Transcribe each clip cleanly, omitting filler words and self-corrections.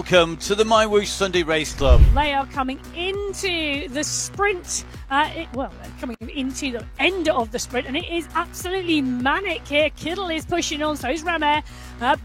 welcome to the My Whoosh Sunday Race Club. They are coming into the sprint, coming into the end of the sprint, and it is absolutely manic here. Kittel is pushing on, so is Ramer,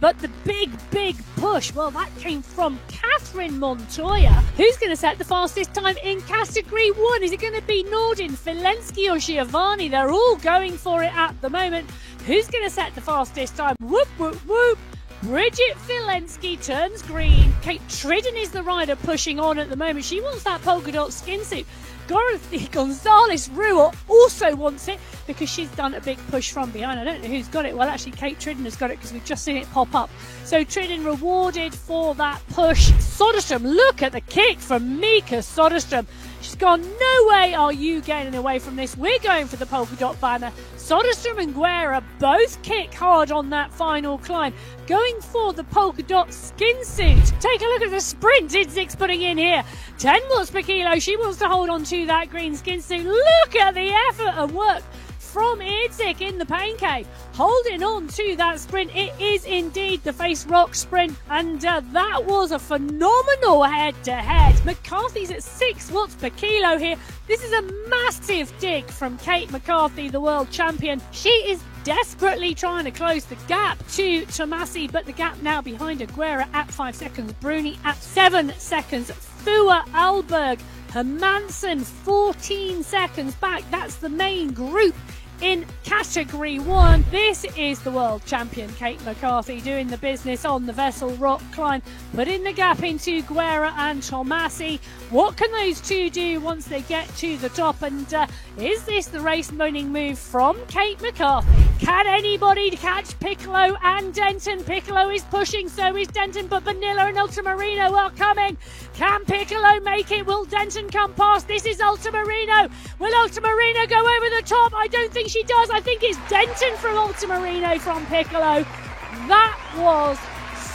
but the big push, well, that came from Catherine Montoya. Who's going to set the fastest time in Category 1? Is it going to be Nordin, Filensky or Giovanni? They're all going for it at the moment. Who's going to set the fastest time? Whoop, whoop, whoop. Bridget Filensky turns green. Kate Tridden is the rider pushing on at the moment. She wants that polka dot skin suit. Dorothy Gonzalez-Rua also wants it because she's done a big push from behind. I don't know who's got it. Well, actually, Kate Tridden has got it because we've just seen it pop up. So Tridden rewarded for that push. Soderstrom, look at the kick from Mika Soderstrom. She's gone, no way are you getting away from this. We're going for the polka dot banner. Soderstrom and Guerra both kick hard on that final climb, going for the polka dot skin suit. Take a look at the sprint Idzik's putting in here. 10 watts per kilo. She wants to hold on to that green skin suit. Look at the effort and work from Idzik in the pain cave, holding on to that sprint. It is indeed the Face Rock sprint, and that was a phenomenal head-to-head. McCarthy's at 6 watts per kilo here. This is a massive dig from Kate McCarthy, the world champion. She is desperately trying to close the gap to Tomasi, but the gap now behind Aguera at 5 seconds, Bruni at 7 seconds, Fua Alberg, Hermansen 14 seconds back. That's the main group in Category 1. This is the world champion Kate McCarthy doing the business on the Vessel Rock climb, putting the gap into Guerra and Tomasi. What can those two do once they get to the top? And is this the race-winning move from Kate McCarthy? Can anybody catch Piccolo and Denton? Piccolo is pushing, so is Denton, but Vanilla and Ultramarino are coming. Can Piccolo make it? Will Denton come past? This is Ultramarino. Will Ultramarino go over the top? I don't think she does. I think it's Denton from Ultramarino from Piccolo. That was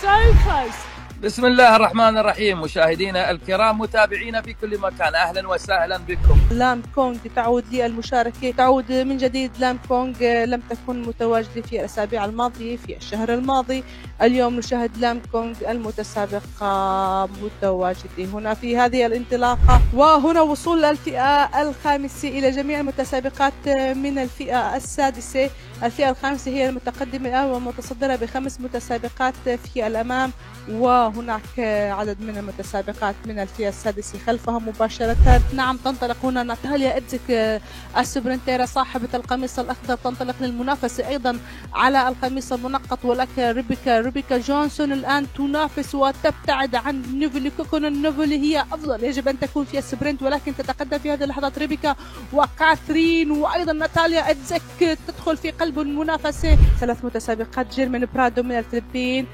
so close. بسم الله الرحمن الرحيم. مشاهدينا الكرام متابعينا في كل مكان، أهلا وسهلا بكم. لام كونغ تعود للمشاركة، تعود من جديد. لام كونغ لم تكن متواجدة في الأسابيع الماضية في الشهر الماضي. اليوم نشاهد لام كونغ المتسابقة متواجدة هنا في هذه الانطلاقة، وهنا وصول الفئة الخامسة إلى جميع المتسابقات من الفئة السادسة. الفئة الخامسة هي المتقدمة والمتصدرة ب5 متسابقات في الأمام، وهناك عدد من المتسابقات من الفئة السادسة خلفها مباشرة. نعم، تنطلق هنا ناتاليا إدزيك السبرنتيرة صاحبة القميص الأخضر، تنطلق للمنافسة أيضا على القميص المنقط. ولك ريبيكا جونسون الآن تنافس وتبتعد عن نوفلي كوكونن. نوفلي هي أفضل، يجب أن تكون في السبرنت، ولكن تتقدم في هذه اللحظات ريبيكا وكاثرين، وأيضا ناتاليا إدزيك تدخل في قلب المنافسة. 3 متسابقات، جيرمين برادو من الفلبين،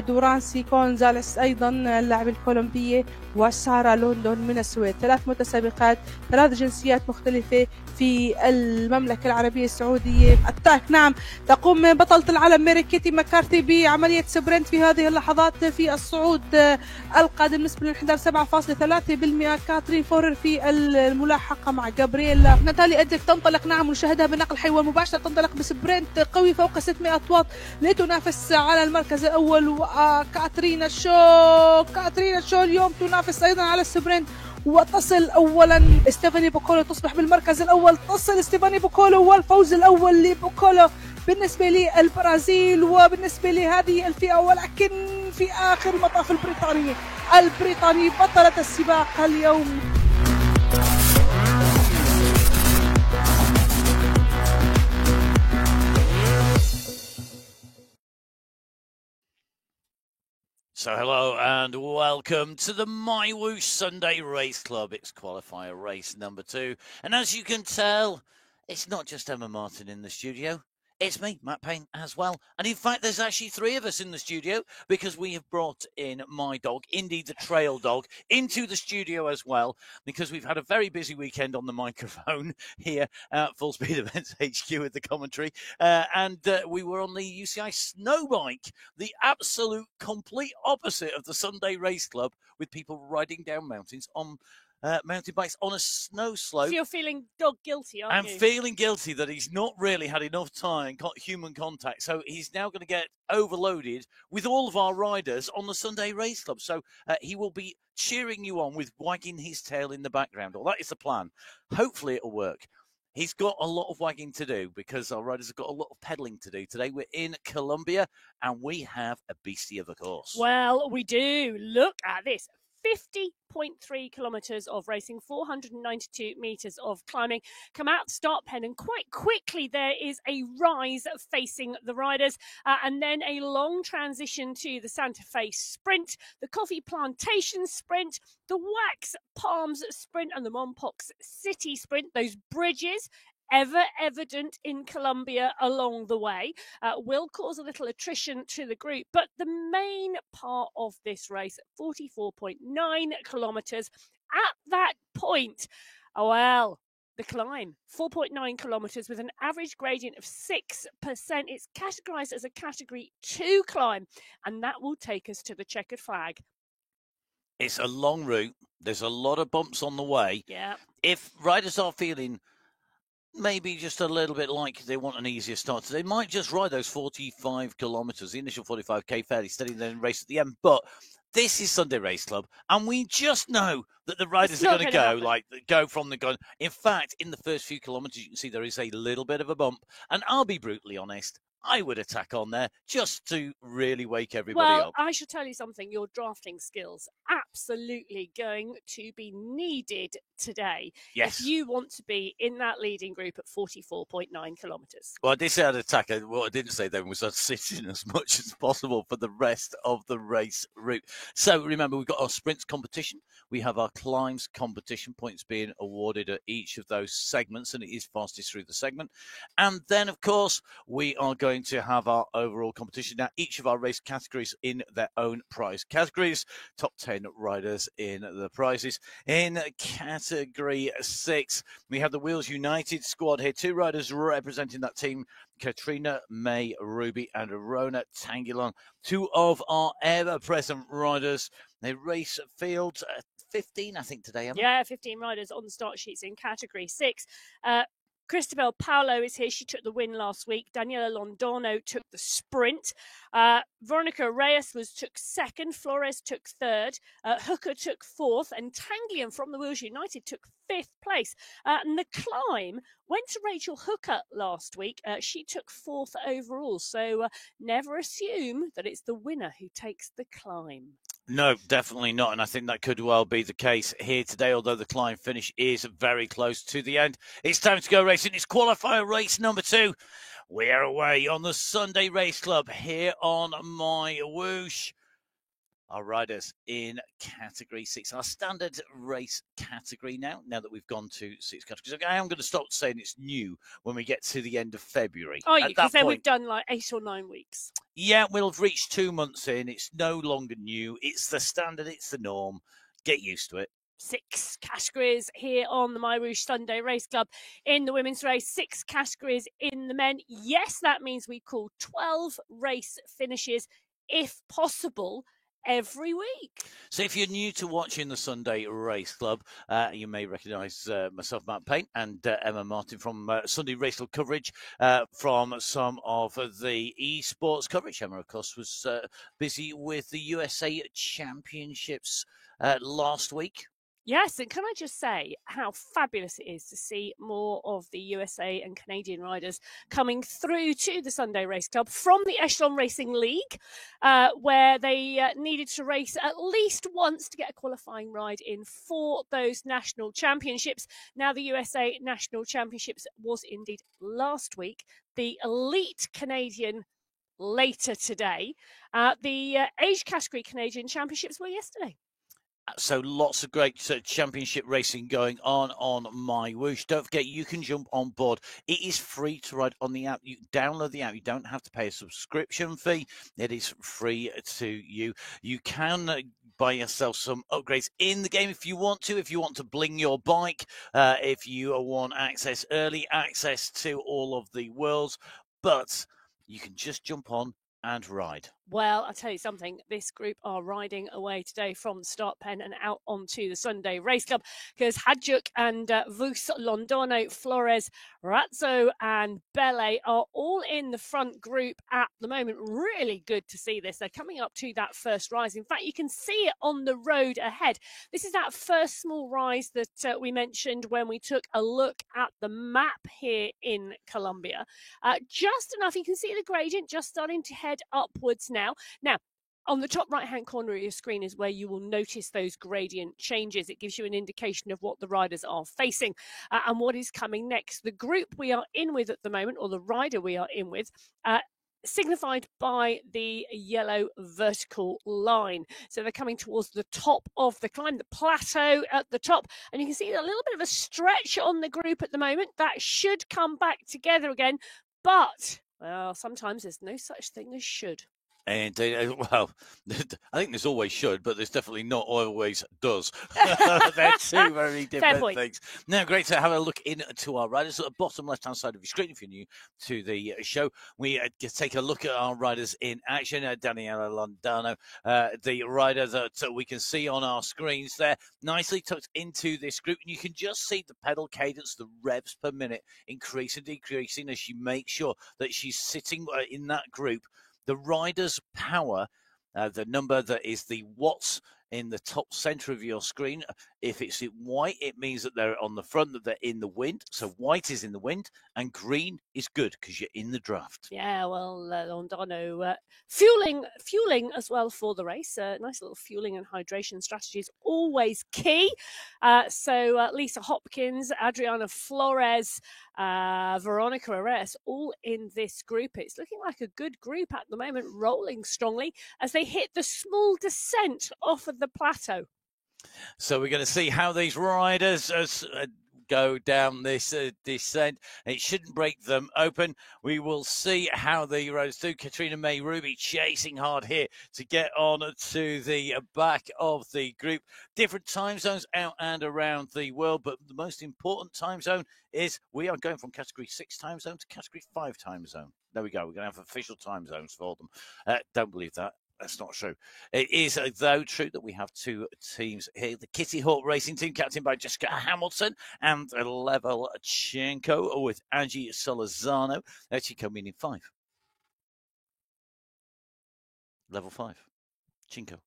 دورانسي كونزاليس أيضا اللاعب الكولومبية، وسارة لوندون من السويد. 3 متسابقات، 3 جنسيات مختلفة في المملكة العربية السعودية. التاك، نعم، تقوم بطلة العالم ميري كيتي مكارتي بعملية سبرنت في هذه اللحظات في الصعود القادم. نسبة الانحدار 7.3%. كاترين فورر في الملاحقة مع جابرييلا. ناتالي إدزيك تنطلق، نعم، نشاهدها بنقل حي ومباشر، تنطلق بسبرنت قوي فوق 600 واط لتنافس على المركز الأول. وكاترينا شو اليوم تنافس أيضا على السبرنت وتصل أولا. ستيفاني بوكولو تصبح بالمركز الأول، تصل ستيفاني بوكولو والفوز الأول لبوكولو بالنسبة للبرازيل وبالنسبة لهذه الفئة. ولكن في آخر المطاف البريطاني بطلة السباق اليوم. So hello and welcome to the My Whoosh Sunday Race Club. It's qualifier race number 2. And as you can tell, it's not just Emma Martin in the studio. It's me, Matt Payne, as well. And in fact, there's actually 3 of us in the studio because we have brought in my dog, Indy the Trail Dog, into the studio as well because we've had a very busy weekend on the microphone here at Full Speed Events HQ with the commentary. And we were on the UCI Snow Bike, the absolute complete opposite of the Sunday Race Club, with people riding down mountains on mountain bikes on a snow slope. So you're feeling dog guilty, aren't I'm you? feeling guilty that he's not really had enough time, human contact. So he's now going to get overloaded with all of our riders on the Sunday Race Club. So he will be cheering you on with wagging his tail in the background. Well, that is the plan. Hopefully it'll work. He's got a lot of wagging to do because our riders have got a lot of pedaling to do today. We're in Colombia and we have a beastie of a course. Well, we do. Look at this. 50.3 kilometres of racing, 492 metres of climbing. Come out, start pen, and quite quickly there is a rise facing the riders, and then a long transition to the Santa Fe Sprint, the Coffee Plantation Sprint, the Wax Palms Sprint, and the Mompox City Sprint. Those bridges, ever evident in Colombia along the way, will cause a little attrition to the group. But the main part of this race, 44.9 kilometres, at that point, well, the climb, 4.9 kilometres with an average gradient of 6%. It's categorised as a Category 2 climb, and that will take us to the checkered flag. It's a long route. There's a lot of bumps on the way. Yeah. If riders are feeling maybe just a little bit like they want an easier start, so they might just ride those 45 kilometres, the initial 45k fairly steady, then race at the end. But this is Sunday Race Club, and we just know that the riders are going to go from the gun. In fact, in the first few kilometres, you can see there is a little bit of a bump, and I'll be brutally honest, I would attack on there just to really wake everybody up. I should tell you something. Your drafting skills absolutely going to be needed today. Yes. If you want to be in that leading group at 44.9 kilometres. Well, I did say I'd attack. What I didn't say then was I'd sit in as much as possible for the rest of the race route. So remember, we've got our sprints competition. We have our climbs competition, points being awarded at each of those segments, and it is fastest through the segment. And then, of course, we are going to have our overall competition. Now, each of our race categories in their own prize categories. Top 10 riders in the prizes. In Category 6, we have the Wheels United squad here. 2 riders representing that team, Katrina May Ruby and Rona Tangulon. 2 of our ever-present riders. They race fields 15, I think, today, Emma. Yeah, 15 riders on the start sheets in Category 6. Cristobal Paulo is here. She took the win last week. Daniela Londono took the sprint. Veronica Reyes took second. Flores took third. Hooker took fourth. And Tanglian from the Wheels United took 5th place. And the climb went to Rachel Hooker last week. She took 4th overall. So never assume that it's the winner who takes the climb. No, definitely not. And I think that could well be the case here today, although the climb finish is very close to the end. It's time to go racing. It's qualifier race number 2. We are away on the Sunday Race Club here on My Whoosh. Our riders in Category 6, our standard race category now that we've gone to 6 categories. I am going to stop saying it's new when we get to the end of February. Oh, because then we've done like 8 or 9 weeks. Yeah, we'll have reached 2 months in. It's no longer new. It's the standard. It's the norm. Get used to it. 6 categories here on the My Whoosh Sunday Race Club. In the women's race, 6 categories in the men. Yes, that means we call 12 race finishes, if possible, every week. So if you're new to watching the Sunday Race Club, you may recognise myself, Matt Payne, and Emma Martin from Sunday Race Club coverage from some of the esports coverage. Emma, of course, was busy with the USA Championships last week. Yes, and can I just say how fabulous it is to see more of the USA and Canadian riders coming through to the Sunday Race Club from the Echelon Racing League, where they needed to race at least once to get a qualifying ride in for those national championships. Now, the USA National Championships was indeed last week. The elite Canadian later today. The age category Canadian Championships were yesterday. So lots of great championship racing going on My Whoosh. Don't forget, you can jump on board. It is free to ride on the app. You download the app. You don't have to pay a subscription fee. It is free to you. You can buy yourself some upgrades in the game if you want to. If you want to bling your bike, if you want early access to all of the worlds. But you can just jump on and ride. Well, I'll tell you something. This group are riding away today from the start pen and out onto the Sunday Race Club because Hadjuk and Vus, Londono, Flores, Razzo and Bele are all in the front group at the moment. Really good to see this. They're coming up to that first rise. In fact, you can see it on the road ahead. This is that first small rise that we mentioned when we took a look at the map here in Colombia. Just enough. You can see the gradient just starting to head upwards now. Now, on the top right-hand corner of your screen is where you will notice those gradient changes. It gives you an indication of what the riders are facing and what is coming next. The group we are in with at the moment, or the rider we are in with, signified by the yellow vertical line. So they're coming towards the top of the climb, the plateau at the top. And you can see a little bit of a stretch on the group at the moment. That should come back together again. But, well, sometimes there's no such thing as should. And, well, I think there's always should, but there's definitely not always does. They're two very different things. Now, great to have a look into our riders. At the bottom left-hand side of your screen, if you're new to the show, we take a look at our riders in action. Daniela Londono, the rider that we can see on our screens there, nicely tucked into this group. And you can just see the pedal cadence, the revs per minute, increase and decreasing as she makes sure that she's sitting in that group. The rider's power, the number that is the watts in the top center of your screen. If it's in white, it means that they're on the front, that they're in the wind. So white is in the wind and green is good because you're in the draft. Yeah, well, Londono fueling as well for the race. Nice little fueling and hydration strategy is always key. So Lisa Hopkins, Adriana Flores, Veronica Ares, all in this group. It's looking like a good group at the moment, rolling strongly as they hit the small descent off of the plateau. So we're going to see how these riders go down this descent. It shouldn't break them open. We will see how the riders do. Katrina May Ruby chasing hard here to get on to the back of the group. Different time zones out and around the world, but the most important time zone is we are going from Category 6 time zone to Category 5 time zone. There we go. We're going to have official time zones for them. Don't believe that. That's not true. It is, though, true that we have two teams here. The Kitty Hawk Racing Team, captained by Jessica Hamilton, and Levelchenko with Angie Solorzano. Chinko meaning 5. Level 5. Chinko.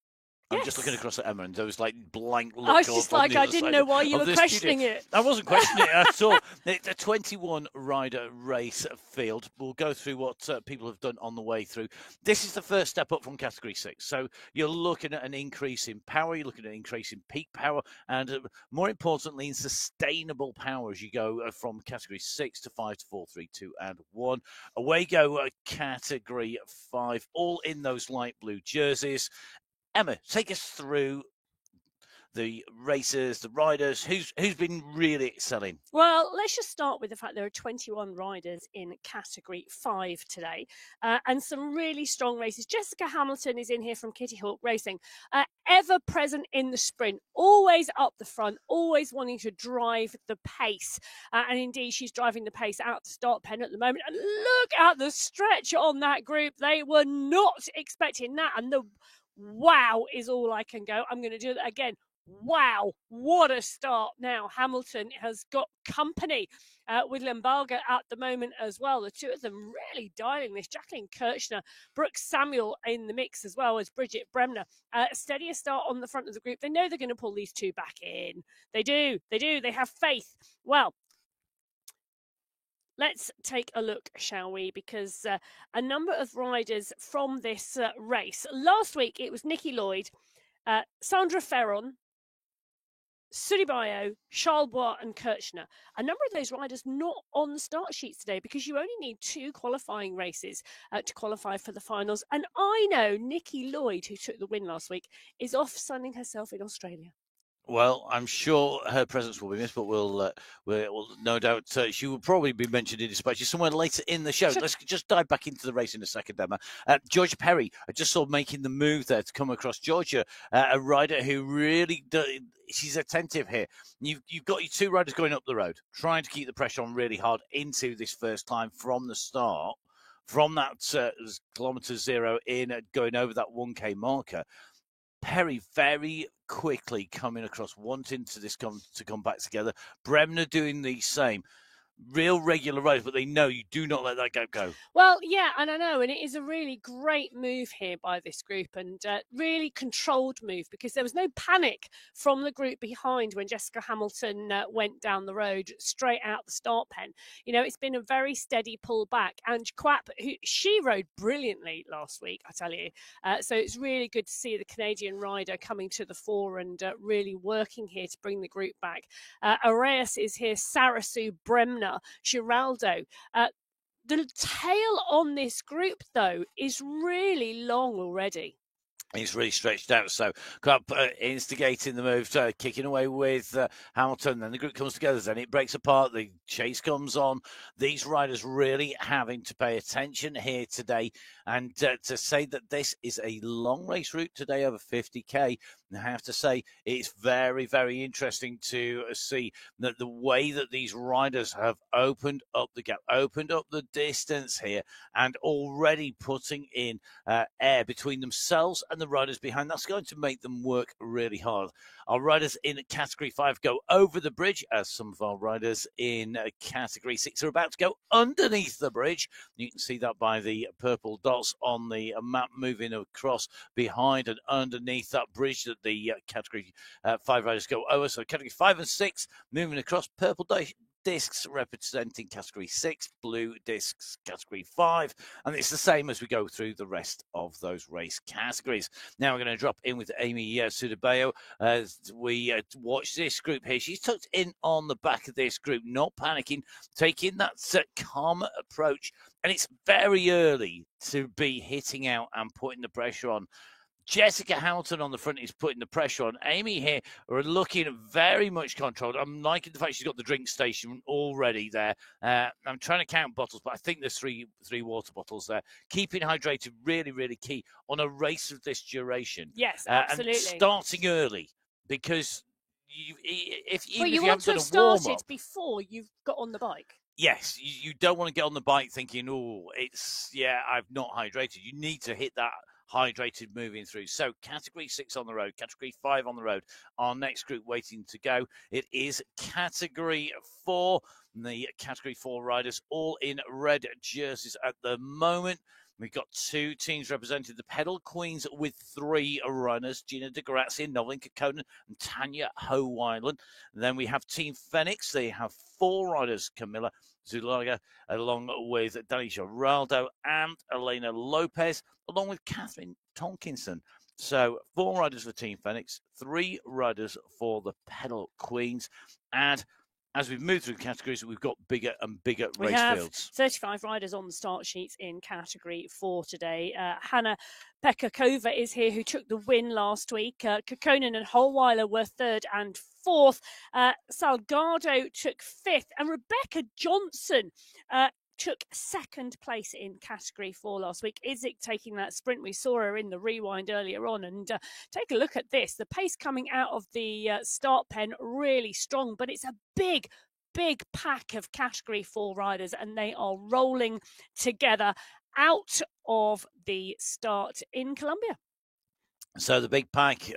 I'm just looking across at Emma, and there was like blank look. I was just like, I didn't know why you were questioning it. I wasn't questioning it at all. It's a 21-rider race field. We'll go through what people have done on the way through. This is the first step up from Category 6. So you're looking at an increase in power, you're looking at an increase in peak power, and more importantly, in sustainable power as you go from Category 6 to 5 to 4, 3, 2, and 1. Away go Category 5, all in those light blue jerseys. Emma, take us through the racers, the riders, who's been really excelling. Well, let's just start with the fact there are 21 riders in Category 5 today, and some really strong races. Jessica Hamilton is in here from Kitty Hawk Racing, ever present in the sprint, always up the front, always wanting to drive the pace, and indeed she's driving the pace out to start pen at the moment. And look at the stretch on that group. They were not expecting that, and the wow is all I can go. I'm going to do that again. Wow, what a start. Now, Hamilton has got company with Limbalga at the moment as well. The two of them really dialing this. Jacqueline Kirchner, Brooke Samuel in the mix as well as Bridget Bremner. Steadier start on the front of the group. They know they're going to pull these two back in. They do. They have faith. Well, let's take a look, shall we? Because a number of riders from this race. Last week, it was Nikki Lloyd, Sandra Ferron, Suribayo, Charlebois and Kirchner. A number of those riders not on the start sheets today because you only need 2 qualifying races to qualify for the finals. And I know Nikki Lloyd, who took the win last week, is off sunning herself in Australia. Well, I'm sure her presence will be missed, but we'll no doubt she will probably be mentioned in dispatches somewhere later in the show. Let's just dive back into the race in a second, Emma. Georgia Perry, I just saw making the move there to come across Georgia, a rider who really she's attentive here. You've got your 2 riders going up the road, trying to keep the pressure on really hard into this first climb from the start. from that kilometre zero in, going over that 1K marker. Perry very quickly coming across, wanting to come back together. Bremner doing the same. Real regular riders, but they know you do not let that gap go. Well, yeah, and I know, and it is a really great move here by this group, and really controlled move, because there was no panic from the group behind when Jessica Hamilton went down the road straight out the start pen. You know, it's been a very steady pull back, and Quap, she rode brilliantly last week, I tell you. So it's really good to see the Canadian rider coming to the fore and really working here to bring the group back. Areas is here, Sarasu, Bremner, Giraldo. The tail on this group, though, is really long already. He's really stretched out, so instigating the move, kicking away with Hamilton. Then the group comes together, then it breaks apart. The chase comes on. These riders really having to pay attention here today. And to say that this is a long race route today over 50K, I have to say it's very, very interesting to see that the way that these riders have opened up the gap, opened up the distance here, and already putting in air between themselves and the riders behind. That's going to make them work really hard. Our riders in Category 5 go over the bridge, as some of our riders in Category 6 are about to go underneath the bridge. You can see that by the purple dots on the map moving across behind and underneath that bridge that the Category 5 riders go over. So Category 5 and 6 moving across, purple discs representing Category 6, blue discs Category 5, and it's the same as we go through the rest of those race categories. Now we're going to drop in with Amy Sudabeo as we watch this group here. She's tucked in on the back of this group, not panicking, taking that calm approach, and it's very early to be hitting out and putting the pressure on. Jessica Hamilton on the front is putting the pressure on. Amy here are looking very much controlled. I'm liking the fact she's got the drink station already there. I'm trying to count bottles, but I think there's three water bottles there. Keeping hydrated, really, really key on a race of this duration. Yes, absolutely. And starting early, because if you want to have started before you've got on the bike. Yes, you don't want to get on the bike thinking, I've not hydrated. You need to hit that hydrated moving through. So Category 6 on the road, Category 5 on the road. Our next group waiting to go. It is Category 4. The Category 4 riders all in red jerseys at the moment. We've got two teams represented, the Pedal Queens with 3 runners, Gina De Grazia, Novelin Kekkonen, and Tanya Ho-Wyland. Then we have Team Phoenix. They have 4 riders, Camilla Zulaga, along with Danny Giraldo and Elena Lopez, along with Catherine Tonkinson. So 4 riders for Team Phoenix, 3 riders for the Pedal Queens. And as we've moved through categories, we've got bigger and bigger race fields. 35 riders on the start sheets in Category 4 today. Hannah Pekakova is here, who took the win last week. Kekkonen and Holweiler were 3rd and 4th. Salgado took 5th. And Rebecca Johnson took 2nd place in Category 4 last week. Isaac taking that sprint. We saw her in the rewind earlier on. And take a look at this. The pace coming out of the start pen, really strong. But it's a big pack of Category 4 riders, and they are rolling together out of the start in Colombia. So the big pack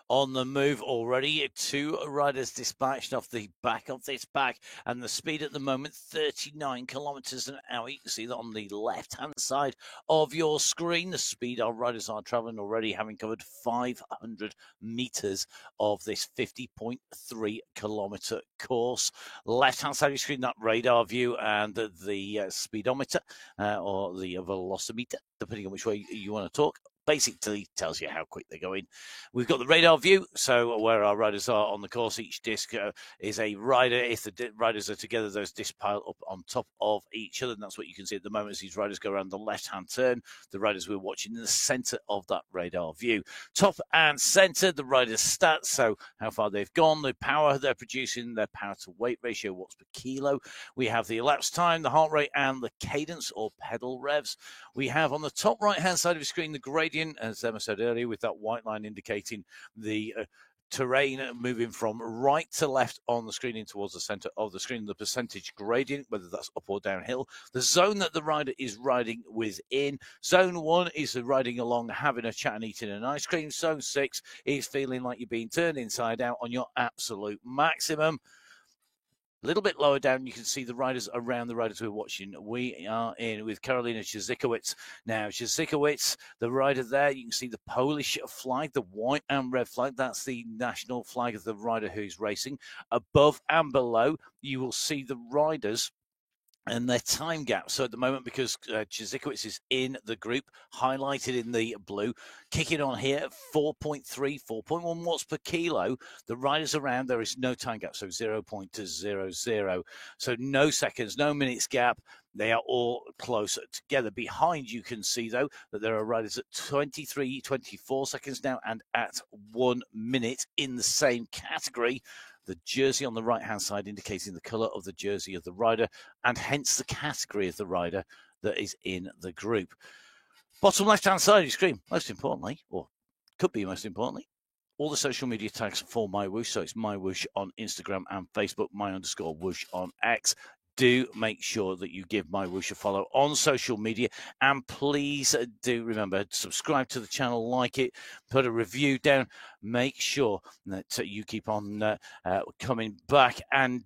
on the move already. 2 riders dispatched off the back of this pack. And the speed at the moment, 39 kilometres an hour. You can see that on the left-hand side of your screen. The speed our riders are travelling already, having covered 500 metres of this 50.3 kilometre course. Left-hand side of your screen, that radar view and the speedometer or the velocimeter, depending on which way you want to talk. Basically tells you how quick they're going. We've got the radar view, so where our riders are on the course. Each disc is a rider. If the riders are together, those discs pile up on top of each other, and that's what you can see at the moment as these riders go around the left-hand turn. The riders we're watching in the centre of that radar view. Top and centre, the riders' stats, so how far they've gone, the power they're producing, their power-to-weight ratio, watts per kilo. We have the elapsed time, the heart rate, and the cadence or pedal revs. We have on the top right-hand side of the screen the gradient, as Emma said earlier, with that white line indicating the terrain moving from right to left on the screen in towards the center of the screen, the percentage gradient, whether that's up or downhill, the zone that the rider is riding within. Zone 1 is riding along, having a chat and eating an ice cream. Zone 6 is feeling like you're being turned inside out on your absolute maximum. A little bit lower down, you can see the riders around the riders we're watching. We are in with Karolina Ciezykowicz. Now, Ciezykowicz, the rider there, you can see the Polish flag, the white and red flag. That's the national flag of the rider who's racing. Above and below, you will see the riders and their time gap. So at the moment, because Ciezykowicz is in the group, highlighted in the blue, kicking on here, 4.3, 4.1 watts per kilo. The riders around, there is no time gap, so 0.00. So no seconds, no minutes gap. They are all close together. Behind, you can see, though, that there are riders at 23, 24 seconds now and at 1 minute in the same category. The jersey on the right-hand side indicating the colour of the jersey of the rider and hence the category of the rider that is in the group. Bottom left-hand side of your screen, most importantly, or could be most importantly, all the social media tags for MyWhoosh. So it's MyWhoosh on Instagram and Facebook, my_whoosh on X. Do make sure that you give MyWhoosh a follow on social media. And please do remember, subscribe to the channel, like it, put a review down. Make sure that you keep on coming back. And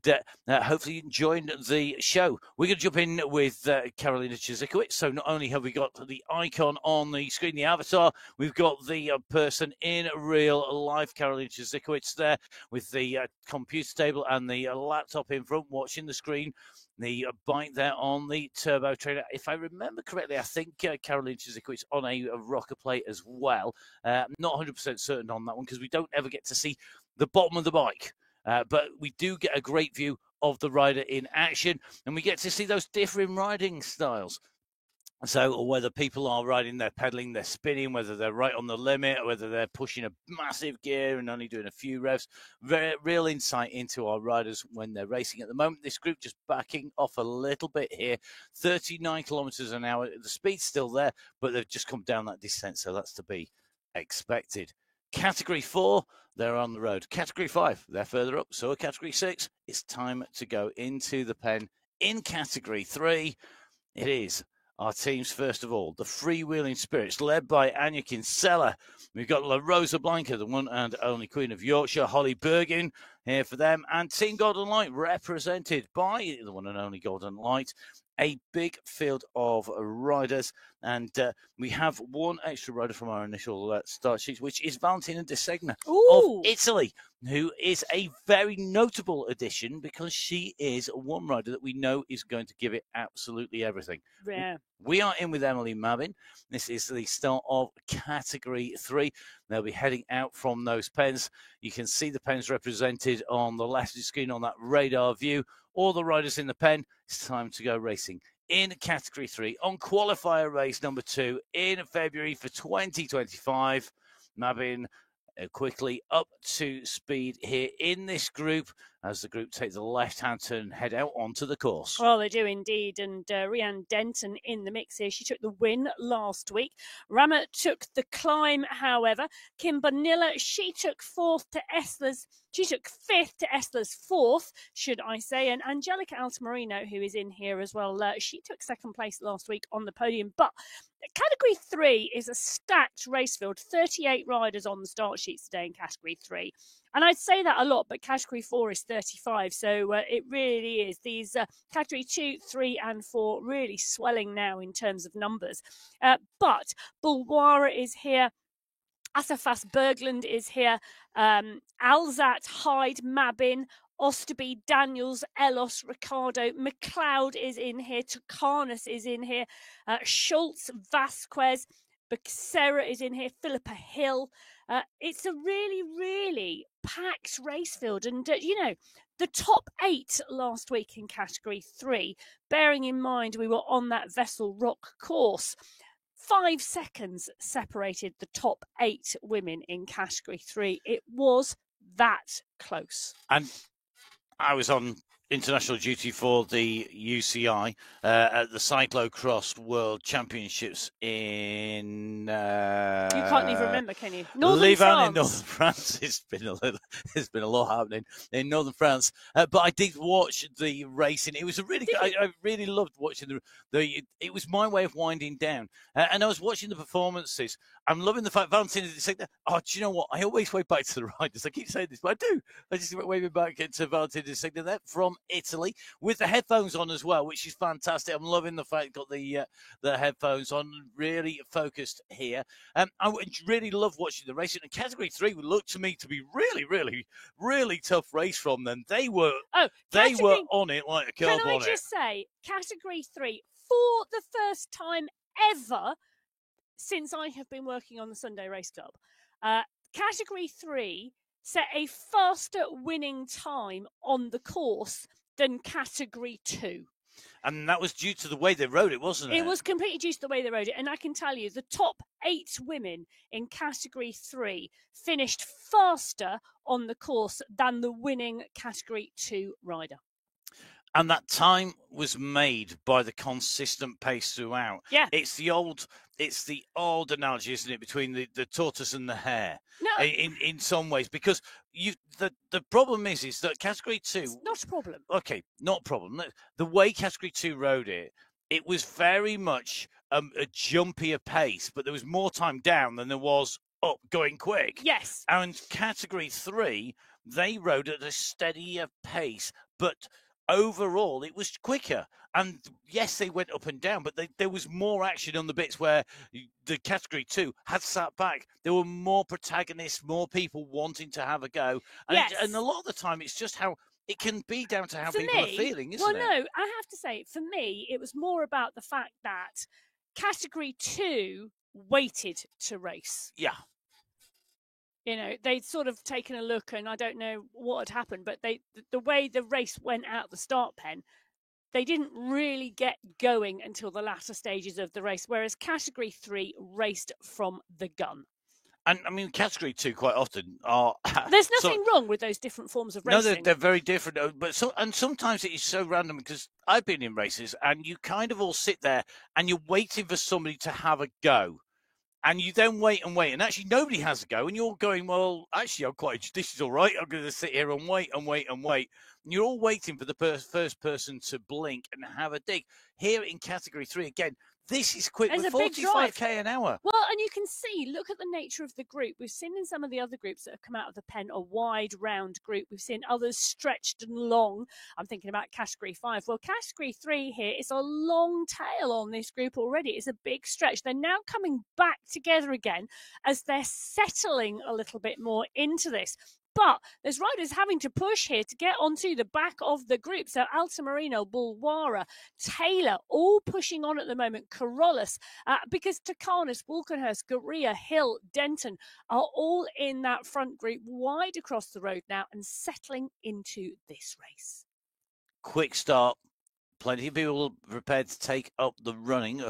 hopefully you enjoyed the show. We're going to jump in with Karolina Ciezykowicz. So not only have we got the icon on the screen, the avatar, we've got the person in real life, Karolina Ciezykowicz, there with the computer table and the laptop in front, watching the screen. The bike there on the turbo trainer. If I remember correctly, I think Karolina Ciezykowicz on a rocker plate as well. Not 100% certain on that one because we don't ever get to see the bottom of the bike. But we do get a great view of the rider in action and we get to see those different riding styles. So whether people are riding, they're pedaling, they're spinning, whether they're right on the limit, or whether they're pushing a massive gear and only doing a few revs, very real insight into our riders when they're racing. At the moment, this group just backing off a little bit here, 39 kilometers an hour. The speed's still there, but they've just come down that descent, so that's to be expected. Category 4, they're on the road. Category 5, they're further up. So Category 6, it's time to go into the pen. In Category 3, it is our teams, first of all, the Freewheeling Spirits, led by Anya Kinsella. We've got La Rosa Blanca, the one and only Queen of Yorkshire, Holly Bergin, here for them. And Team Golden Light, represented by the one and only Golden Light. A big field of riders. And we have one extra rider from our initial start sheet, which is Valentina De Segna of Italy, who is a very notable addition because she is one rider that we know is going to give it absolutely everything. Yeah. We are in with Emily Mabin. This is the start of Category 3. They'll be heading out from those pens. You can see the pens represented on the left of the screen on that radar view. All the riders in the pen. It's time to go racing in Category 3 on qualifier race number 2 in February for 2025. Mabin quickly up to speed here in this group as the group take the left-hand turn and head out onto the course. Well, they do indeed. And Rhiannon Denton in the mix here. She took the win last week. Rama took the climb, however. Kim Bonilla, she took fourth to Esler's. She took fifth to Esler's fourth, should I say. And Angelica Altamarino, who is in here as well, she took second place last week on the podium. But Category 3 is a stacked race field. 38 riders on the start sheets today in Category 3. And I'd say that a lot, but Category 4 is 35. So it really is. These Category 2, 3 and 4 really swelling now in terms of numbers. But Bulwara is here. Asafas Berglund is here. Alzat, Hyde, Mabin, Osterby, Daniels, Elos, Ricardo, McLeod is in here. Tucanis is in here. Schultz, Vasquez, Becerra is in here. Philippa Hill. It's a really, really packed race field. And, the top 8 last week in Category 3, bearing in mind we were on that Vessel Rock course, 5 seconds separated the top 8 women in Category 3. It was that close. And I was on international duty for the UCI at the cyclocross world championships in You can't even remember, can you? Northern Louvain France. in Northern France. It's been a lot happening in Northern France, but I did watch the racing. It was a really I really loved watching the. It was my way of winding down, and I was watching the performances. I'm loving the fact Valentina did say that. Oh, do you know what? I always wave back to the riders. I keep saying this, but I do. I just waving back to Valentina Signa there from Italy with the headphones on as well, which is fantastic. I'm loving the fact got the headphones on, really focused here. I really love watching the racing. And Category 3 would look to me to be really, really, really tough race from them. They were on it like a curb on it. Can I just say, Category 3, for the first time ever since I have been working on the Sunday Race Club, Category 3 set a faster winning time on the course than Category 2. And that was due to the way they rode it, wasn't it? It was completely due to the way they rode it. And I can tell you, the top 8 women in Category 3 finished faster on the course than the winning Category 2 rider. And that time was made by the consistent pace throughout. Yeah. It's the old analogy, isn't it, between the tortoise and the hare? No. In some ways, because the problem is that Category 2... It's not a problem. Okay, not a problem. The way Category 2 rode it, it was very much a jumpier pace, but there was more time down than there was up going quick. Yes. And Category 3, they rode at a steadier pace, but overall it was quicker. And yes, they went up and down, but there was more action on the bits where the Category 2 had sat back. There were more protagonists, more people wanting to have a go. And, yes. And a lot of the time, it's just how it can be down to how people are feeling, isn't it? Well, no, I have to say, for me, it was more about the fact that Category 2 waited to race. Yeah. You know, they'd sort of taken a look, and I don't know what had happened, but the way the race went out the start pen, they didn't really get going until the latter stages of the race, whereas Category 3 raced from the gun. And, I mean, Category 2 quite often are... There's nothing wrong with those different forms of racing. No, they're very different. But sometimes it is so random, because I've been in races, and you kind of all sit there, and you're waiting for somebody to have a go. And you then wait and wait, and actually nobody has a go, and you're going, well, actually, this is all right. I'm going to sit here and wait and wait and wait. And you're all waiting for the first person to blink and have a dig. Here in Category 3, again, this is quick with 45k an hour. Well, and you can see, look at the nature of the group. We've seen in some of the other groups that have come out of the pen a wide, round group. We've seen others stretched and long. I'm thinking about Category 5. Well, Category 3 here is a long tail on this group already. It's a big stretch. They're now coming back together again as they're settling a little bit more into this. But there's riders having to push here to get onto the back of the group. So Altamirano, Bulwara, Taylor, all pushing on at the moment. Carolus, because Takanis, Walkenhurst, Garia, Hill, Denton are all in that front group, wide across the road now and settling into this race. Quick start. Plenty of people prepared to take up the running.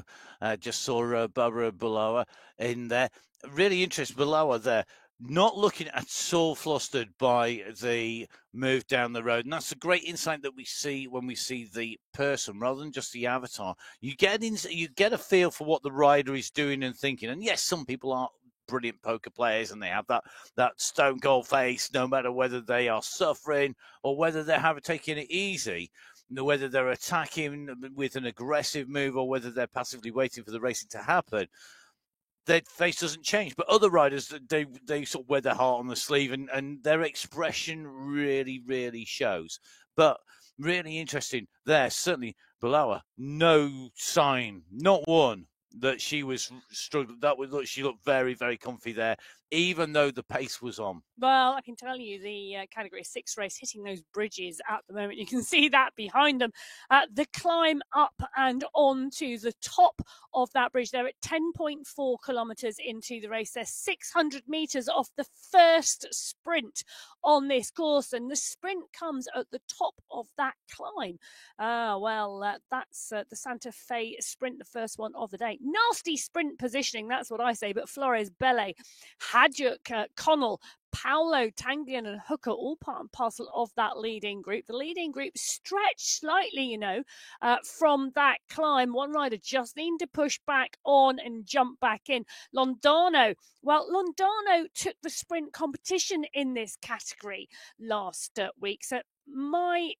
Just saw Barbara Bulwara in there. Really interesting, Bulwara there. Not looking at all flustered by the move down the road. And that's a great insight that we see when we see the person rather than just the avatar. You get a feel for what the rider is doing and thinking. And yes, some people are brilliant poker players and they have that stone cold face, no matter whether they are suffering or whether they're taking it easy, whether they're attacking with an aggressive move or whether they're passively waiting for the racing to happen. Their face doesn't change, but other riders, they sort of wear their heart on the sleeve and their expression really, really shows. But really interesting there, certainly Bulwara, no sign, not one, that she was struggling. She looked very, very comfy there, even though the pace was on. Well, I can tell you the Category 6 race hitting those bridges at the moment. You can see that behind them. The climb up and on to the top of that bridge. They're at 10.4 kilometres into the race. They're 600 metres off the first sprint on this course. And the sprint comes at the top of that climb. That's the Santa Fe sprint, the first one of the day. Nasty sprint positioning, that's what I say. But Flores, Belle, Hadjuk, Connell, Paolo, Tanglian and Hooker, all part and parcel of that leading group. The leading group stretched slightly, from that climb. One rider just needed to push back on and jump back in. Londano. Well, Londano took the sprint competition in this category last week. So my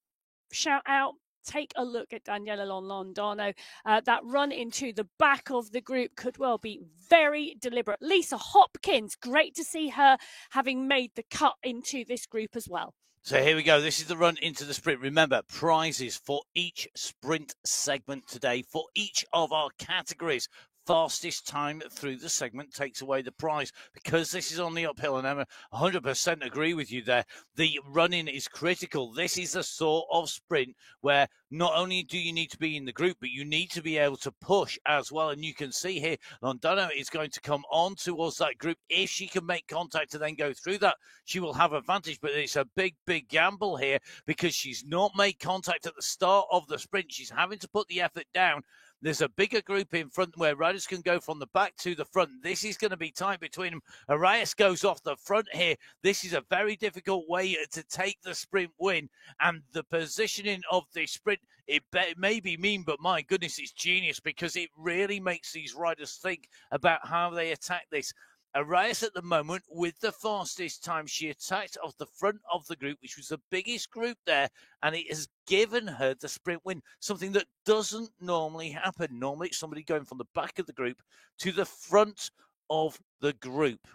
shout out, take a look at Daniela Londano. That run into the back of the group could well be very deliberate. Lisa Hopkins, great to see her having made the cut into this group as well. So here we go. This is the run into the sprint. Remember, prizes for each sprint segment today for each of our categories. Fastest time through the segment takes away the prize. Because this is on the uphill, and I 100% agree with you there. The running is critical. This is a sort of sprint where not only do you need to be in the group, but you need to be able to push as well. And you can see here, Londano is going to come on towards that group. If she can make contact and then go through that, she will have advantage. But it's a big, big gamble here because she's not made contact at the start of the sprint. She's having to put the effort down. There's a bigger group in front where riders can go from the back to the front. This is going to be tight between them. Arias goes off the front here. This is a very difficult way to take the sprint win. And the positioning of the sprint, it may be mean, but my goodness, it's genius because it really makes these riders think about how they attack this. Arias at the moment with the fastest time. She attacked off the front of the group, which was the biggest group there, and it has given her the sprint win, something that doesn't normally happen. Normally it's somebody going from the back of the group to the front of the group.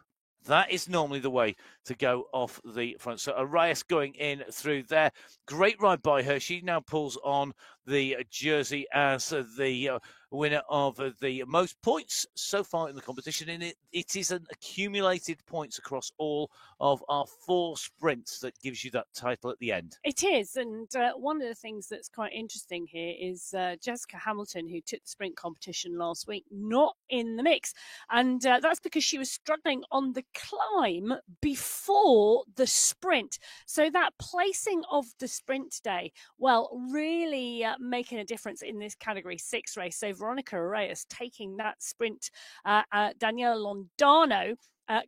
That is normally the way to go off the front. So Arias going in through there. Great ride by her. She now pulls on the jersey as the winner of the most points so far in the competition. And it is an accumulated points across all of our 4 sprints that gives you that title at the end. It is. And one of the things that's quite interesting here is Jessica Hamilton, who took the sprint competition last week, not in the mix. And that's because she was struggling on the climb before the sprint. So that placing of the sprint today, well, really making a difference in this category 6 race. So Veronica Arias taking that sprint, Daniela Londano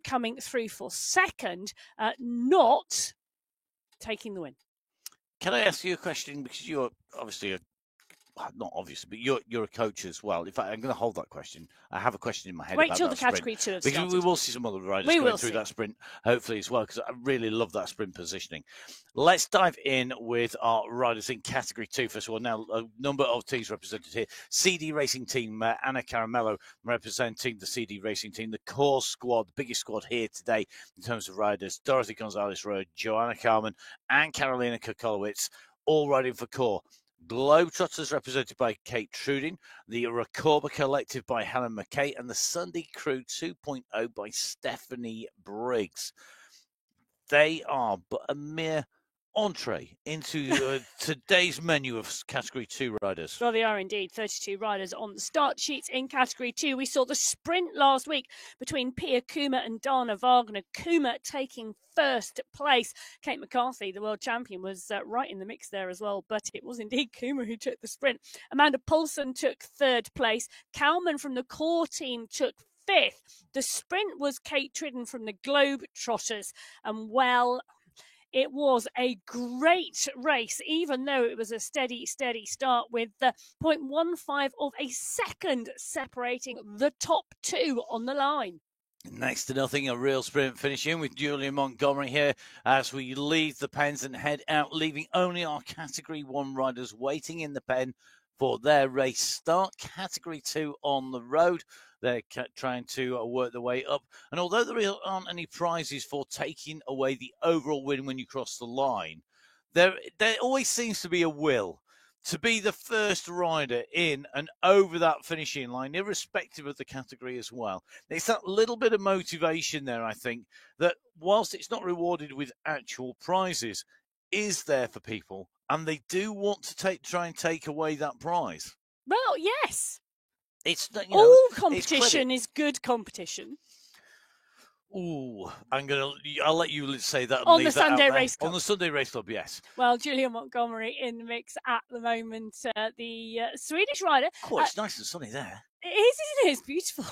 coming through for second, not taking the win. Can I ask you a question? Because you're obviously not obviously, but you're a coach as well. In fact, I'm going to hold that question. I have a question in my head. Wait about till that the category 2 has because started. we will see some other riders going through that sprint, hopefully as well, because I really love that sprint positioning. Let's dive in with our riders in category 2 first of all. Now, a number of teams represented here. CD Racing Team, Anna Caramello representing the CD Racing Team, the core squad, the biggest squad here today in terms of riders. Dorothy Gonzalez-Road, Joanna Carmen, and Carolina Kokolowicz, all riding for core. Globetrotters represented by Kate Truding, the Recorba Collective by Helen McKay, and the Sunday Crew 2.0 by Stephanie Briggs. They are but a mere entree into today's menu of Category 2 riders. Well, they are indeed. 32 riders on the start sheets in Category 2. We saw the sprint last week between Pia Kuma and Dana Wagner. Kuma taking first place. Kate McCarthy, the world champion, was right in the mix there as well, but it was indeed Kuma who took the sprint. Amanda Poulsen took third place. Kalman from the core team took fifth. The sprint was Kate Tridden from the Globetrotters. And well, it was a great race, even though it was a steady start with the 0.15 of a second separating the top 2 on the line. Next to nothing, a real sprint finishing with Julia Montgomery here as we leave the pens and head out, leaving only our Category 1 riders waiting in the pen for their race start. Category 2 on the road. They're trying to work their way up. And although there aren't any prizes for taking away the overall win when you cross the line, there always seems to be a will to be the first rider in and over that finishing line, irrespective of the category as well. It's that little bit of motivation there, I think, that whilst it's not rewarded with actual prizes, is there for people, and they do want to try and take away that prize. Well, yes. It's all competition is good competition. Ooh, I'll let you say that. On the Sunday Race Club. On the Sunday Race Club, yes. Well, Julia Montgomery in the mix at the moment. The Swedish rider. Oh, it's nice and sunny there. It is, isn't it? It's beautiful.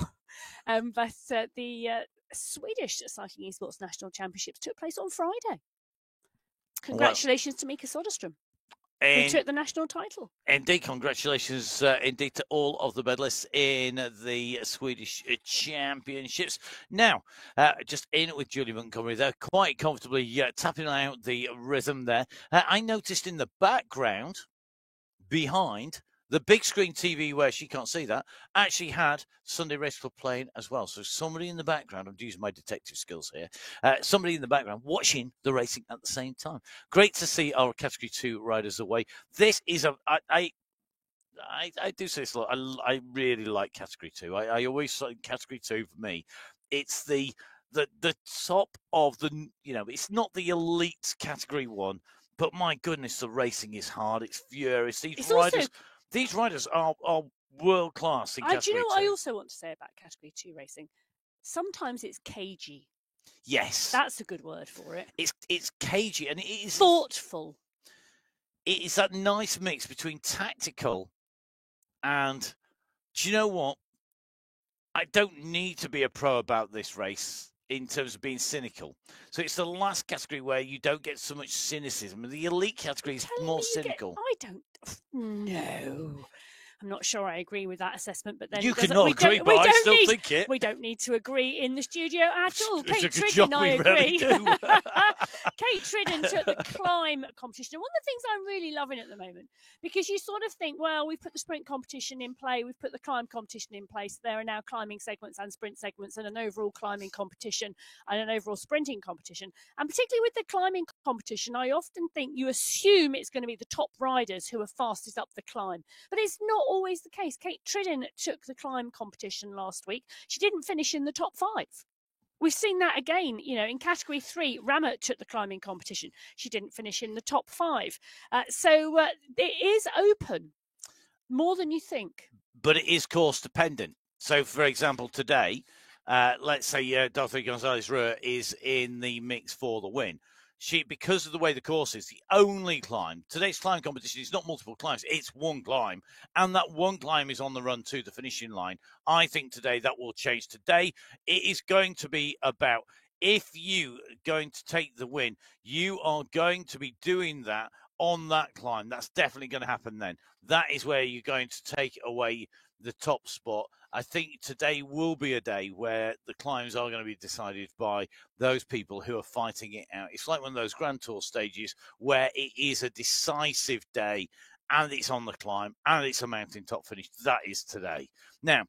But the Swedish Cycling Esports National Championships took place on Friday. Congratulations to Mika Soderstrom, who took the national title. Indeed, congratulations indeed to all of the medalists in the Swedish Championships. Now, just in with Julie Montgomery, they're quite comfortably tapping out the rhythm there. I noticed in the background, behind, the big screen TV, where she can't see that, actually had Sunday Race Club playing as well. So somebody in the background, I'm using my detective skills here, somebody in the background watching the racing at the same time. Great to see our Category 2 riders away. This is I do say this a lot. I really like Category 2. I always say Category 2 for me. It's the top of the, it's not the elite Category 1, but my goodness, the racing is hard. It's furious. These riders are world class in Category 2. Do you know what I also want to say about Category 2 racing? Sometimes it's cagey. Yes. That's a good word for it. It's cagey, and it is thoughtful. It is that nice mix between tactical and, do you know what? I don't need to be a pro about this race in terms of being cynical. So it's the last category where you don't get so much cynicism. The elite category is more cynical. No. I'm not sure I agree with that assessment, but then you cannot agree, but I still think it. We don't need to agree in the studio at all. Kate Tridden, I agree. Kate Tridden took the climb competition. And one of the things I'm really loving at the moment, because you sort of think, well, we've put the sprint competition in play, we've put the climb competition in place. There are now climbing segments and sprint segments and an overall climbing competition and an overall sprinting competition. And particularly with the climbing competition, I often think you assume it's going to be the top riders who are fastest up the climb. But it's not always the case. Kate Tridden took the climb competition last week. She didn't finish in the top 5. We've seen that again, in Category 3, Ramert took the climbing competition. She didn't finish in the top 5. So it is open, more than you think. But it is course dependent. So, for example, today, let's say Dorothy Gonzalez-Ruhr is in the mix for the win. Because of the way the course is, the only climb, today's climb competition is not multiple climbs, it's one climb. And that one climb is on the run to the finishing line. I think today that will change. Today, it is going to be about, if you are going to take the win, you are going to be doing that on that climb. That's definitely going to happen then. That is where you're going to take away the top spot. I think today will be a day where the climbs are going to be decided by those people who are fighting it out. It's like one of those Grand Tour stages where it is a decisive day and it's on the climb and it's a mountain top finish. That is today. Now,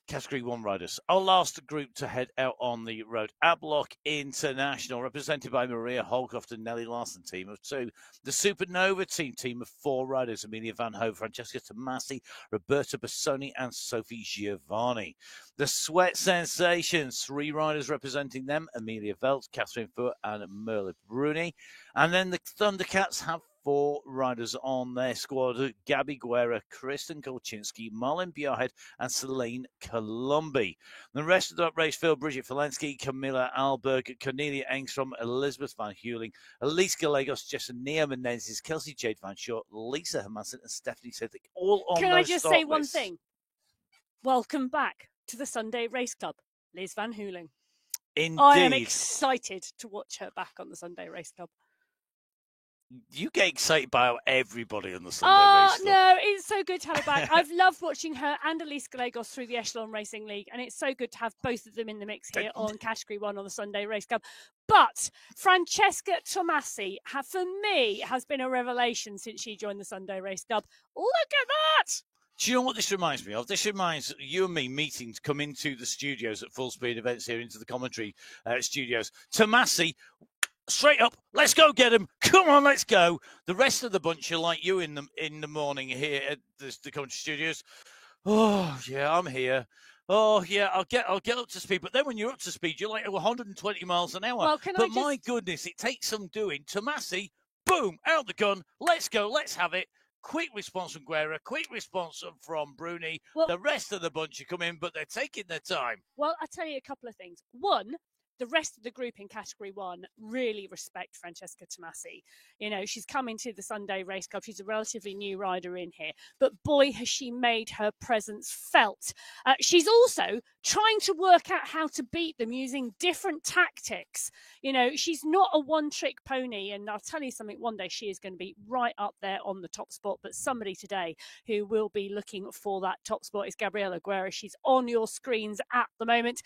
Category 1 riders. Our last group to head out on the road. Ablock International, represented by Maria Holcroft and Nelly Larsen, team of 2. The Supernova team of 4 riders. Amelia Van Hove, Francesca Tomasi, Roberta Bassoni, and Sophie Giovanni. The Sweat Sensations, 3 riders representing them. Amelia Velt, Catherine Foot, and Merle Bruni. And then the Thundercats have 4 riders on their squad: Gabby Guerra, Kristen Kolczynski, Marlon Bjarhead, and Selene Colombi. The rest of that race field: Bridget Falensky, Camilla Alberg, Cornelia Engstrom, Elizabeth Van Heuling, Elise Gallegos, Jessenia Menezes, Kelsey Jade Van Short, Lisa Hermansen, and Stephanie Sedgwick, all on Can those I just start say one lists. thing? Welcome back to the Sunday Race Club, Liz Van Heuling. Indeed. I am excited to watch her back on the Sunday Race Club. You get excited by everybody on the Sunday Race Club. No, it's so good to have her back. I've loved watching her and Elise Gallegos through the Echelon Racing League, and it's so good to have both of them in the mix here on Category 1 on the Sunday Race Club. But Francesca Tomasi, for me, has been a revelation since she joined the Sunday Race Club. Look at that! Do you know what this reminds me of? This reminds you and me meeting to come into the studios at Full Speed Events here, into the commentary studios. Tomasi, straight up, let's go get him. Come on, let's go. The rest of the bunch are like you in the morning here at the commentary studios. Oh, yeah, I'm here. Oh, yeah, I'll get up to speed. But then when you're up to speed, you're like 120 miles an hour. Well, but my goodness, it takes some doing. Tomasi, boom, out the gun. Let's go. Let's have it. Quick response from Guerra, quick response from Bruni. Well, the rest of the bunch are coming, but they're taking their time. Well, I'll tell you a couple of things. One, the rest of the group in Category 1 really respect Francesca Tomasi. She's come into the Sunday Race Club. She's a relatively new rider in here. But boy, has she made her presence felt. She's also trying to work out how to beat them using different tactics. You know, she's not a one-trick pony, and I'll tell you something, one day she is going to be right up there on the top spot, but somebody today who will be looking for that top spot is Gabriela Guerra. She's on your screens at the moment.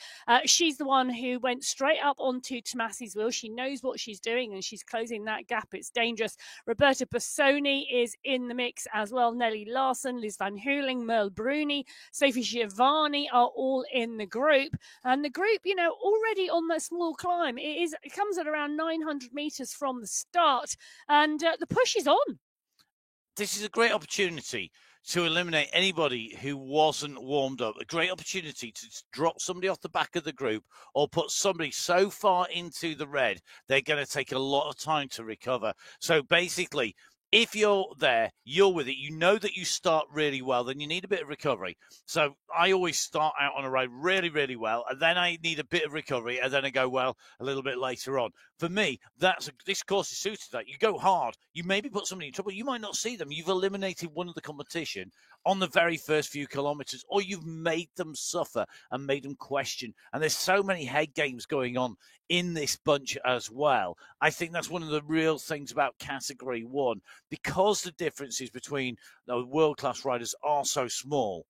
She's the one who went straight up onto Tomasi's wheel. She knows what she's doing, and she's closing that gap. It's dangerous. Roberta Bassoni is in the mix as well. Nelly Larson, Liz Van Hooling, Merle Bruni, Sophie Giovanni are all in the group. And the group, you know, already on that small climb, it comes at around 900 metres from the start, and the push is on. This is a great opportunity to eliminate anybody who wasn't warmed up. A great opportunity to drop somebody off the back of the group or put somebody so far into the red, they're going to take a lot of time to recover. So basically, if you're there, you're with it, you know that you start really well, then you need a bit of recovery. So I always start out on a ride really, really well, and then I need a bit of recovery, and then I go well a little bit later on. For me, this course is suited to that. You go hard, you maybe put somebody in trouble, you might not see them. You've eliminated one of the competition on the very first few kilometres, or you've made them suffer and made them question. And there's so many head games going on in this bunch as well. I think that's one of the real things about Category 1. Because the differences between the world-class riders are so small,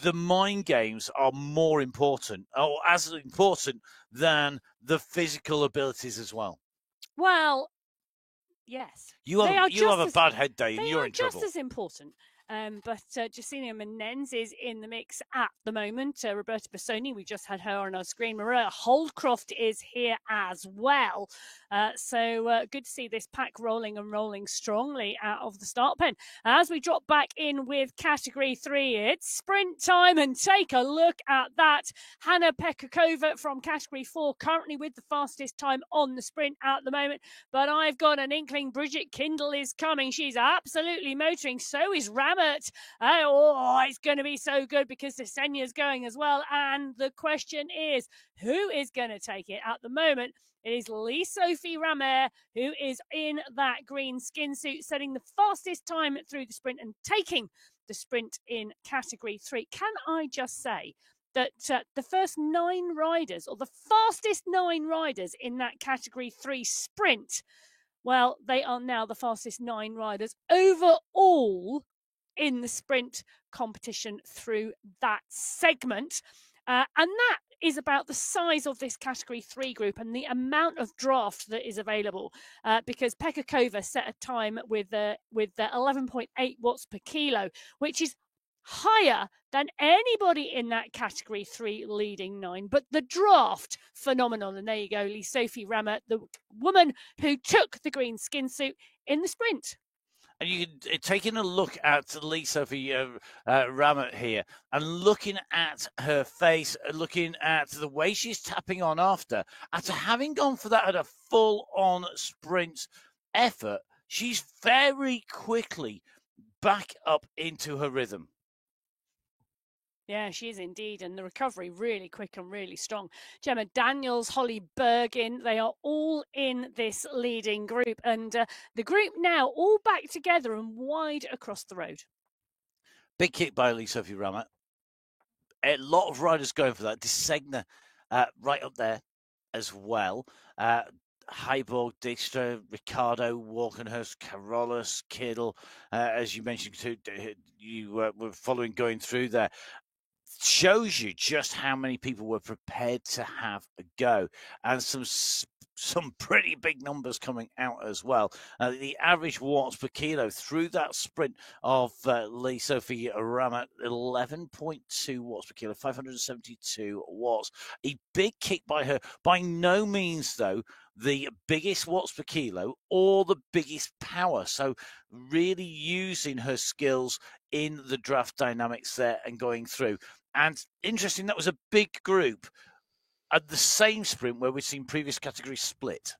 the mind games are more important, or as important than the physical abilities as well. Well, yes. You have a bad head day and you're in trouble. They are just as important. But Jacinia Menendez is in the mix at the moment. Roberta Bassoni, we just had her on our screen. Maria Holdcroft is here as well. So good to see this pack rolling and rolling strongly out of the start pen. As we drop back in with Category 3, it's sprint time, and take a look at that. Hanna Pekakova from Category 4 currently with the fastest time on the sprint at the moment. But I've got an inkling Bridget Kindle is coming. She's absolutely motoring. So is Ramit. It's going to be so good because Senya's going as well. And the question is, who is going to take it? At the moment, it is Lee-Sophie Ramer who is in that green skin suit, setting the fastest time through the sprint and taking the sprint in Category 3. Can I just say that the first 9 riders, or the fastest 9 riders in that Category 3 sprint, well, they are now the fastest 9 riders overall in the sprint competition through that segment. And that is about the size of this Category 3 group and the amount of draft that is available, because Pekakova set a time with the 11.8 watts per kilo, which is higher than anybody in that Category 3 leading 9. But the draft, phenomenal. And there you go, Lee-Sophie Ramer, the woman who took the green skin suit in the sprint. And you can taking a look at Lee-Sophie Ramer here, and looking at her face, looking at the way she's tapping on after having gone for that at a full-on sprint effort, she's very quickly back up into her rhythm. Yeah, she is indeed. And the recovery really quick and really strong. Gemma Daniels, Holly Bergin, they are all in this leading group. And the group now all back together and wide across the road. Big kick by Lee-Sophie Ramer. A lot of riders going for that. Desegna right up there as well. Heiborg, Dijkstra, Ricardo, Walkenhurst, Carolus, Kiddle, as you mentioned, too, you were following going through there. Shows you just how many people were prepared to have a go, and some pretty big numbers coming out as well. The average watts per kilo through that sprint of Lee-Sophie Ramer, 11.2 watts per kilo, 572 watts. A big kick by her. By no means, though, the biggest watts per kilo or the biggest power. So really using her skills in the draft dynamics there and going through. And interesting, that was a big group at the same sprint where we've seen previous categories split.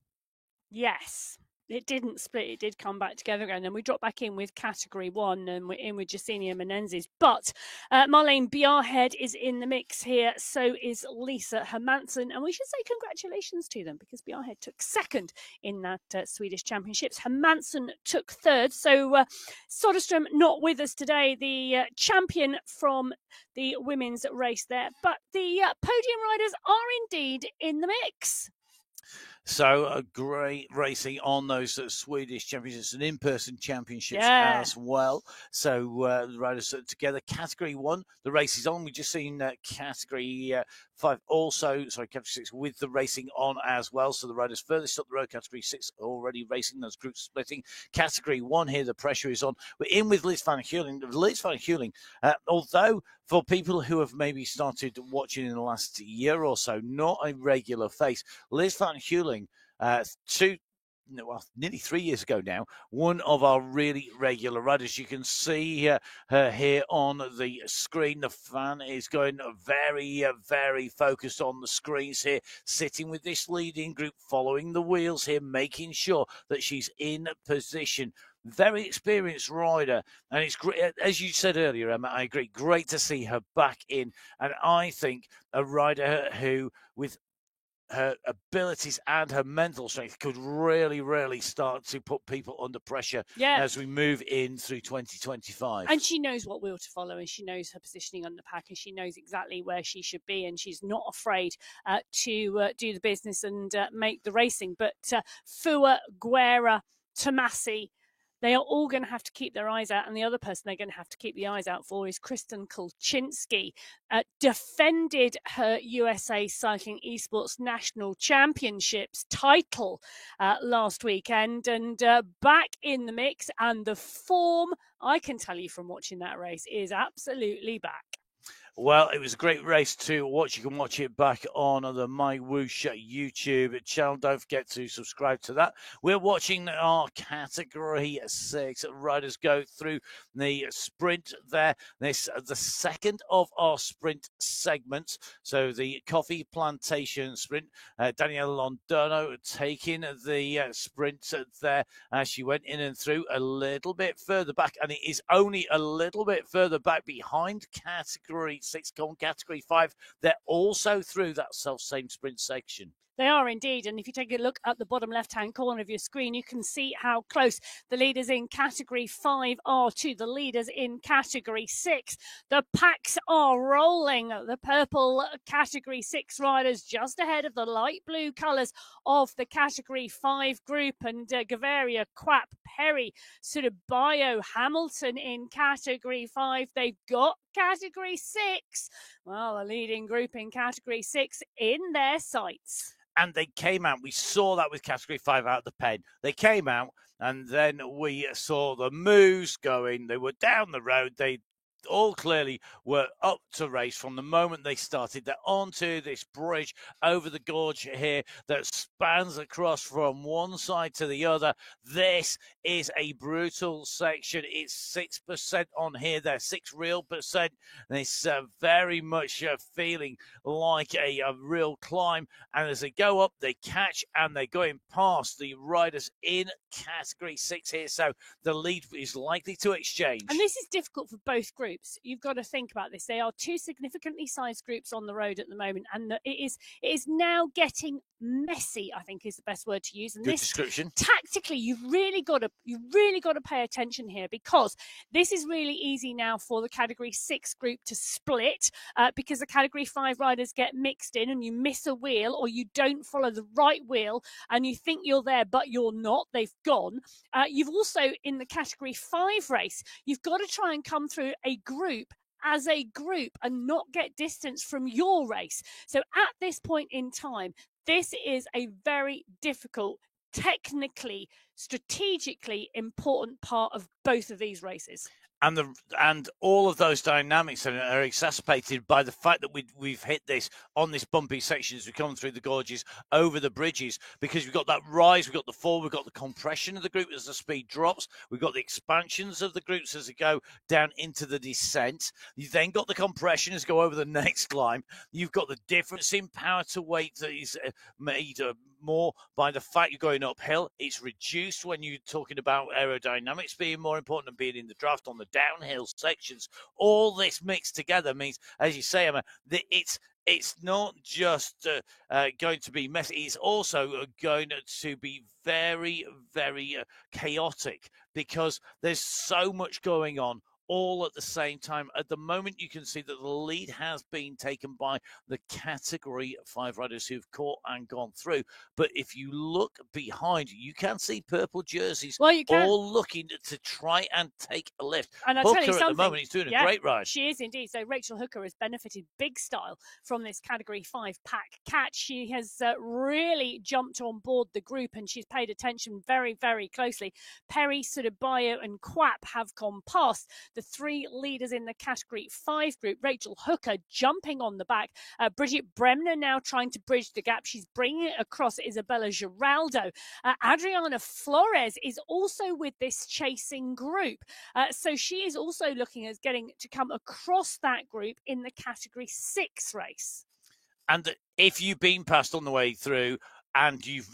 Yes. it didn't split. It did come back together again. And we dropped back in with category 1 and we're in with Jacinia Menezes. But Marlene Bjarhed is in the mix here. So is Lisa Hermansson. And we should say congratulations to them because Bjarhed took second in that Swedish Championships. Hermansson took third. So Soderstrom not with us today, the champion from the women's race there. But the podium riders are indeed in the mix. So a great racing on those Swedish championships and in-person championships as well. So the riders together. Category 1, the race is on. We've just seen category 5 also, category 6 with the racing on as well. So the riders furthest up the road, category 6 already racing, those groups splitting. Category 1 here, the pressure is on. We're in with Liz van Heuling. Liz van Heuling, although for people who have maybe started watching in the last year or so, not a regular face, Liz van Heuling, nearly 3 years ago now, one of our really regular riders. You can see her here on the screen. The fan is going very, very focused on the screens here, sitting with this leading group, following the wheels here, making sure that she's in position. Very experienced rider, and it's great, as you said earlier, Emma, I agree, great to see her back in, and I think a rider who, with her abilities and her mental strength, could really, really start to put people under pressure as we move in through 2025. And she knows what wheel to follow, and she knows her positioning on the pack, and she knows exactly where she should be, and she's not afraid to do the business and make the racing. But Fua, Guerra, Tomasi, they are all going to have to keep their eyes out, and the other person they're going to have to keep the eyes out for is Kristen Kulczynski. Defended her USA Cycling Esports National Championships title last weekend, and back in the mix, and the form, I can tell you from watching that race, is absolutely back. Well, it was a great race to watch. You can watch it back on the My Whoosh YouTube channel. Don't forget to subscribe to that. We're watching our Category 6 riders go through the sprint there. This the second of our sprint segments. So the Coffee Plantation sprint. Daniela Londono taking the sprint there as she went in and through a little bit further back. And it is only a little bit further back behind Category 6, Category 5. They're also through that self-same sprint section. They are indeed. And if you take a look at the bottom left-hand corner of your screen, you can see how close the leaders in Category 5 are to the leaders in Category 6. The packs are rolling. The purple Category 6 riders just ahead of the light blue colours of the Category 5 group. And Gaviria, Quapp, Perry, Sudabayo, Hamilton in Category 5. They've got Category 6. Well, the leading group in Category 6 in their sights. And they came out. We saw that with Category 5 out of the pen. They came out, and then we saw the moves going. They were down the road. They all clearly were up to race from the moment they started. They're onto this bridge over the gorge here that spans across from one side to the other. This is a brutal section. It's 6% on here. There's 6 real percent. And it's very much feeling like a real climb. And as they go up, they catch and they're going past the riders in Category 6 here. So the lead is likely to exchange. And this is difficult for both groups. You've got to think about this. They are two significantly sized groups on the road at the moment, and it is now getting messy, I think is the best word to use. And Good this description. Tactically, you've really got to pay attention here, because this is really easy now for the Category 6 group to split, because the Category 5 riders get mixed in and you miss a wheel or you don't follow the right wheel and you think you're there but you're not. They've gone. You've also, in the Category 5 race, you've got to try and come through a group as a group and not get distance from your race. So at this point in time, this is a very difficult, technically, strategically important part of both of these races. And all of those dynamics are exacerbated by the fact that we've hit this on this bumpy section as we come through the gorges, over the bridges, because we've got that rise, we've got the fall, we've got the compression of the group as the speed drops, we've got the expansions of the groups as they go down into the descent. You've then got the compression as you go over the next climb. You've got the difference in power to weight that is made more by the fact you're going uphill. It's reduced when you're talking about aerodynamics being more important than being in the draft on the downhill sections. All this mixed together means, as you say, Emma, that it's not just going to be messy. It's also going to be very, very chaotic because there's so much going on all at the same time. At the moment, you can see that the lead has been taken by the Category 5 riders who've caught and gone through. But if you look behind you can see purple jerseys all looking to try and take a lift. And I'll Hooker tell you something, at the moment, he's doing a great ride. She is indeed. So Rachel Hooker has benefited big style from this Category 5 pack catch. She has really jumped on board the group and she's paid attention very, very closely. Perry, Sudabayo and Quap have gone past the three leaders in the Category 5 group. Rachel Hooker jumping on the back. Bridget Bremner now trying to bridge the gap. She's bringing it across Isabella Giraldo. Adriana Flores is also with this chasing group. So she is also looking at getting to come across that group in the Category 6 race. And if you've been passed on the way through and you've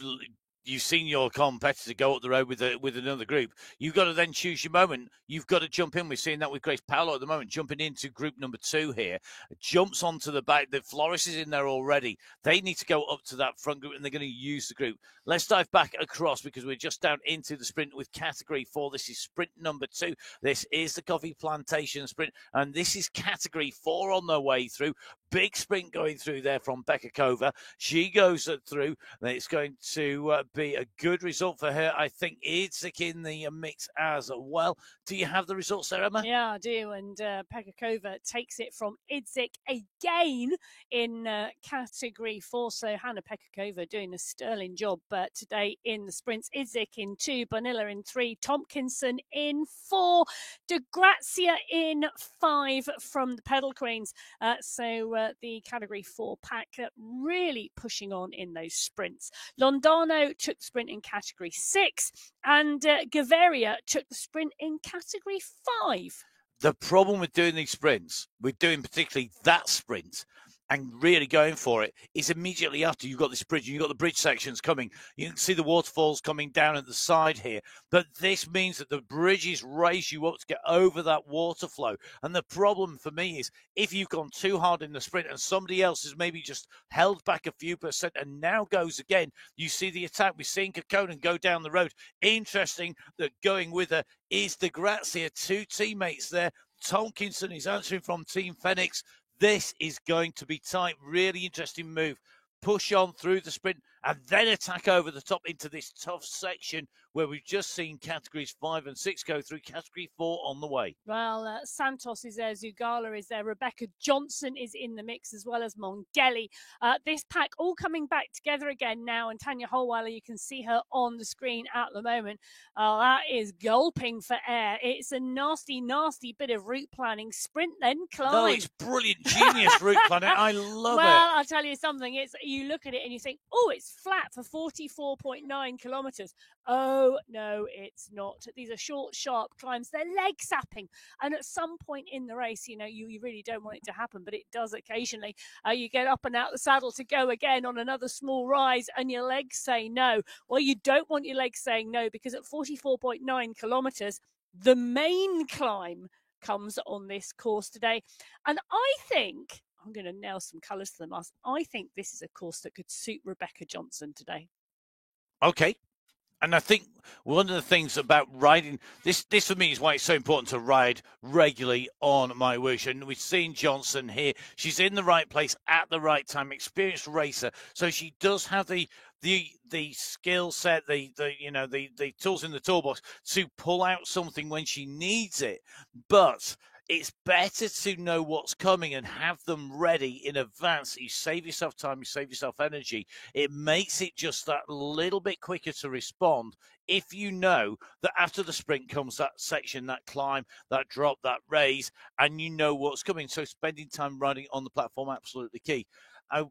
seen your competitor go up the road with another group, you've got to then choose your moment. You've got to jump in. We're seeing that with Grace Paolo at the moment, jumping into group number 2 here. Jumps onto the back. The Flores is in there already. They need to go up to that front group, and they're going to use the group. Let's dive back across because we're just down into the sprint with Category 4. This is sprint number 2. This is the Coffee Plantation sprint, and this is Category 4 on their way through. Big sprint going through there from Becca Kova. She goes through. It's going to be a good result for her. I think Idzik in the mix as well. Do you have the results there, Emma? Yeah, I do. And Pekka Kova takes it from Idzik again in Category 4. So Hannah Pekka doing a sterling job today in the sprints. Idzik in 2, Bonilla in 3, Tompkinson in 4, De Grazia in 5 from the Pedal Queens. So the Category 4 pack really pushing on in those sprints. Londano took the sprint in Category 6 and Gaviria took the sprint in Category 5. The problem with doing these sprints, with doing particularly that sprint and really going for it, is immediately after you've got this bridge, you've got the bridge sections coming. You can see the waterfalls coming down at the side here. But this means that the bridges raise you up to get over that water flow. And the problem for me is if you've gone too hard in the sprint and somebody else has maybe just held back a few percent and now goes again, you see the attack. We're seeing Kekkonen go down the road. Interesting that going with her is De Grazia, 2 teammates there. Tompkinson is answering from Team Phoenix. This is going to be tight. Really interesting move. Push on through the sprint and then attack over the top into this tough section where we've just seen Categories 5 and 6 go through. Category 4 on the way. Well, Santos is there, Zugala is there, Rebecca Johnson is in the mix as well as Mongeli. This pack all coming back together again now, and Tanya Holweiler, you can see her on the screen at the moment. That is gulping for air. It's a nasty, nasty bit of route planning. Sprint then climb. No, it's brilliant, genius route planning. I love it. Well, I'll tell you something. You look at it and you think, oh, it's flat for 44.9 kilometres. Oh, no, it's not. These are short, sharp climbs. They're leg sapping. And at some point in the race, you really don't want it to happen, but it does occasionally. You get up and out the saddle to go again on another small rise and your legs say no. Well, you don't want your legs saying no because at 44.9 kilometres, the main climb comes on this course today. And I think, I'm going to nail some colours to the mast, I think this is a course that could suit Rebecca Johnson today. Okay. And I think one of the things about riding, this for me is why it's so important to ride regularly on My Whoosh. And we've seen Johnson here. She's in the right place at the right time, experienced racer. So she does have the skill set, the tools in the toolbox to pull out something when she needs it. But it's better to know what's coming and have them ready in advance. You save yourself time, you save yourself energy. It makes it just that little bit quicker to respond if you know that after the sprint comes that section, that climb, that drop, that raise, and you know what's coming. So spending time riding on the platform, absolutely key. I'm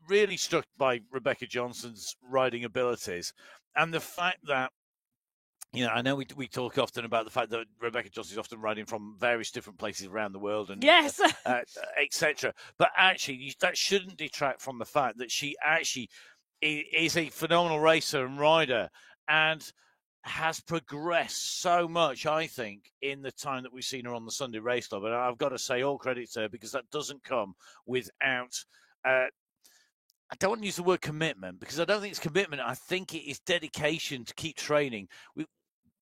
really struck by Rebecca Johnson's riding abilities and the fact that, I know we talk often about the fact that Rebecca Johnson is often riding from various different places around the world and yes, etc. But actually, that shouldn't detract from the fact that she actually is a phenomenal racer and rider, and has progressed so much, I think, in the time that we've seen her on the Sunday Race Club. And I've got to say all credit to her, because that doesn't come without, I don't want to use the word commitment, because I don't think it's commitment. I think it is dedication to keep training.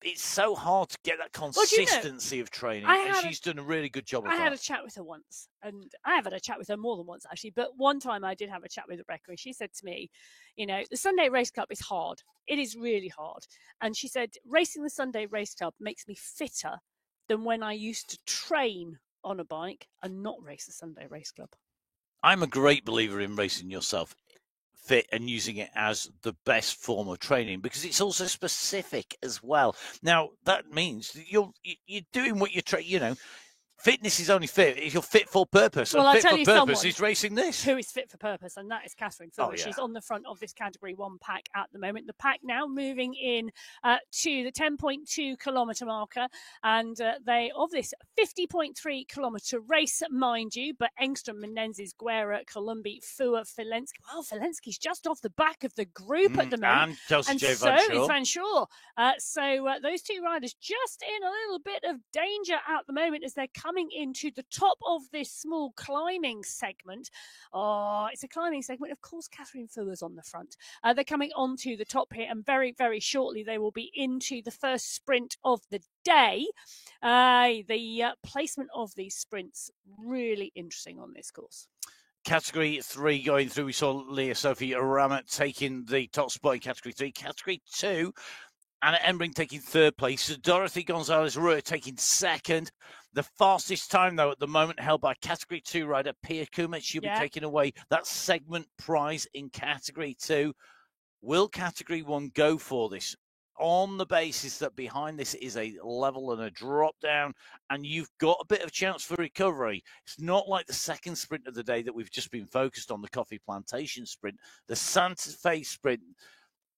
It's so hard to get that consistency of training, and she's done a really good job of that. I had a chat with her once, and I have had a chat with her more than once, actually, but one time I did have a chat with Rebecca, and she said to me, the Sunday Race Club is hard. It is really hard. And she said, racing the Sunday Race Club makes me fitter than when I used to train on a bike and not race the Sunday Race Club. I'm a great believer in racing yourself fit and using it as the best form of training, because it's also specific as well. Now, that means you're doing what you fitness is only fit if you're fit for purpose. Well, and I'll fit tell for you purpose is racing this. Who is fit for purpose, and that is Catherine Fuller. Oh, yeah. She's on the front of this Category 1 pack at the moment. The pack now moving in to the 10.2 kilometre marker, and they of this 50.3 kilometre race, mind you, but Engstrom, Menendez, Guerra, Columbi, Fua, Filensky. Well, Filensky's just off the back of the group at the moment. And Kelsey J. so Van is Van Shaw. So those two riders just in a little bit of danger at the moment as they're coming into the top of this small climbing segment. Oh, it's a climbing segment. Of course, Catherine Fuller's on the front. They're coming onto the top here, and very, very shortly they will be into the first sprint of the day. The placement of these sprints, really interesting on this course. Category 3 going through. We saw Leah Sophie Ramet taking the top spot in Category 3. Category 2, Anna Embring taking third place. Dorothy Gonzalez-Rua taking second. The fastest time, though, at the moment held by Category 2 rider Pia Kuma. She'll be taking away that segment prize in Category 2. Will Category 1 go for this? On the basis that behind this is a level and a drop down, and you've got a bit of chance for recovery. It's not like the second sprint of the day that we've just been focused on, the Coffee Plantation sprint. The Santa Fe sprint,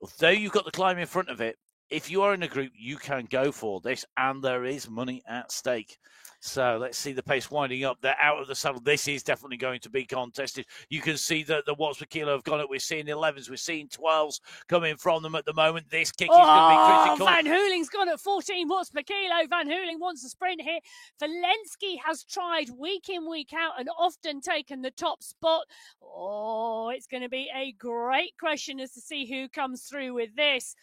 although you've got the climb in front of it, if you are in a group, you can go for this, and there is money at stake. So let's see the pace winding up. They're out of the saddle. This is definitely going to be contested. You can see that the watts per kilo have gone up. We're seeing 11s. We're seeing 12s coming from them at the moment. This kick is going to be critical. Van Hooling's gone at 14 watts per kilo. Van Hooling wants a sprint here. Filensky has tried week in, week out, and often taken the top spot. Oh, it's going to be a great question as to see who comes through with this.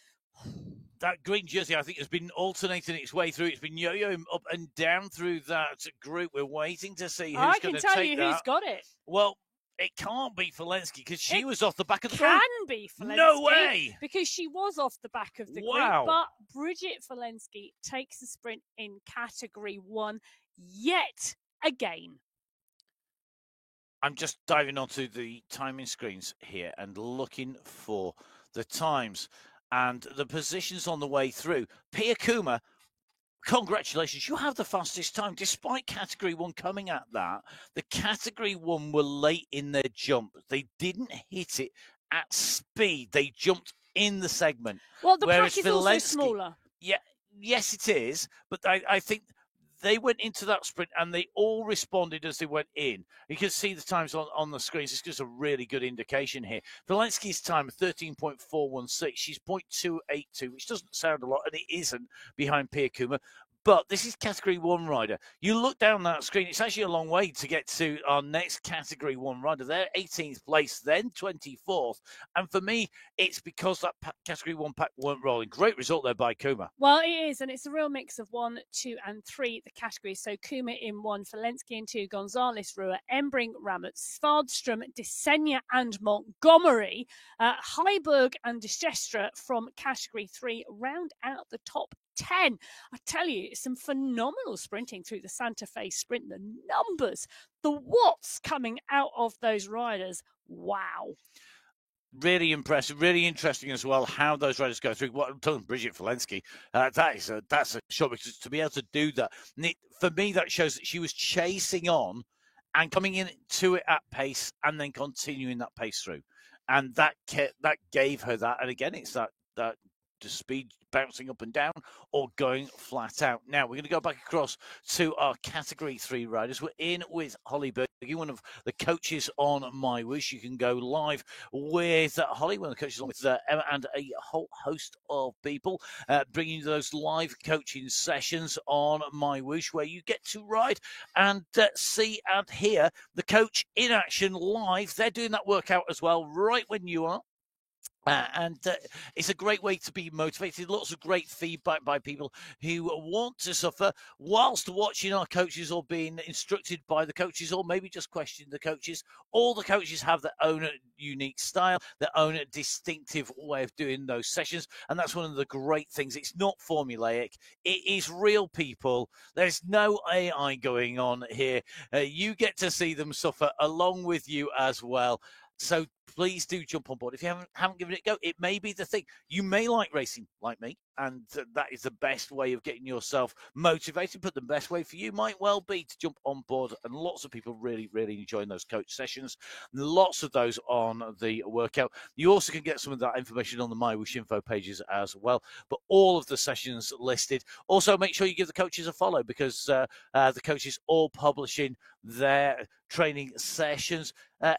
That green jersey, I think, has been alternating its way through. It's been yo-yoing up and down through that group. We're waiting to see who's going to take that. I can tell you who's got it. Well, it can't be Filensky, because she was off the back of the group. It can be Filensky. No way! Because she was off the back of the group. But Bridget Filensky takes the sprint in Category 1 yet again. I'm just diving onto the timing screens here and looking for the times and the positions on the way through. Pia Kuma, congratulations, you have the fastest time. Despite Category 1 coming at that, the Category 1 were late in their jump. They didn't hit it at speed. They jumped in the segment. Well, the pack is also smaller. Yeah, yes, it is. But I think they went into that sprint and they all responded as they went in. You can see the times on the screens. It's just a really good indication here. Filensky's time, 13.416. She's 0.282, which doesn't sound a lot, and it isn't behind Pia Kuma. But this is Category 1 rider. You look down that screen, it's actually a long way to get to our next Category 1 rider. They're 18th place, then 24th. And for me, it's because that Category 1 pack weren't rolling. Great result there by Kuma. Well, it is, and it's a real mix of 1, 2, and 3, the categories. So Kuma in 1, Filensky in 2, Gonzalez, Rua, Embring, Ramet, Svardstrom, Desenia, and Montgomery. Heiberg and Desestra from Category 3 round out the top 10. I tell you, it's some phenomenal sprinting through the Santa Fe sprint. The numbers, the watts coming out of those riders. Wow. Really impressive, really interesting as well how those riders go through. What I'm talking, Bridget Filensky, that's a shot, because to be able to do that, for me, that shows that she was chasing on and coming into it at pace and then continuing that pace through, and that gave her that. And again, it's that to speed, bouncing up and down, or going flat out. Now, we're going to go back across to our Category 3 riders. We're in with Holly Berge, one of the coaches on My Whoosh. You can go live with Holly, one of the coaches on with Emma, and a whole host of people, bringing you those live coaching sessions on My Whoosh, where you get to ride and see and hear the coach in action live. They're doing that workout as well, right when you are. And it's a great way to be motivated. Lots of great feedback by people who want to suffer whilst watching our coaches or being instructed by the coaches, or maybe just questioning the coaches. All the coaches have their own unique style, their own distinctive way of doing those sessions. And that's one of the great things. It's not formulaic. It is real people. There's no AI going on here. You get to see them suffer along with you as well. So please do jump on board. If you haven't given it a go, it may be the thing. You may like racing like me, and that is the best way of getting yourself motivated. But the best way for you might well be to jump on board. And lots of people really, really enjoying those coach sessions. Lots of those on the workout. You also can get some of that information on the My Whoosh info pages as well. But all of the sessions listed. Also, make sure you give the coaches a follow, because the coaches all publishing their training sessions.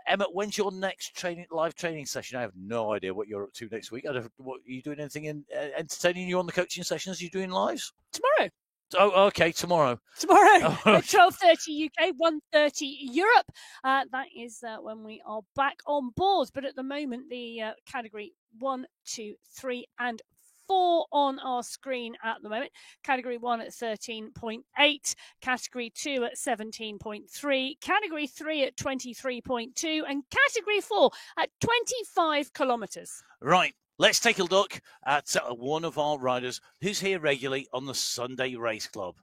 Emma, when's your next live training session? I have no idea what you're up to next week. Are you doing anything entertaining you on the coaching sessions? Are you doing lives? Tomorrow. Oh, okay, tomorrow. Tomorrow, at 12:30 UK, 1:30 Europe. That is when we are back on board. But at the moment, the category 1, 2, 3, and 4 on our screen at the moment. Category 1 at 13.8, Category 2 at 17.3, Category 3 at 23.2, and Category 4 at 25 kilometres. Right. Let's take a look at one of our riders who's here regularly on the Sunday Race Club.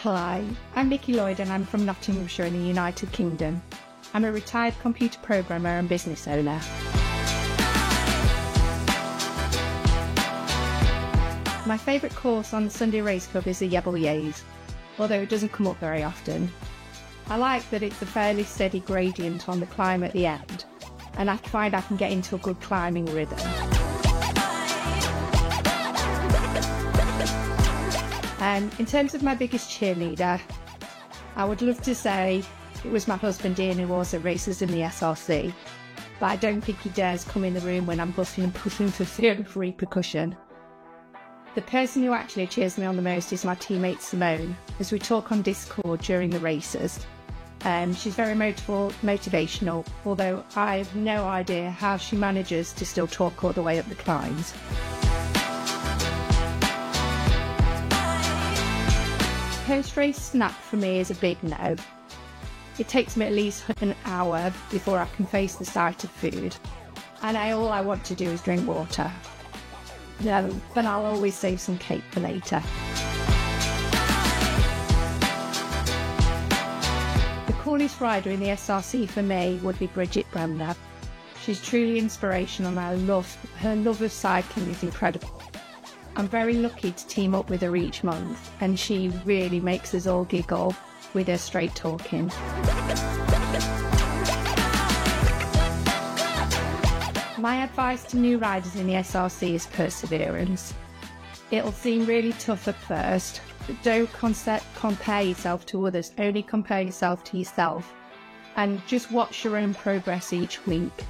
Hi, I'm Vicky Lloyd and I'm from Nottinghamshire in the United Kingdom. I'm a retired computer programmer and business owner. My favourite course on the Sunday Race Club is the Yebble Yays, although it doesn't come up very often. I like that it's a fairly steady gradient on the climb at the end, and I find I can get into a good climbing rhythm. In terms of my biggest cheerleader, I would love to say it was my husband Ian, who also races in the SRC, but I don't think he dares come in the room when I'm buffing and pushing for fear of repercussion. The person who actually cheers me on the most is my teammate Simone, as we talk on Discord during the races. She's very motivational, although I have no idea how she manages to still talk all the way up the climbs. Post-race snack for me is a big no. It takes me at least an hour before I can face the sight of food, and all I want to do is drink water. No, but I'll always save some cake for later. The coolest rider in the SRC for me would be Bridget Bremner. She's truly inspirational and her love of cycling is incredible. I'm very lucky to team up with her each month, and she really makes us all giggle with her straight talking. My advice to new riders in the SRC is perseverance. It'll seem really tough at first, but don't compare yourself to others, only compare yourself to yourself, and just watch your own progress each week,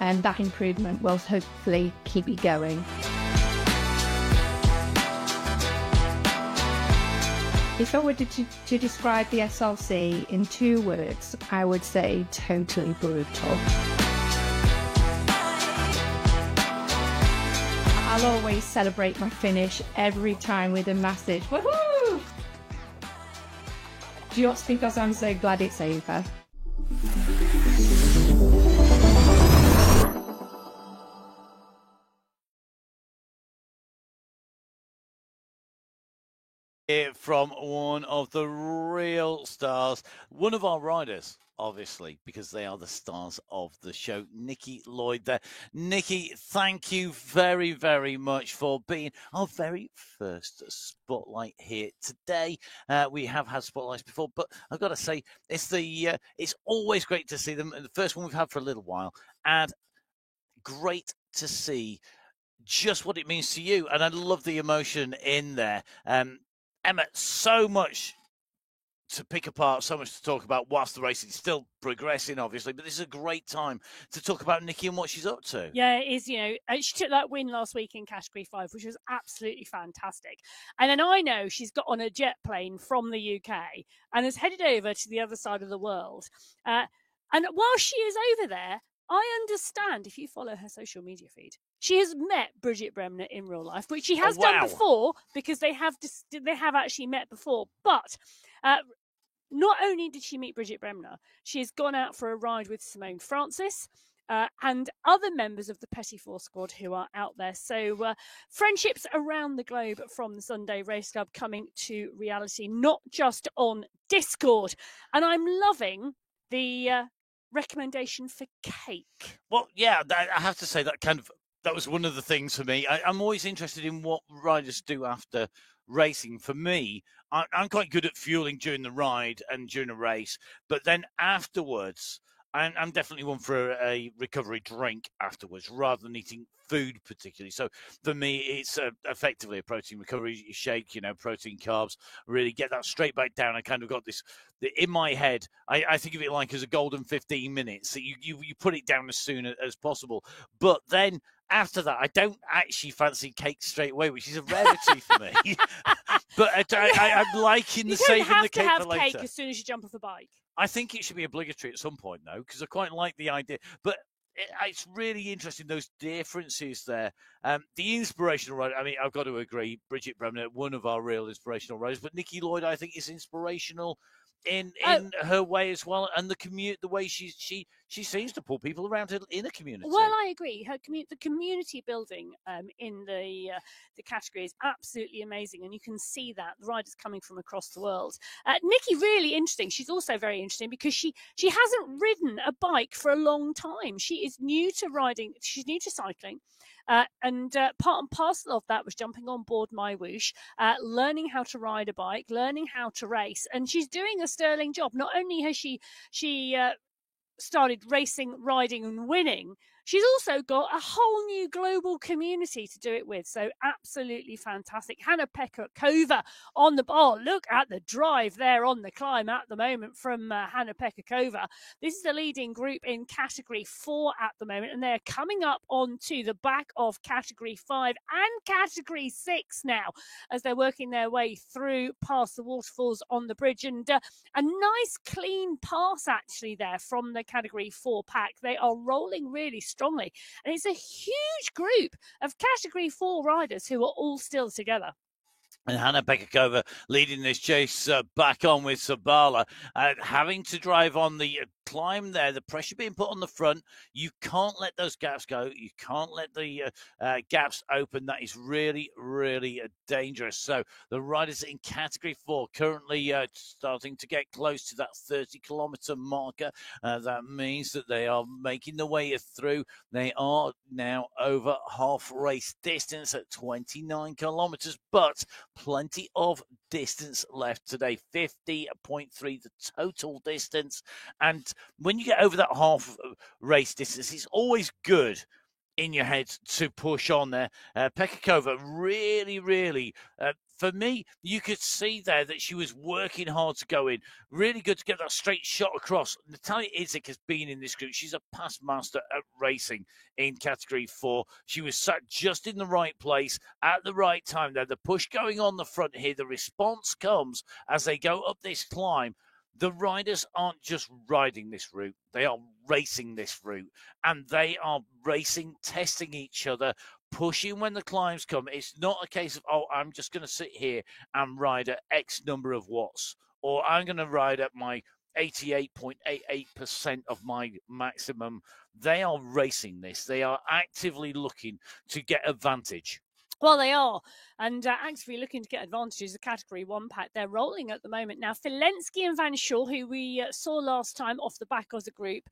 and that improvement will hopefully keep you going. If I were to describe the SRC in 2 words, I would say totally brutal. I'll always celebrate my finish every time with a massive woohoo! Just because I'm so glad it's over. hear from one of the real stars, one of our riders, obviously, because they are the stars of the show. Nikki Lloyd there. Nikki, thank you very, very much for being our very first spotlight here today. We have had spotlights before, but I've got to say, it's always great to see them. The first one we've had for a little while, and great to see just what it means to you. And I love the emotion in there. Emma, so much to pick apart, so much to talk about whilst the race is still progressing, obviously, but this is a great time to talk about Nikki and what she's up to. Yeah, it is. She took that win last week in Category 5, which was absolutely fantastic. And then I know she's got on a jet plane from the UK and has headed over to the other side of the world. And while she is over there, I understand, if you follow her social media feed, she has met Bridget Bremner in real life, which she has done before, because they have actually met before. But not only did she meet Bridget Bremner, she has gone out for a ride with Simone Francis and other members of the Petit Four squad who are out there. So friendships around the globe from the Sunday Race Club coming to reality, not just on Discord. And I'm loving the recommendation for cake. Well, yeah, I have to say that was one of the things for me. I'm always interested in what riders do after racing. For me, I'm quite good at fueling during the ride and during a race, but then afterwards, I'm definitely one for a recovery drink afterwards rather than eating food particularly. So for me, it's effectively a protein recovery shake, protein, carbs, really get that straight back down. I kind of got this in my head. I think of it like as a golden 15 minutes. So you put it down as soon as possible. But then after that, I don't actually fancy cake straight away, which is a rarity for me. But I'm liking the saving the cake for later. You don't have to have cake as soon as you jump off a bike. I think it should be obligatory at some point, though, because I quite like the idea. But it's really interesting, those differences there. The inspirational rider, I've got to agree, Bridget Bremner, one of our real inspirational riders. But Nikki Lloyd, I think, is inspirational in her way as well, and the way she seems to pull people around her in a community. Well, I agree. The community building in the category is absolutely amazing, and you can see that the riders coming from across the world. Nikki, really interesting. She's also very interesting because she hasn't ridden a bike for a long time. She is new to riding. She's new to cycling. And part and parcel of that was jumping on board My Whoosh, learning how to ride a bike, learning how to race, and she's doing a sterling job. Not only has she started racing, riding, and winning, she's also got a whole new global community to do it with. So absolutely fantastic. Hannah-Pekka Kova on the ball. Look at the drive there on the climb at the moment from Hannah-Pekka Kova. This is the leading group in Category 4 at the moment, and they're coming up onto the back of Category 5 and Category 6 now as they're working their way through past the waterfalls on the bridge. And a nice clean pass actually there from the Category 4 pack. They are rolling really strongly, and it's a huge group of Category 4 riders who are all still together. And Hannah-Pekka Kova leading this chase back on with Sabala, having to drive on the climb there, the pressure being put on the front. You can't let those gaps go. You can't let the gaps open. That is really, really dangerous. So the riders in Category 4 currently starting to get close to that 30-kilometre marker. That means that they are making the way through. They are now over half race distance at 29 kilometres, but plenty of distance left today. 50.3 the total distance. And when you get over that half race distance, it's always good in your head to push on there. Pekka Kova really, really, for me, you could see there that she was working hard to go in. Really good to get that straight shot across. Natalia Idzik has been in this group. She's a past master at racing in Category 4. She was sat just in the right place at the right time there. The push going on the front here. The response comes as they go up this climb. The riders aren't just riding this route. They are racing this route. And they are racing, testing each other, pushing when the climbs come. It's not a case of, I'm just going to sit here and ride at X number of watts, or I'm going to ride at my 88.88% of my maximum. They are racing this. They are actively looking to get advantage Well, they are. And actively looking to get advantages of Category 1 pack. They're rolling at the moment now. Filensky and Van Schul, who we saw last time off the back of the group,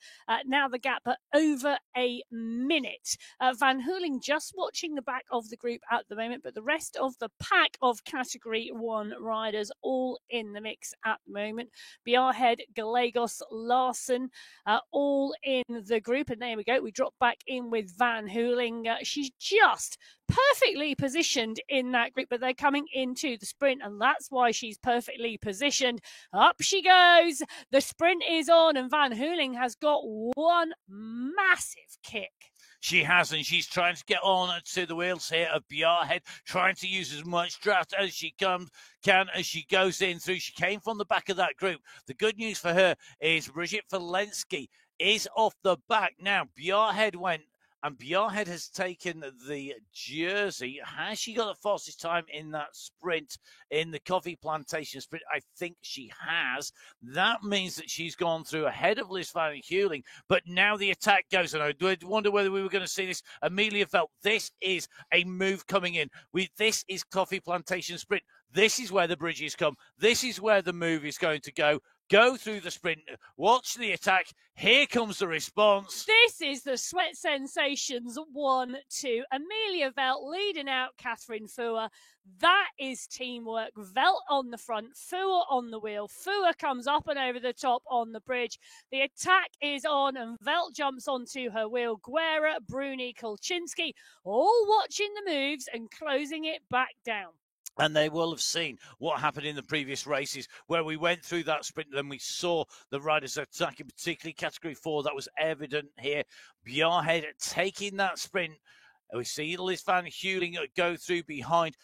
now the gap at over a minute. Van Hooling just watching the back of the group at the moment, but the rest of the pack of Category 1 riders all in the mix at the moment. Bjarhead, Gallegos, Larson, all in the group. And there we go. We drop back in with Van Hooling. She's just perfectly positioned in that group, but they're coming into the sprint, and that's why she's perfectly positioned. Up she goes. The sprint is on, and Van Hooling has got one massive kick. She has, and she's trying to get on to the wheels here of Bjarhead, trying to use as much draft as she can as she goes in through. She came from the back of that group. The good news for her is Brigitte Filensky is off the back. Now, Bjarhead went, and Bjarhead has taken the jersey. Has she got the fastest time in that sprint, in the coffee plantation sprint? I think she has. That means that she's gone through ahead of Liz Van Heuling. But now the attack goes, and I wonder whether we were going to see this. Amelia Velt, this is a move coming in. This is coffee plantation sprint. This is where the bridges come. This is where the move is going to go. Go through the sprint. Watch the attack. Here comes the response. This is the Sweat Sensations 1-2. Amelia Velt leading out Catherine Fua. That is teamwork. Velt on the front, Fua on the wheel. Fua comes up and over the top on the bridge. The attack is on, and Velt jumps onto her wheel. Guerra, Bruni, Kolczynski, all watching the moves and closing it back down. And they will have seen what happened in the previous races where we went through that sprint. Then we saw the riders attacking, particularly Category 4. That was evident here. Bjarhead taking that sprint. We see Liz Van Heuling go through behind.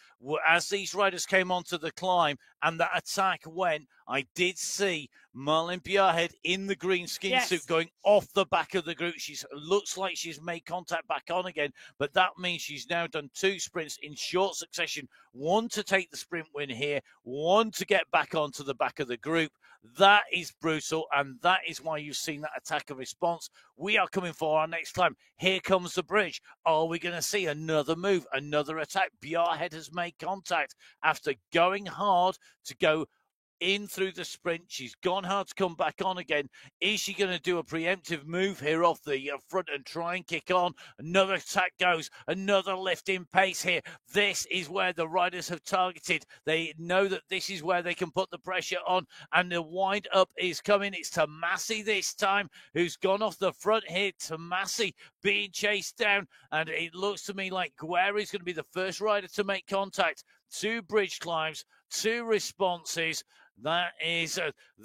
As these riders came onto the climb and that attack went, I did see Marlene Bjarhead in the green skin suit going off the back of the group. She looks like she's made contact back on again, but that means she's now done 2 sprints in short succession. One to take the sprint win here, one to get back onto the back of the group. That is brutal, and that is why you've seen that attack of response. We are coming for our next climb. Here comes the bridge. Are we going to see another move, another attack? Bjarhead has made contact after going hard to go in through the sprint. She's gone hard to come back on again. Is she going to do a preemptive move here off the front and try and kick on? Another attack goes, another lift in pace here. This is where the riders have targeted. They know that this is where they can put the pressure on, and the wind up is coming. It's Tomasi this time who's gone off the front here. Tomasi being chased down, and it looks to me like Guerra is going to be the first rider to make contact. 2 bridge climbs, 2 responses. That is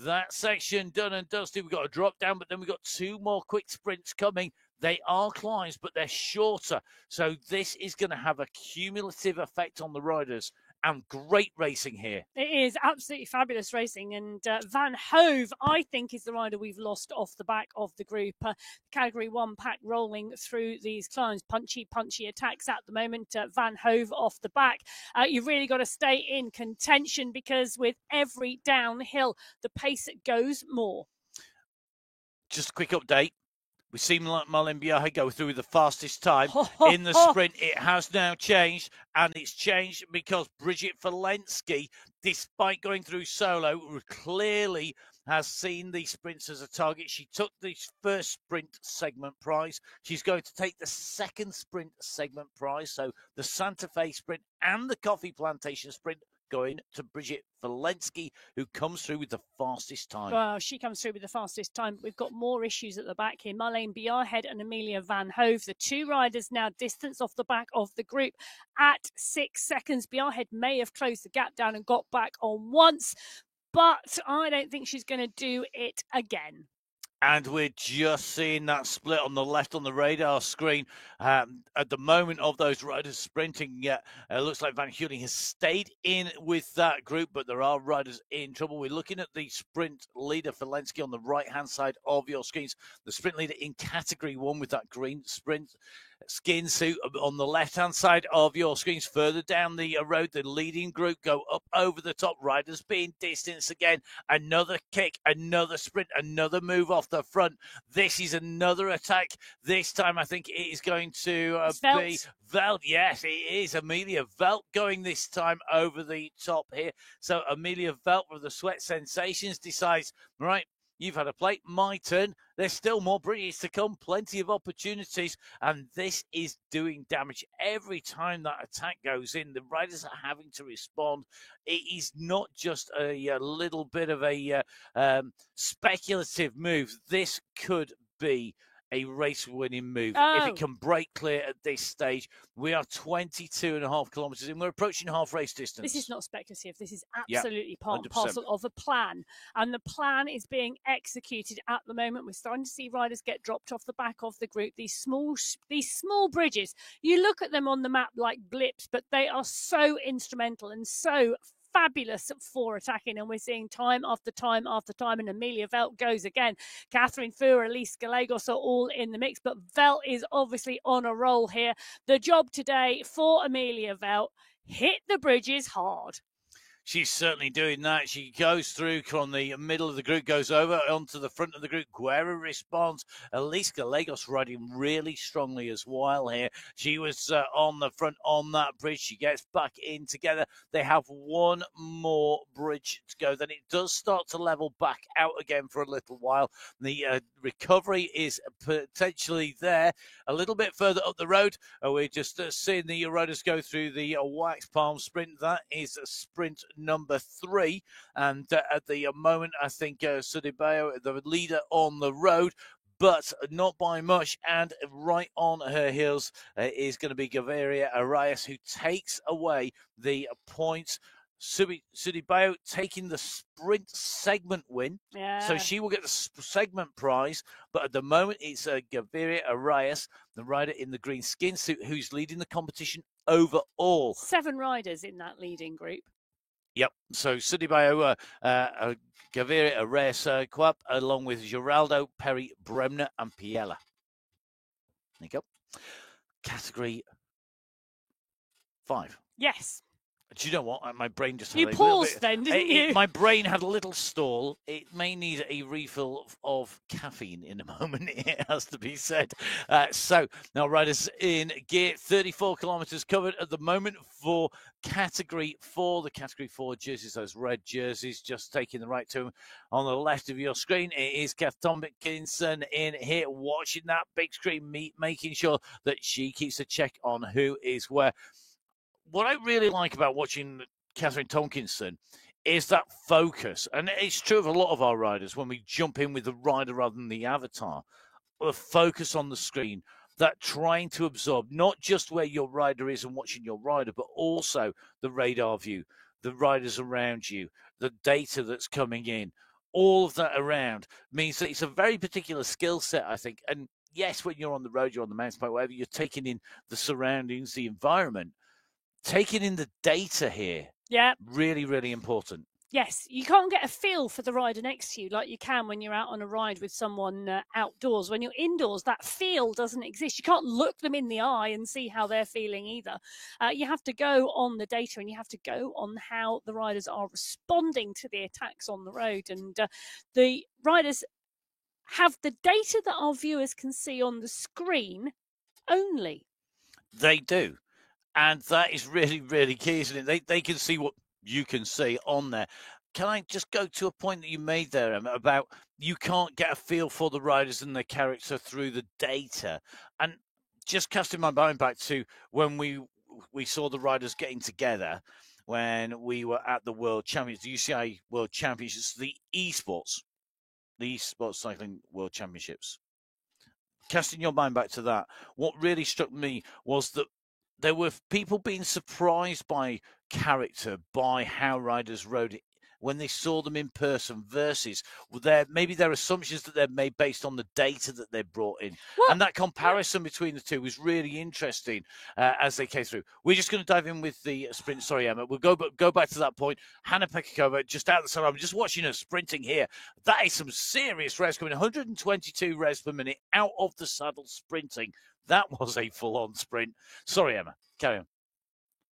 that section done and dusted. We've got a drop down, but then we've got 2 more quick sprints coming. They are climbs, but they're shorter. So this is going to have a cumulative effect on the riders. And great racing here. It is absolutely fabulous racing. And Van Hove, I think, is the rider we've lost off the back of the group. Category 1 pack rolling through these climbs. Punchy attacks at the moment. Van Hove off the back. You've really got to stay in contention, because with every downhill, the pace goes more. Just a quick update. We've seen Marlene Bjarhead go through the fastest time in the sprint. It has now changed, and it's changed because Brigitte Filensky, despite going through solo, clearly has seen these sprints as a target. She took the first sprint segment prize. She's going to take the second sprint segment prize. So the Santa Fe sprint and the Coffee Plantation sprint going to Brigitte Filensky, who comes through with the fastest time. Well, she comes through with the fastest time. We've got more issues at the back here. Marlene Bjarhead and Amelia Van Hove, the 2 riders now distance off the back of the group at 6 seconds. Bjarhead may have closed the gap down and got back on once, but I don't think she's going to do it again. And we're just seeing that split on the left on the radar screen. At the moment of those riders sprinting, it looks like Van Heuling has stayed in with that group, but there are riders in trouble. We're looking at the sprint leader, Filensky, on the right-hand side of your screens. The sprint leader in Category 1 with that green sprint Skin Suit on the left-hand side of your screens. Further down the road, the leading group go up over the top. Riders being distanced again. Another kick, another sprint, another move off the front. This is another attack. This time, I think it is going to be Veld. Yes, it is Amelia Veld going this time over the top here. So Amelia Veld with the Sweat Sensations decides, right, you've had a plate, my turn. There's still more bridges to come, plenty of opportunities, and this is doing damage. Every time that attack goes in, the riders are having to respond. It is not just a little bit of a speculative move. This could be a race-winning move. If it can break clear at this stage, we are 22.5 kilometres in. We're approaching half race distance. This is not speculative. This is absolutely part 100%. and parcel of a plan. And the plan is being executed at the moment. We're starting to see riders get dropped off the back of the group. These small bridges, you look at them on the map like blips, but they are so instrumental and so fabulous for attacking, and we're seeing time after time after time. And Amelia Veld goes again. Catherine Fuhr, Elise Gallegos are all in the mix, but Veld is obviously on a roll here. The job today for Amelia Veld: hit the bridges hard. She's certainly doing that. She goes through from the middle of the group, goes over onto the front of the group. Guerra responds. Elise Gallegos riding really strongly as well here. She was on the front on that bridge. She gets back in together. They have one more bridge to go. Then it does start to level back out again for a little while. The recovery is potentially there. A little bit further up the road, we're just seeing the riders go through the Wax Palm sprint. That is a sprint number 3, and at the moment I think Sudibayo, the leader on the road, but not by much, and right on her heels is going to be Gaviria Arias, who takes away the points. Sudibayo taking the sprint segment win, so she will get the segment prize, but at the moment it's Gaviria Arias, the rider in the green skin suit, who's leading the competition overall. 7 riders in that leading group. Yep. So Sudibayo, Gaviria Arias, Quap, along with Geraldo, Perry, Bremner, and Piella. There you go. Category 5. Yes. Do you know what? My brain just had you a paused bit, then, didn't you? My brain had a little stall. It may need a refill of caffeine in a moment, it has to be said. So now riders in gear, 34 kilometres covered at the moment for Category 4. The Category 4 jerseys, those red jerseys, just taking the right to them. On the left of your screen, it is Kath Tompkinson in here, watching that big screen, making sure that she keeps a check on who is where. What I really like about watching Catherine Tompkinson is that focus. And it's true of a lot of our riders when we jump in with the rider rather than the avatar. The focus on the screen, that trying to absorb not just where your rider is and watching your rider, but also the radar view, the riders around you, the data that's coming in. All of that around means that it's a very particular skill set, I think. And yes, when you're on the road, you're on the mountain bike, whatever, you're taking in the surroundings, the environment. Taking in the data here, really, really important. Yes, you can't get a feel for the rider next to you like you can when you're out on a ride with someone outdoors. When you're indoors, that feel doesn't exist. You can't look them in the eye and see how they're feeling either. You have to go on the data, and you have to go on how the riders are responding to the attacks on the road. And the riders have the data that our viewers can see on the screen only. They do. And that is really, really key, isn't it? They can see what you can see on there. Can I just go to a point that you made there, Emma, about you can't get a feel for the riders and their character through the data? And just casting my mind back to when we saw the riders getting together when we were at the World Championships, the UCI World Championships, the eSports Cycling World Championships. Casting your mind back to that, what really struck me was that there were people being surprised by character, by how riders rode it when they saw them in person versus maybe their assumptions that they've made based on the data that they brought in. Well, and that comparison between the two was really interesting as they came through. We're just going to dive in with the sprint. Sorry, Emma. We'll go back to that point. Hannah Pekakova, just out the side. I'm just watching her sprinting here. That is some serious revs coming. 122 revs per minute out of the saddle sprinting. That was a full-on sprint. Sorry, Emma. Carry on.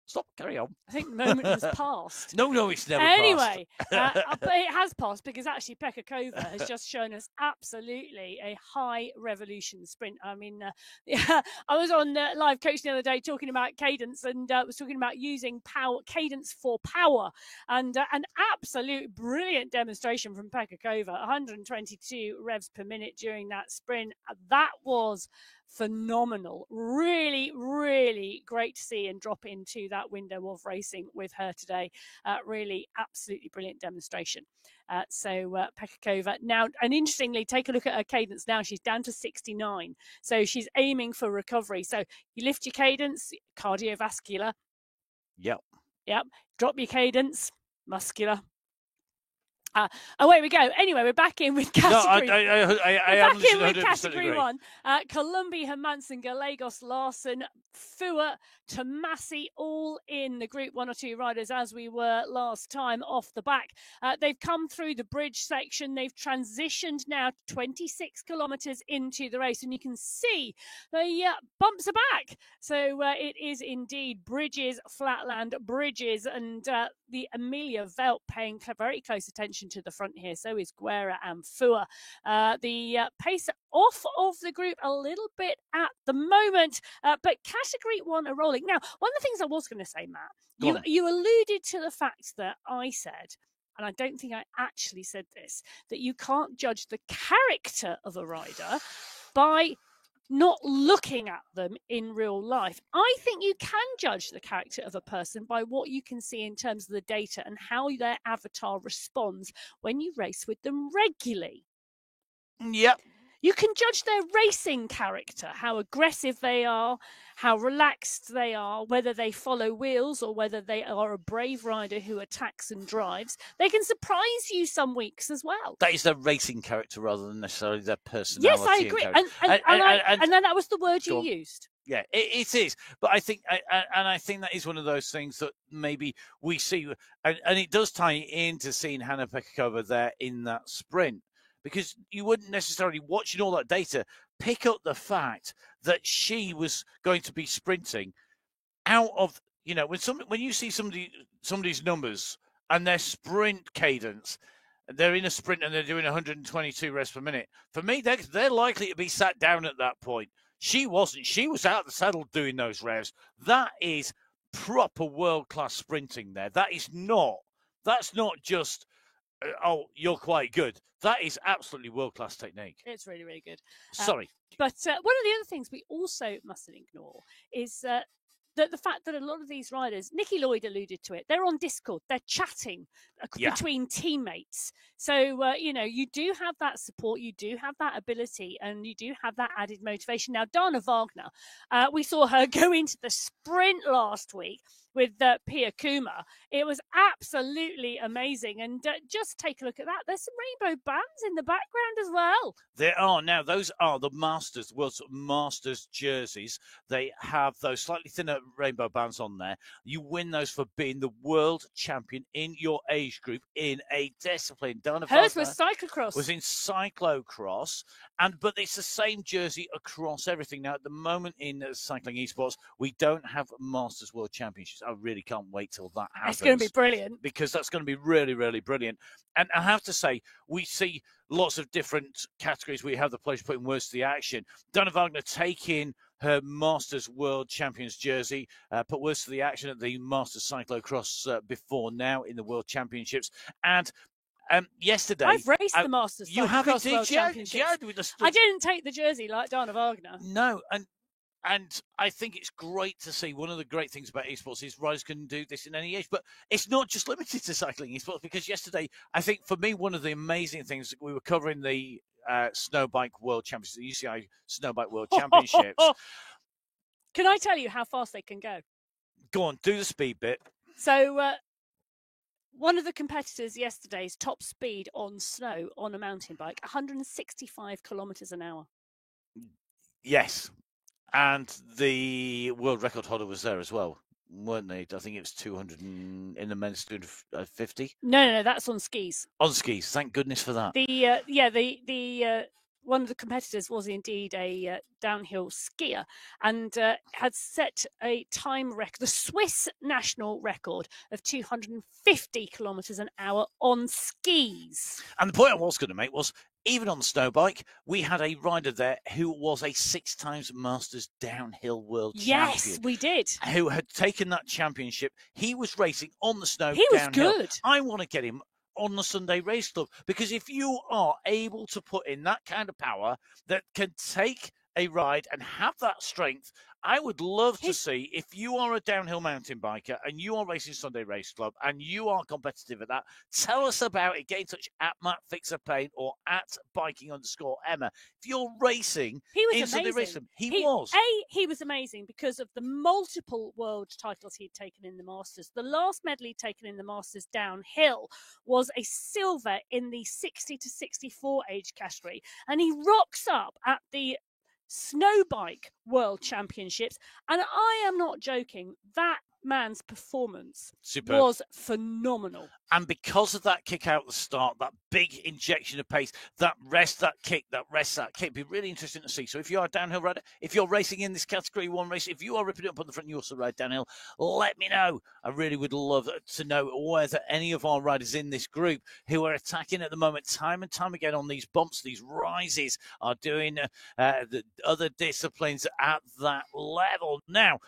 Stop. Carry on. I think the moment has passed. No, it's never Anyway, passed. but it has passed because actually Pekka Kova has just shown us absolutely a high revolution sprint. I mean, I was on live coach the other day talking about cadence and was talking about using cadence for power, and an absolute brilliant demonstration from Pekka Kova. 122 revs per minute during that sprint. That was phenomenal. Really, really great to see and drop into that window of racing with her today. Really, absolutely brilliant demonstration. So Pekka Kova now, and interestingly, take a look at her cadence now. She's down to 69. So she's aiming for recovery. So you lift your cadence, cardiovascular. Yep. Drop your cadence, muscular. Away we go. Anyway, we're back in with category. Back in with category 1. Columbia, Hermansen, Gallegos, Larson, Fua, Tomasi, all in the Group 1 or 2 riders as we were last time off the back. They've come through the bridge section. They've transitioned now 26 kilometres into the race, and you can see the bumps are back. So it is indeed bridges, flatland, bridges, and the Amelia Velt paying very close attention to the front here. So is Guerra and Fua. The pace off of the group a little bit at the moment, but category 1 are rolling. Now, one of the things I was going to say, Matt, you alluded to the fact that I said, and I don't think I actually said this, that you can't judge the character of a rider by not looking at them in real life. I think you can judge the character of a person by what you can see in terms of the data and how their avatar responds when you race with them regularly. Yep. You can judge their racing character, how aggressive they are, how relaxed they are, whether they follow wheels or whether they are a brave rider who attacks and drives. They can surprise you some weeks as well. That is their racing character rather than necessarily their personality. Yes, I agree. And then that was the word you used. Yeah, it is. But I think, and I think that is one of those things that maybe we see, and it does tie into seeing Hanna-Pekka Kova there in that sprint. Because you wouldn't necessarily, watching all that data, pick up the fact that she was going to be sprinting out of, when you see somebody's numbers and their sprint cadence, they're in a sprint and they're doing 122 revs per minute. For me, they're likely to be sat down at that point. She wasn't. She was out of the saddle doing those revs. That is proper world-class sprinting there. That's not just, oh, you're quite good. That is absolutely world-class technique. It's really, really good. Sorry. But one of the other things we also mustn't ignore is the fact that a lot of these riders, Nicky Lloyd alluded to it, they're on Discord, they're chatting between teammates. So, you do have that support, you do have that ability, and you do have that added motivation. Now, Dana Wagner, we saw her go into the sprint last week with Pia Kuma. It was absolutely amazing. And just take a look at that. There's some rainbow bands in the background as well. There are. Now, those are the Masters, World's Masters jerseys. They have those slightly thinner rainbow bands on there. You win those for being the world champion in your age group in a discipline. Dana Hers Wagner was cyclocross. Was in cyclocross. But it's the same jersey across everything. Now, at the moment in cycling esports, we don't have Masters World Championships. I really can't wait till that happens. It's going to be brilliant. Because that's going to be really, really brilliant. And I have to say, we see lots of different categories. We have the pleasure of putting words to the action. Dana Wagner taking her Masters World Champions jersey, put words to the action at the Masters Cyclocross before now in the World Championships. And yesterday, I've raced the Masters. You have indeed, World Championships. I didn't take the jersey like Dana Wagner. No, and I think it's great to see. One of the great things about esports is riders can do this in any age, but it's not just limited to cycling esports. Because yesterday, I think for me, one of the amazing things, we were covering the Snowbike World Championships, the UCI Snowbike World Championships. Can I tell you how fast they can go? Go on, do the speed bit. So, one of the competitors yesterday's top speed on snow on a mountain bike, 165 kilometres an hour. Yes. And the world record holder was there as well, weren't they? I think it was 200 in the men's 250. No, that's on skis. On skis, thank goodness for that. The one of the competitors was indeed a downhill skier and had set a time record, the Swiss national record of 250 kilometres an hour on skis. And the point I was going to make was, even on the snow bike, we had a rider there who was a 6 times Masters downhill world champion. Yes, we did. Who had taken that championship. He was racing on the snow. He was downhill. good. I want to get him on the Sunday Race Club, because if you are able to put in that kind of power that can take a ride and have that strength, I would love to see, if you are a downhill mountain biker and you are racing Sunday Race Club and you are competitive at that, tell us about it. Get in touch at Matt Fixer Paint or at biking_Emma. If you're racing in Sunday Race Club, he was amazing because of the multiple world titles he'd taken in the Masters. The last medal he'd taken in the Masters downhill was a silver in the 60 to 64 age category, and he rocks up at the snow bike world championships, and I am not joking, that man's performance was phenomenal. And because of that kick out at the start, that big injection of pace, that rest, that kick, it'd be really interesting to see. So if you are a downhill rider, if you're racing in this category 1 race, if you are ripping it up on the front and you also ride downhill, let me know. I really would love to know whether any of our riders in this group who are attacking at the moment time and time again on these bumps, these rises, are doing the other disciplines at that level. Now,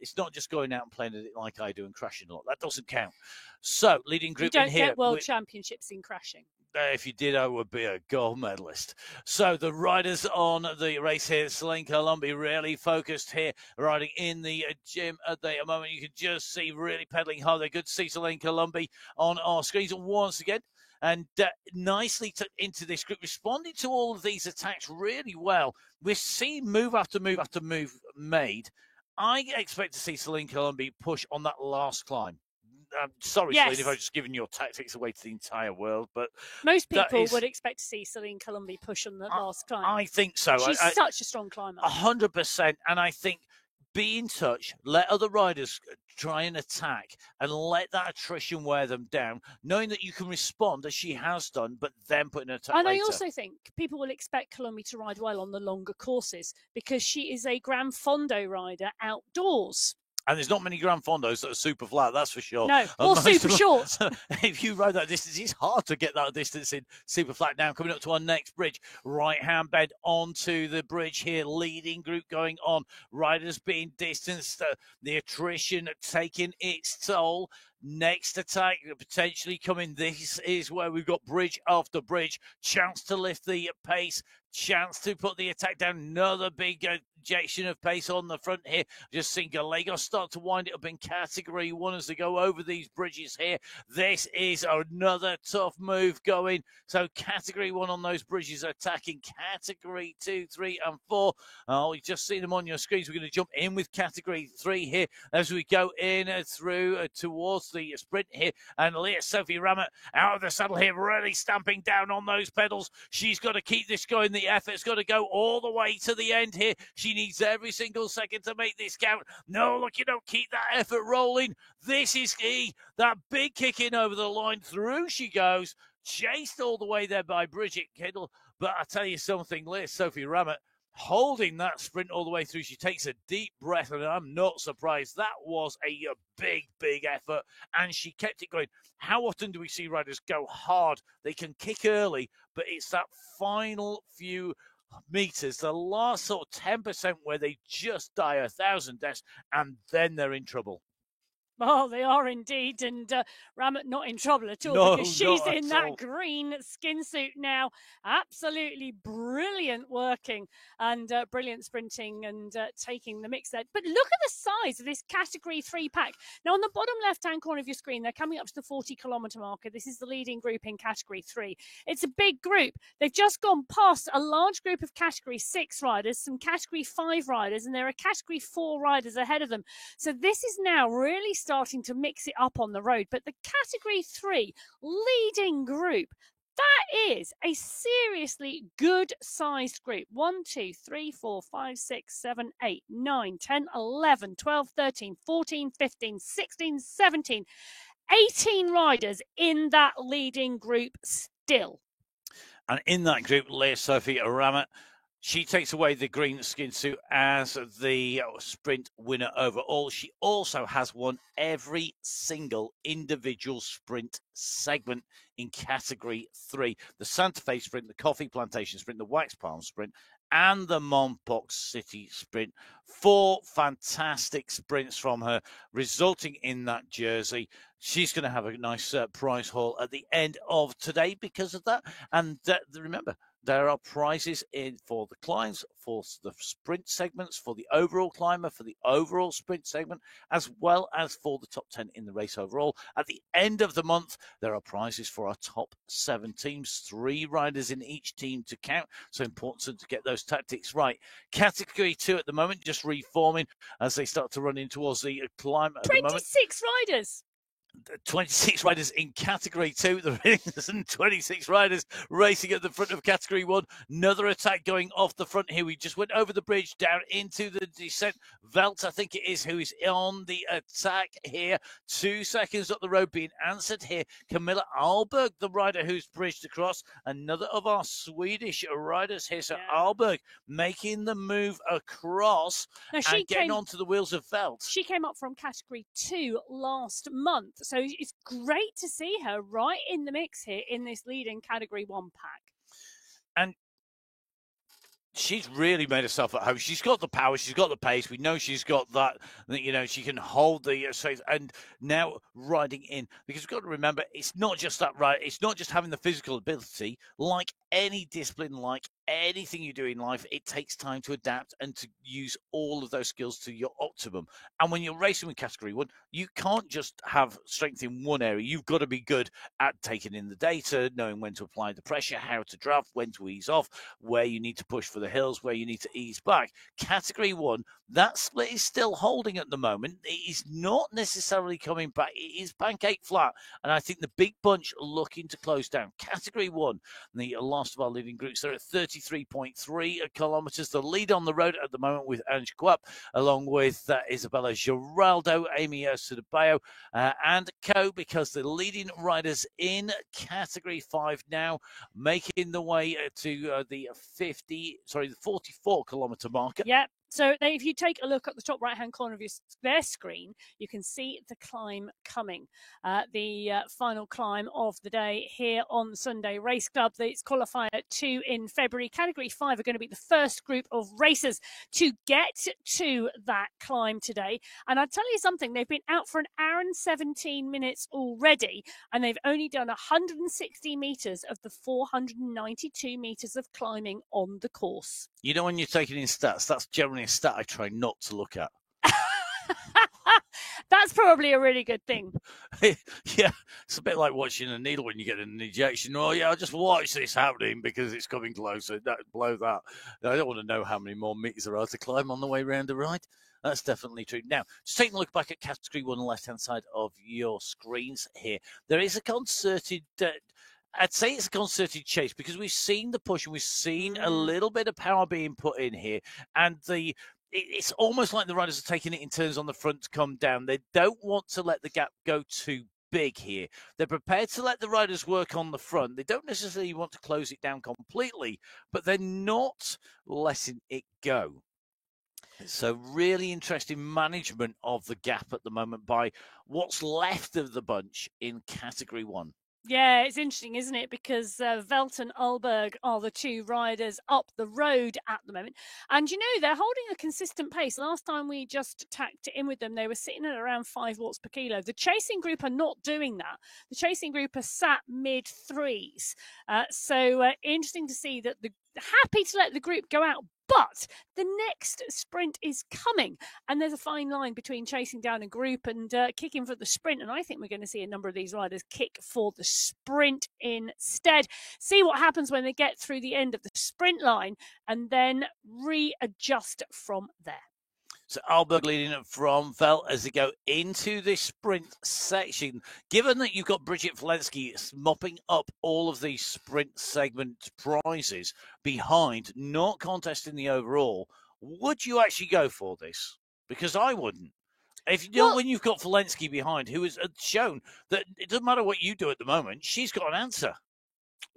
it's not just going out and playing it like I do and crashing a lot. That doesn't count. So, leading group in here. You don't get world championships in crashing. If you did, I would be a gold medalist. So the riders on the race here, Selene Colombi, really focused here, riding in the gym at the moment. You can just see really pedaling hard. They're good to see Selene Colombi on our screens once again. And nicely into this group, responding to all of these attacks really well. We're seeing move after move after move made. I expect to see Selene Colombi push on that last climb. Sorry, yes. Selene, if I've just given your tactics away to the entire world, but most people would expect to see Selene Colombi push on the last climb. I think so. She's such a strong climber. 100%, and I think be in touch, let other riders try and attack, and let that attrition wear them down, knowing that you can respond as she has done, but then put an attack And later. I also think people will expect Colombi to ride well on the longer courses because she is a Gran Fondo rider outdoors. And there's not many Gran Fondos that are super flat, that's for sure. No, or super short. If you ride that distance, it's hard to get that distance in super flat. Now, coming up to our next bridge, right-hand bend onto the bridge here, leading group going on. Riders being distanced, the attrition taking its toll. Next attack potentially coming. This is where we've got bridge after bridge. Chance to lift the pace. Chance to put the attack down. Another big injection of pace on the front here. Just seeing Gallegos start to wind it up in category 1 as they go over these bridges here. This is another tough move going. So category 1 on those bridges attacking category 2, 3 and 4. Oh, you've just seen them on your screens. We're going to jump in with category 3 here as we go in through towards the sprint here. And Leah-Sophie Ramet out of the saddle here, really stamping down on those pedals. She's got to keep this going. The effort's got to go all the way to the end here. She needs every single second to make this count. No, look, you don't keep that effort rolling. This is key. That big kick in over the line. Through she goes. Chased all the way there by Bridget Kittle. But I tell you something, Leah-Sophie Ramet holding that sprint all the way through. She takes a deep breath, and I'm not surprised. That was a big, big effort, and she kept it going. How often do we see riders go hard? They can kick early, but it's that final few meters, the last sort of 10% where they just die 1,000 deaths, and then they're in trouble. Oh, they are indeed, and Ramet not in trouble at all No, because she's not in at that all. green skin suit now. Absolutely brilliant working and brilliant sprinting and taking the mix there. But look at the size of this category 3 pack. Now, on the bottom left-hand corner of your screen, they're coming up to the 40-kilometre marker. This is the leading group in category 3. It's a big group. They've just gone past a large group of category 6 riders, some category 5 riders, and there are category 4 riders ahead of them. So this is now really starting to mix it up on the road. But the category 3 leading group, that is a seriously good sized group. 1, 2, 3, 4, 5, 6, 7, 8, 9, 10, 11, 12, 13, 14, 15, 16, 17, 18 riders in that leading group still. And in that group, Leah Sophie Aramat, she takes away the green skin suit as the sprint winner overall. She also has won every single individual sprint segment in category 3. The Santa Fe sprint, the Coffee Plantation sprint, the Wax Palm sprint, and the Monpont City sprint. 4 fantastic sprints from her, resulting in that jersey. She's going to have a nice prize haul at the end of today because of that. And remember, there are prizes in for the climbs, for the sprint segments, for the overall climber, for the overall sprint segment, as well as for the top 10 in the race overall. At the end of the month, there are prizes for our top 7 teams, 3 riders in each team to count. So important to get those tactics right. Category 2 at the moment, just reforming as they start to run in towards the climb at the moment. 26 riders. 26 riders in category 2. There is 26 riders racing at the front of category 1. Another attack going off the front here. We just went over the bridge down into the descent. Velt, I think it is, who is on the attack here. 2 seconds up the road being answered here. Camilla Alberg, the rider who's bridged across. Another of our Swedish riders here. So Alberg making the move across and getting onto the wheels of Velt. She came up from category 2 last month. So it's great to see her right in the mix here in this leading category 1 pack. And she's really made herself at home. She's got the power. She's got the pace. We know she's got that, you know, she can hold the space. And now riding in, because we've got to remember, it's not just that ride. It's not just having the physical ability. Like any discipline, like anything you do in life, it takes time to adapt and to use all of those skills to your optimum. And when you're racing with category 1, you can't just have strength in one area. You've got to be good at taking in the data, knowing when to apply the pressure, how to draft, when to ease off, where you need to push for the hills, where you need to ease back. Category 1, that split is still holding at the moment. It is not necessarily coming back. It is pancake flat. And I think the big bunch looking to close down. Category 1, the last of our leading groups, they're at 33.3 kilometres. The lead on the road at the moment with Ange Kwap, along with Isabella Giraldo, Amy Sudabayo, and co, because the leading riders in category 5 now making the way to the 44 kilometre marker. Yep. So if you take a look at the top right-hand corner of their screen, you can see the climb coming. The final climb of the day here on the Sunday Race Club. It's qualifier 2 in February. Category 5 are going to be the first group of racers to get to that climb today. And I'll tell you something, they've been out for 1 hour and 17 minutes already, and they've only done 160 metres of the 492 metres of climbing on the course. You know, when you're taking in stats, that's generally a stat I try not to look at. That's probably a really good thing. Yeah, it's a bit like watching a needle when you get an injection. Oh, yeah, I'll just watch this happening because it's coming closer. Blow that. I don't want to know how many more meters there are to climb on the way around the ride. That's definitely true. Now, just taking a look back at category 1 on the left-hand side of your screens here, there is a concerted... I'd say it's a concerted chase because we've seen the push and we've seen a little bit of power being put in here. And it's almost like the riders are taking it in turns on the front to come down. They don't want to let the gap go too big here. They're prepared to let the riders work on the front. They don't necessarily want to close it down completely, but they're not letting it go. So really interesting management of the gap at the moment by what's left of the bunch in category 1. Yeah, it's interesting, isn't it? Because Velt and Alberg are the 2 riders up the road at the moment. And, you know, they're holding a consistent pace. Last time we just tacked in with them, they were sitting at around 5 watts per kilo. The chasing group are not doing that. The chasing group are sat mid-3s. So interesting to see that happy to let the group go out. But the next sprint is coming, and there's a fine line between chasing down a group and kicking for the sprint. And I think we're going to see a number of these riders kick for the sprint instead. See what happens when they get through the end of the sprint line and then readjust from there. So Alberg leading it from Velt as they go into this sprint section. Given that you've got Bridget Valensky mopping up all of these sprint segment prizes behind, not contesting the overall, would you actually go for this? Because I wouldn't. If you know, when you've got Valensky behind, who has shown that it doesn't matter what you do at the moment, she's got an answer.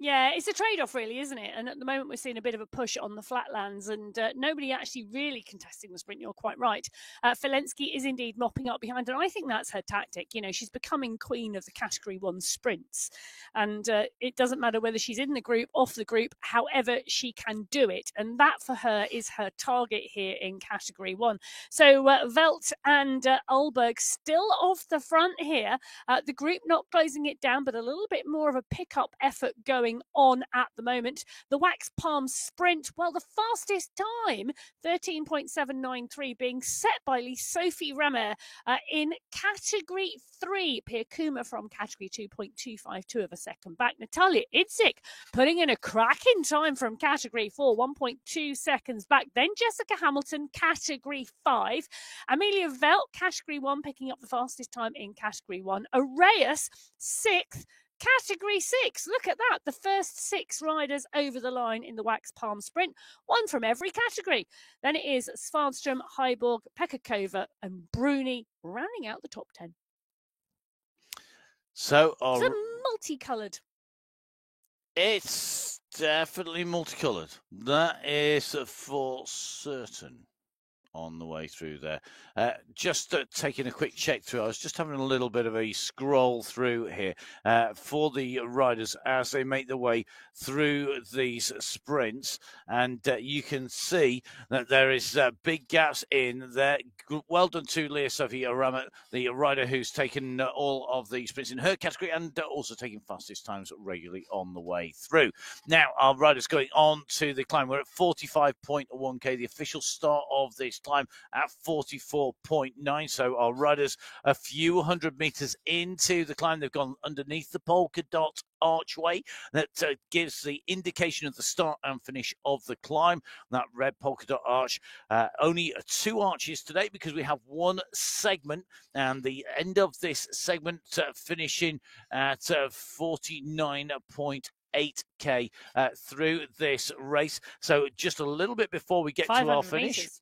Yeah, it's a trade-off, really, isn't it? And at the moment, we're seeing a bit of a push on the flatlands, and nobody actually really contesting the sprint. You're quite right. Filensky is indeed mopping up behind, and I think that's her tactic. You know, she's becoming queen of the Category 1 sprints, and it doesn't matter whether she's in the group, off the group, however she can do it, and that for her is her target here in Category 1. So Velt and Ulberg still off the front here. The group not closing it down, but a little bit more of a pick-up effort going on at the moment. The Wax Palm Sprint, well, the fastest time, 13.793, being set by Sophie Remer in Category 3. Pia Kuma from Category 2.252 of a second back. Natalia Idzik putting in a cracking time from Category 4, 1.2 seconds back. Then Jessica Hamilton, Category 5. Amelia Velt, Category 1, picking up the fastest time in Category 1. Arrayas, 6th. Category 6, look at that. The first 6 riders over the line in the Wax Palm Sprint, one from every category. Then it is Svanström, Heiborg, Pekakova and Bruni rounding out the top 10. So multicoloured. It's definitely multicoloured. That is for certain. On the way through there. Just taking a quick check through. I was just having a little bit of a scroll through here for the riders as they make their way through these sprints. And you can see that there is big gaps in there. Well done to Leah-Sophie Remer, the rider who's taken all of the sprints in her category and also taking fastest times regularly on the way through. Now, our riders going on to the climb. We're at 45.1k, the official start of this climb at 44.9. So our riders a few hundred meters into the climb. They've gone underneath the polka dot archway that gives the indication of the start and finish of the climb. That red polka dot arch. Only 2 arches today because we have one segment, and the end of this segment finishing at 49.8k through this race. So just a little bit before we get to our finish. Meters.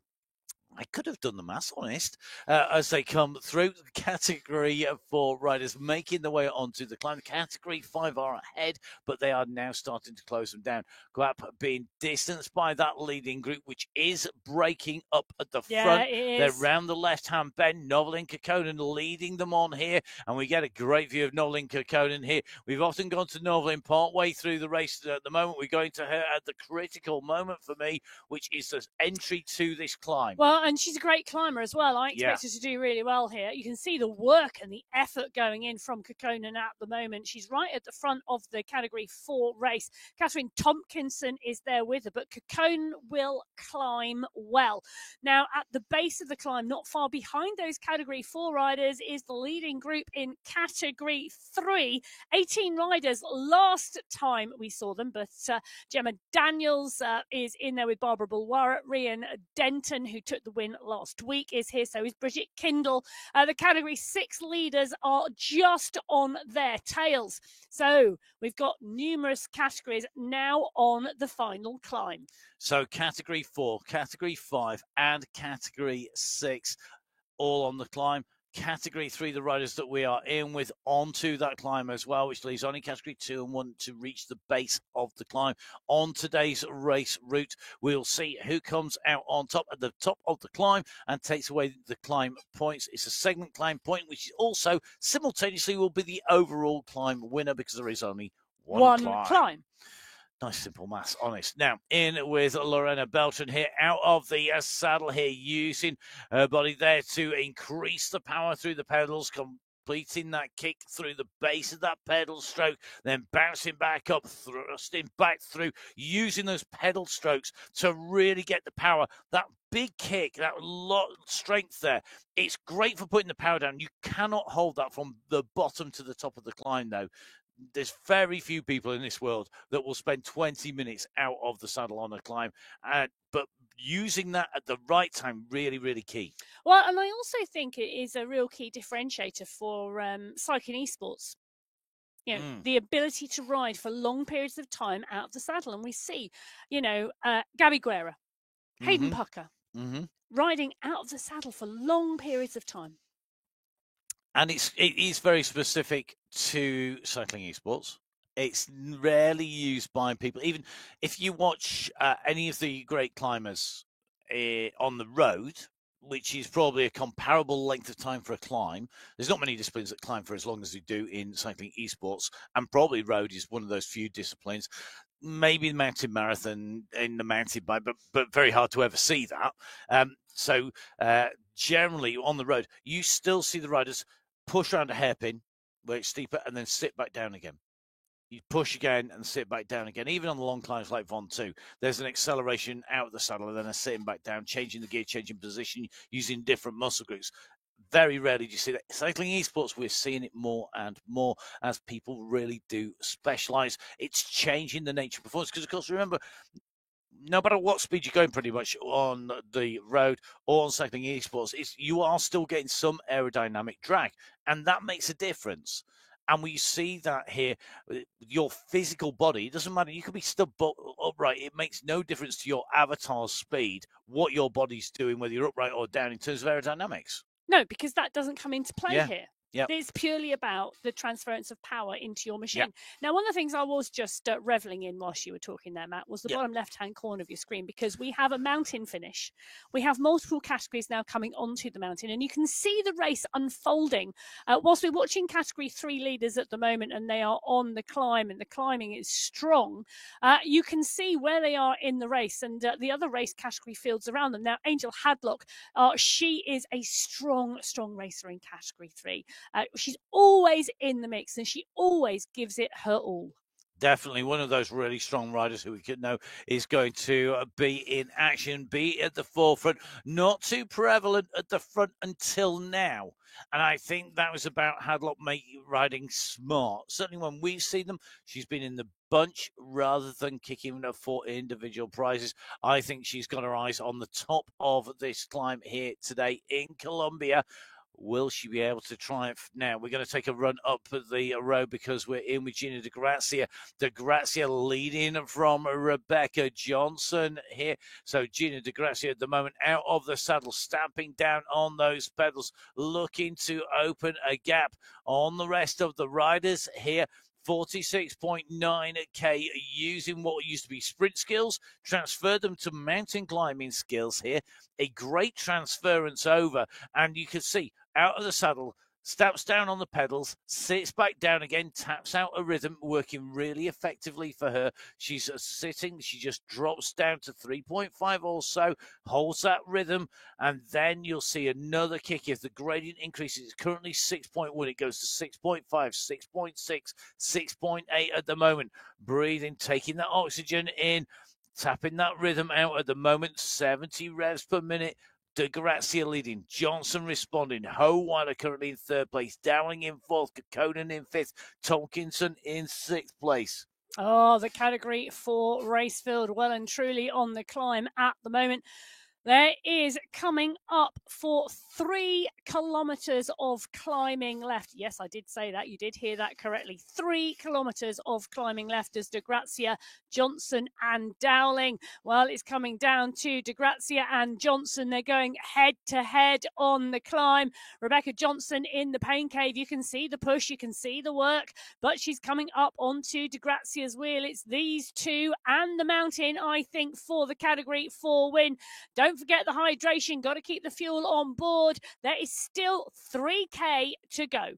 I could have done the maths, honest, as they come through the Category 4 riders making their way onto the climb. Category 5 are ahead, but they are now starting to close them down. Guap being distanced by that leading group, which is breaking up at the front. They're round the left-hand bend. Novelin Kekkonen leading them on here, and we get a great view of Novelin Kekkonen here. We've often gone to Novelin part way through the race. At the moment, we're going to her at the critical moment for me, which is the entry to this climb. Well, and she's a great climber as well. I expect her to do really well here. You can see the work and the effort going in from Kekkonen at the moment. She's right at the front of the Category 4 race. Catherine Tompkinson is there with her, but Kekkonen will climb well. Now, at the base of the climb, not far behind those Category 4 riders, is the leading group in Category 3. 18 riders last time we saw them, but Gemma Daniels is in there with Barbara Bulwara. Rhian Denton, who took the win last week, is here. So is Bridget Kindle. The Category 6 leaders are just on their tails. So we've got numerous categories now on the final climb. So Category 4, Category 5 and Category 6 all on the climb. Category 3, the riders that we are in with, onto that climb as well, which leaves only Category 2 and 1 to reach the base of the climb. On today's race route, we'll see who comes out on top at the top of the climb and takes away the climb points. It's a segment climb point, which also simultaneously will be the overall climb winner because there is only one climb. Nice simple maths, honest. Now, in with Lorena Beltran here, out of the saddle here, using her body there to increase the power through the pedals, completing that kick through the base of that pedal stroke, then bouncing back up, thrusting back through, using those pedal strokes to really get the power. That big kick, that lot of strength there, it's great for putting the power down. You cannot hold that from the bottom to the top of the climb, though. There's very few people in this world that will spend 20 minutes out of the saddle on a climb. But using that at the right time, really, really key. Well, and I also think it is a real key differentiator for cycling esports. You know, the ability to ride for long periods of time out of the saddle. And we see, Gabby Guerra, Hayden Pucker, riding out of the saddle for long periods of time. And it is very specific to cycling esports. It's rarely used by people. Even if you watch any of the great climbers on the road, which is probably a comparable length of time for a climb. There's not many disciplines that climb for as long as they do in cycling esports, and probably road is one of those few disciplines. Maybe the mountain marathon in the mountain bike, but very hard to ever see that. So generally on the road, you still see the riders push around a hairpin where it's steeper and then sit back down again. You push again and sit back down again. Even on the long climbs like Ventoux, there's an acceleration out of the saddle and then a sitting back down, changing the gear, changing position, using different muscle groups. Very rarely do you see that. Cycling esports, we're seeing it more and more as people really do specialize. It's changing the nature of performance because, of course, remember, no matter what speed you're going pretty much on the road or on cycling esports, you are still getting some aerodynamic drag, and that makes a difference. And we see that here, your physical body, it doesn't matter, you could be still upright. It makes no difference to your avatar's speed, what your body's doing, whether you're upright or down in terms of aerodynamics. No, because that doesn't come into play here. Yep. It's purely about the transference of power into your machine. Yep. Now, one of the things I was just reveling in whilst you were talking there, Matt, was the Yep. bottom left-hand corner of your screen, because we have a mountain finish. We have multiple categories now coming onto the mountain, and you can see the race unfolding. Whilst we're watching Category 3 leaders at the moment, and they are on the climb, and the climbing is strong, you can see where they are in the race, and the other race category fields around them. Now, Angel Hadlock, she is a strong racer in Category 3. She's always in the mix and she always gives it her all. Definitely one of those really strong riders who we could know is going to be in action, be at the forefront, not too prevalent at the front until now. And I think that was about Hadlock riding smart. Certainly when we've seen them, she's been in the bunch rather than kicking her for individual prizes. I think she's got her eyes on the top of this climb here today in Colombia. Will she be able to triumph? Now, we're going to take a run up the road because we're in with Gina Di Grazia. Di Grazia leading from Rebecca Johnson here. So Gina Di Grazia at the moment out of the saddle, stamping down on those pedals, looking to open a gap on the rest of the riders here. 46.9k using what used to be sprint skills, transferred them to mountain climbing skills here. A great transference over, and you can see out of the saddle, steps down on the pedals, sits back down again, taps out a rhythm, working really effectively for her. She's sitting, she just drops down to 3.5 or so, holds that rhythm, and then you'll see another kick. If the gradient increases, it's currently 6.1, it goes to 6.5, 6.6, 6.8 at the moment. Breathing, taking that oxygen in, tapping that rhythm out at the moment, 70 revs per minute. Di Grazia leading, Johnson responding, Howeiler currently in third place, Dowling in fourth, Kekkonen in fifth, Tomkinson in sixth place. Oh, the Category 4 race field well and truly on the climb at the moment. There is coming up for 3 kilometres of climbing left. Yes, I did say that. You did hear that correctly. 3 kilometres of climbing left as Di Grazia, Johnson and Dowling. Well, it's coming down to Di Grazia and Johnson. They're going head to head on the climb. Rebecca Johnson in the pain cave. You can see the push. You can see the work. But she's coming up onto Di Grazia's wheel. It's these two and the mountain, I think, for the Category 4 win. Don't forget the hydration. Got to keep the fuel on board. There is still 3k to go.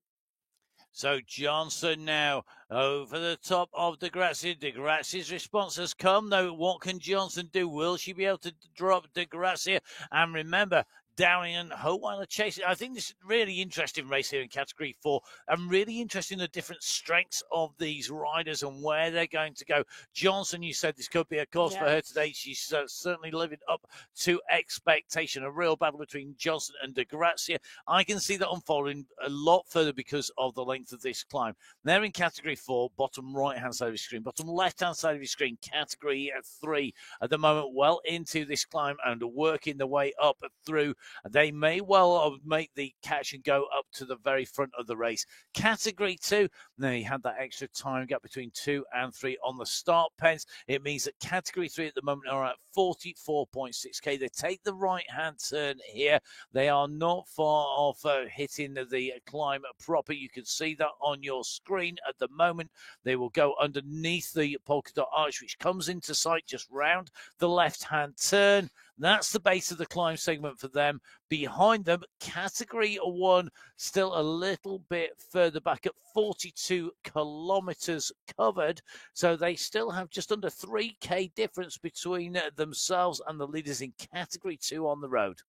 So Johnson now over the top of Di Grazia. Di Grazia's response has come, though. What can Johnson do? Will she be able to drop Di Grazia? And remember, Dowling and Howeiler chasing. I think this is a really interesting race here in Category 4. I'm really interested in the different strengths of these riders and where they're going to go. Johnson, you said this could be a course for her today. She's certainly living up to expectation. A real battle between Johnson and Di Grazia. I can see that unfolding a lot further because of the length of this climb. They're in Category 4, bottom right-hand side of your screen. Bottom left-hand side of your screen, Category 3 at the moment, well into this climb and working the way up through and they may well make the catch and go up to the very front of the race. Category 2, now you had that extra time gap between 2 and 3 on the start pens. It means that Category 3 at the moment are at 44.6k. They take the right-hand turn here. They are not far off hitting the climb proper. You can see that on your screen at the moment. They will go underneath the polka dot arch, which comes into sight just round the left-hand turn. That's the base of the climb segment for them. Behind them, Category 1, still a little bit further back at 42 kilometres covered. So they still have just under 3k difference between themselves and the leaders in Category 2 on the road.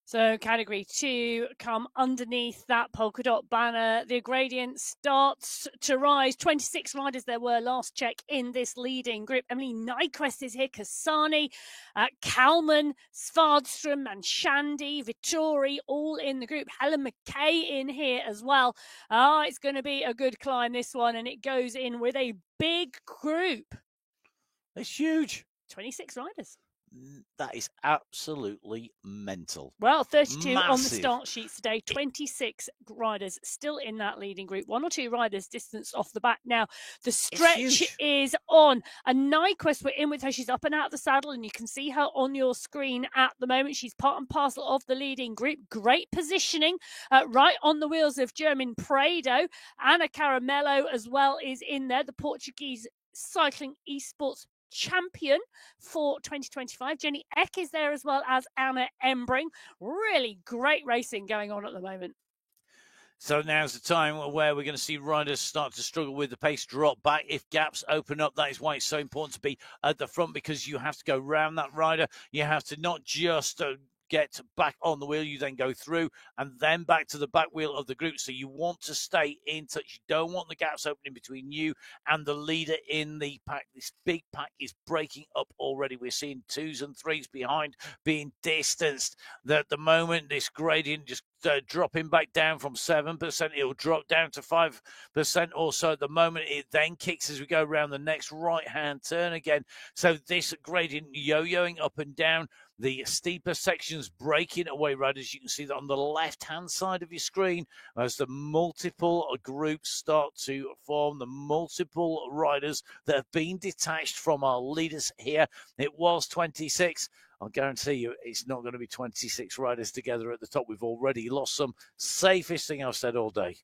So Category 2 come underneath that polka dot banner. The gradient starts to rise. 26 riders there were last check in this leading group. Emily Nyquist is here, Kasani, Kalman, Svardström, Manshandi, Vittori, all in the group. Helen McKay in here as well. It's going to be a good climb, this one, and it goes in with a big group. It's huge. 26 riders. That is absolutely mental. Well, 32 Massive. on the start sheets today. 26 riders still in that leading group. 1 or 2 riders distance off the back now. The stretch is on. And Nyquist, we're in with her. She's up and out of the saddle, and you can see her on your screen at the moment. She's part and parcel of the leading group. Great positioning right on the wheels of Germain Prado. Anna Caramello as well is in there. The Portuguese cycling esports champion for 2025. Jenny Eck is there as well as Anna Embring. Really great racing going on at the moment. So now's the time where we're going to see riders start to struggle with the pace, drop back. If gaps open up, that is why it's so important to be at the front, because you have to go round that rider. You have to not just get back on the wheel, you then go through and then back to the back wheel of the group. So you want to stay in touch. You don't want the gaps opening between you and the leader in the pack. This big pack is breaking up already. We're seeing 2s and 3s behind being distanced. At the moment, this gradient just dropping back down from 7%. It'll drop down to 5% or so at the moment. It then kicks as we go around the next right-hand turn again. So this gradient yo-yoing up and down. The steeper sections breaking away riders. You can see that on the left-hand side of your screen as the multiple groups start to form, the multiple riders that have been detached from our leaders here. It was 26. I'll guarantee you it's not going to be 26 riders together at the top. We've already lost some. Safest thing I've said all day.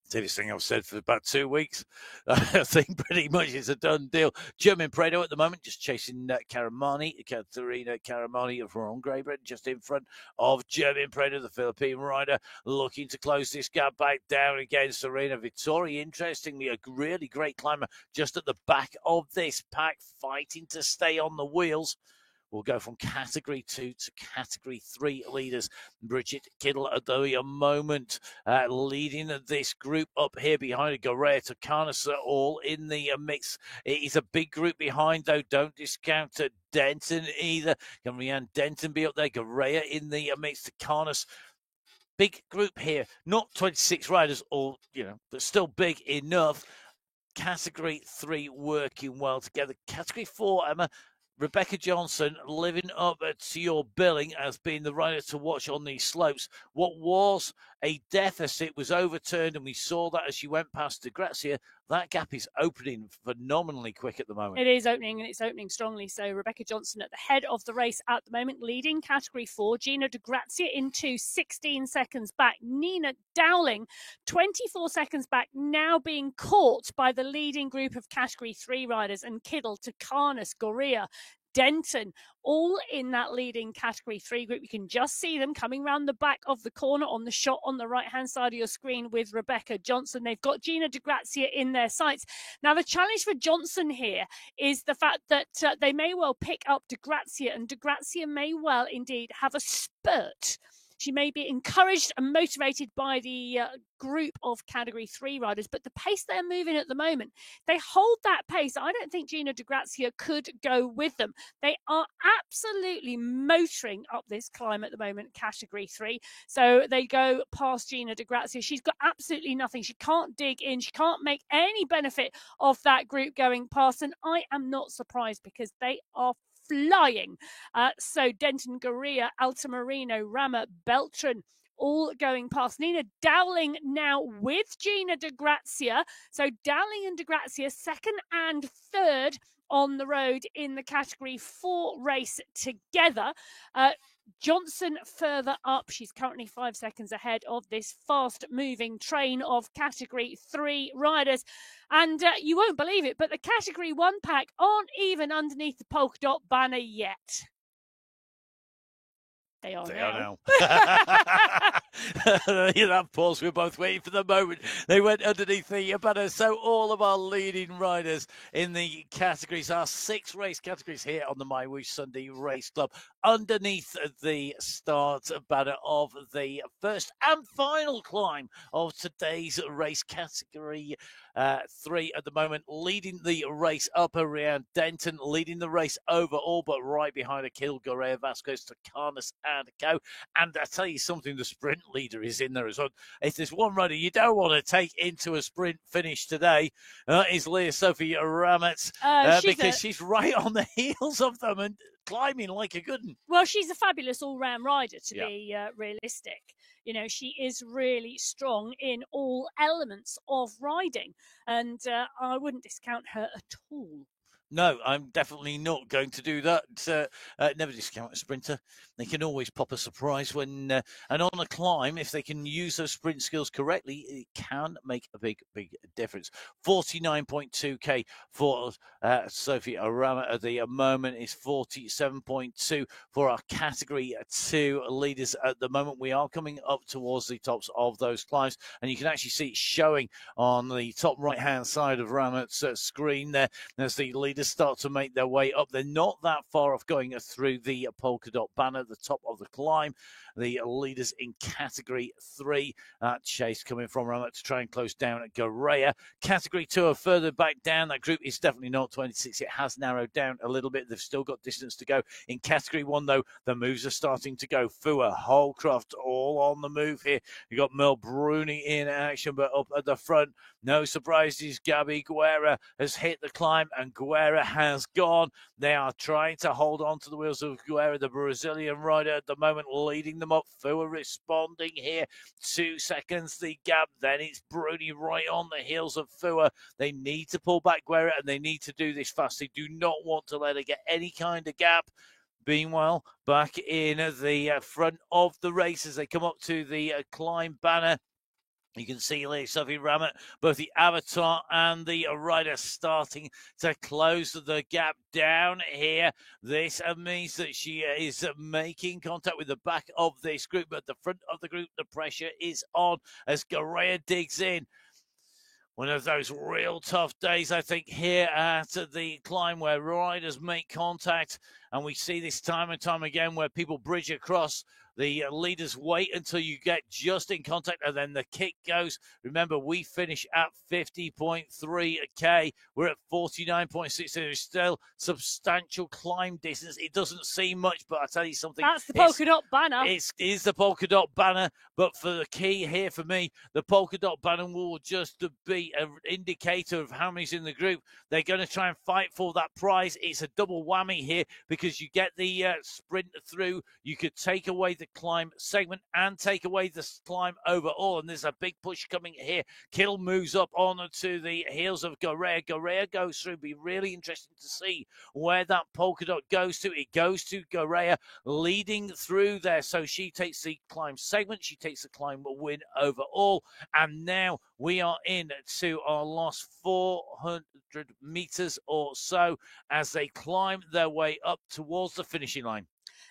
Safest thing I've said for about 2 weeks. I think pretty much it's a done deal. Germain Prado at the moment just chasing Caramani, Caterina Caramani from Graybred, just in front of Germain Prado, the Philippine rider, looking to close this gap back down again. Serena Vittori, interestingly, a really great climber just at the back of this pack, fighting to stay on the wheels. We'll go from Category 2 to Category 3 leaders. Bridget Kittle at the moment leading this group up here behind Gorea Tokanis, all in the mix. It is a big group behind, though. Don't discount Denton either. Can Rianne Denton be up there? Gorea in the mix. Tokanis. Big group here. Not 26 riders, or but still big enough. Category 3 working well together. Category 4, Emma. Rebecca Johnson living up to your billing as being the rider to watch on these slopes. What was a deficit was overturned, and we saw that as she went past De Grazia. That gap is opening phenomenally quick at the moment. It is opening, and it's opening strongly. So Rebecca Johnson at the head of the race at the moment, leading Category 4. Gina De Grazia into 16 seconds back. Nina Dowling, 24 seconds back, now being caught by the leading group of Category 3 riders. And Kittle, Tokanis, Gorea, Denton, all in that leading Category 3 group. You can just see them coming round the back of the corner on the shot on the right-hand side of your screen with Rebecca Johnson. They've got Gina De Grazia in their sights. Now, the challenge for Johnson here is the fact that they may well pick up De Grazia, and De Grazia may well indeed have a spurt. She may be encouraged and motivated by the group of Category 3 riders, but the pace they're moving at the moment, they hold that pace. I don't think Gina De Grazia could go with them. They are absolutely motoring up this climb at the moment, Category 3. So they go past Gina De Grazia. She's got absolutely nothing. She can't dig in. She can't make any benefit of that group going past. And I am not surprised, because they are flying. So Denton, Goria, Altamirano, Rama, Beltran, all going past. Nina Dowling now with Gina De Grazia. So Dowling and De Grazia, second and third on the road in the Category 4 race together. Johnson further up. She's currently 5 seconds ahead of this fast-moving train of Category 3 riders. And you won't believe it, but the Category 1 pack aren't even underneath the polka dot banner yet. They are now. That pause, we're both waiting for the moment. They went underneath the banner. So all of our leading riders in the categories, our 6 race categories here on the My Whoosh Sunday Race Club, underneath the start banner of the first and final climb of today's race category 3 at the moment, leading the race up around Denton, leading the race overall, but right behind Akil, Gorea, Vasquez, Takanas and Co. And I tell you something, the sprint leader is in there as well. If there's one rider you don't want to take into a sprint finish today, is Leah Sophie Ramet, because she's right on the heels of them and climbing like a good one. Well, she's a fabulous all-round rider, to be realistic. You know, she is really strong in all elements of riding, and I wouldn't discount her at all. No, I'm definitely not going to do that. Never discount a sprinter. They can always pop a surprise when, and on a climb, if they can use those sprint skills correctly, it can make a big, big difference. 49.2k for Sophie Arama at the moment is 47.2 for our category 2 leaders at the moment. We are coming up towards the tops of those climbs, and you can actually see it showing on the top right-hand side of Ramat's screen there as the leaders start to make their way up. They're not that far off going through the polka dot banner at the top of the climb. The leaders in category 3, chase coming from Ramat to try and close down at Gorea. Category 2 are further back down. That group is definitely not 26. It has narrowed down a little bit. They've still got distance to go. In category 1, though, the moves are starting to go. Fua, Holcroft, all on the move here. You've got Mel Bruni in action, but up at the front, no surprises. Gabby Guerra has hit the climb, and Guerra has gone. They are trying to hold on to the wheels of Guerra, the Brazilian rider at the moment, leading them up. Fua responding here. 2 seconds the gap. Then it's Bruni right on the heels of Fua. They need to pull back Guerra, and they need to do this fast. They do not want to let her get any kind of gap. Meanwhile, back in the front of the race as they come up to the climb banner, you can see Leah Sophie Ramet, both the avatar and the rider starting to close the gap down here. This means that she is making contact with the back of this group, but at the front of the group, the pressure is on as Gorea digs in. One of those real tough days, I think, here at the climb where riders make contact. And we see this time and time again where people bridge across. The leaders wait until you get just in contact, and then the kick goes. Remember, we finish at 50.3k. We're at 49.6. There is still substantial climb distance. It doesn't seem much, but I tell you something. That's the polka dot banner. It is the polka dot banner, but for the key here for me, the polka dot banner will just be an indicator of how many's in the group. They're going to try and fight for that prize. It's a double whammy here because you get the sprint through. You could take away the climb segment and take away the climb overall, and there's a big push coming here. Kittle moves up onto the heels of Gorea. Gorea goes through. Be really interesting to see where that polka dot goes to. It goes to Gorea leading through there, so she takes the climb segment, she takes the climb win overall, and now we are in to our last 400 meters or so as they climb their way up towards the finishing line.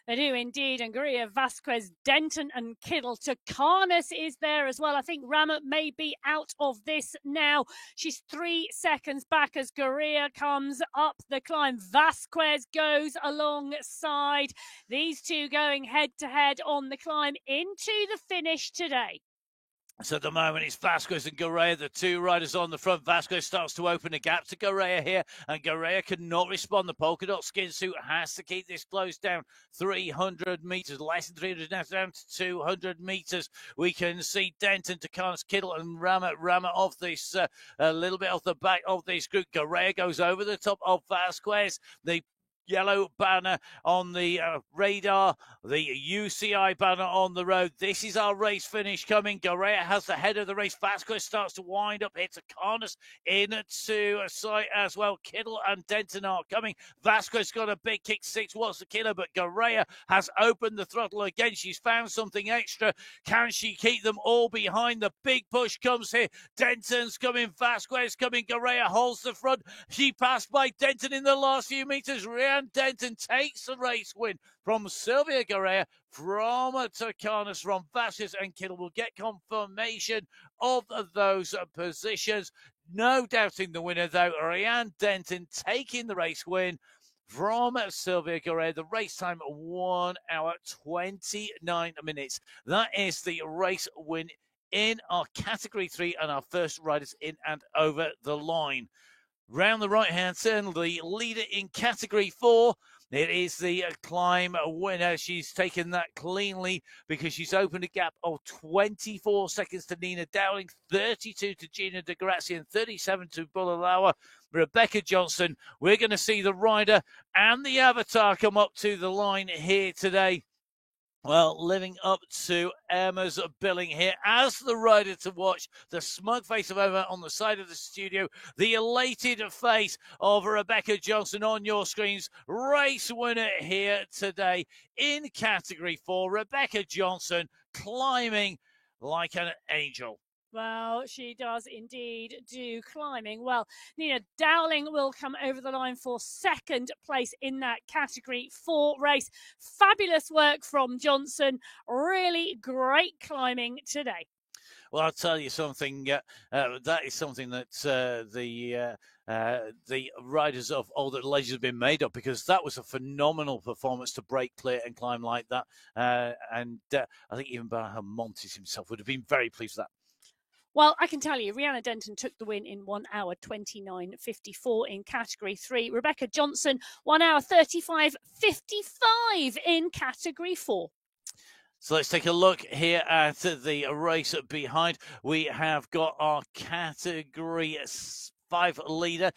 They do indeed. And Gorea, Vasquez, Denton and Kittle. Takanas is there as well. I think Ramat may be out of this now. She's 3 seconds back as Gorea comes up the climb. Vasquez goes alongside. These two going head-to-head on the climb into the finish today. So at the moment, it's Vasquez and Gorea, the two riders on the front. Vasquez starts to open a gap to Gorea here, and Gorea cannot respond. The polka dot skin suit has to keep this close down. 300 meters, less than 300 now, down to 200 meters. We can see Denton, Takanas, Kittle, and Ramat off this, a little bit off the back of this group. Gorea goes over the top of Vasquez. The yellow banner on the radar, the UCI banner on the road. This is our race finish coming. Garea has the head of the race. Vasquez starts to wind up, hits Acarnus into a sight as well. Kittle and Denton are coming. Vasquez got a big kick, 6 was the killer, but Garea has opened the throttle again. She's found something extra. Can she keep them all behind? The big push comes here. Denton's coming, Vasquez coming. Garea holds the front. She passed by Denton in the last few meters. Rhiannon Denton takes the race win from Sylvia Garea, from Takarnas, from Vasquez, and Kittle will get confirmation of those positions. No doubting the winner, though. Rhiannon Denton taking the race win from Sylvia Garea. The race time, 1 hour, 29 minutes. That is the race win in our Category 3 and our first riders in and over the line. Round the right-hand turn, the leader in Category 4. It is the climb winner. She's taken that cleanly because she's opened a gap of 24 seconds to Nina Dowling, 32 to Gina De Grazia, and 37 to Bulalawa. Rebecca Johnson, we're going to see the rider and the avatar come up to the line here today. Well, living up to Emma's billing here as the rider to watch. The smug face of Emma on the side of the studio. The elated face of Rebecca Johnson on your screens. Race winner here today in Category 4. Rebecca Johnson climbing like an angel. Well, she does indeed do climbing. Well, Nina Dowling will come over the line for second place in that Category 4 race. Fabulous work from Johnson. Really great climbing today. Well, I'll tell you something. That is something that the riders of Older Legends have been made of, because that was a phenomenal performance to break clear and climb like that. And I think even Barham Montes himself would have been very pleased with that. Well, I can tell you, Rhiannon Denton took the win in 1 hour 29.54 in Category 3. Rebecca Johnson, 1 hour 35.55 in Category 4. So let's take a look here at the race behind. We have got our Category 5 leader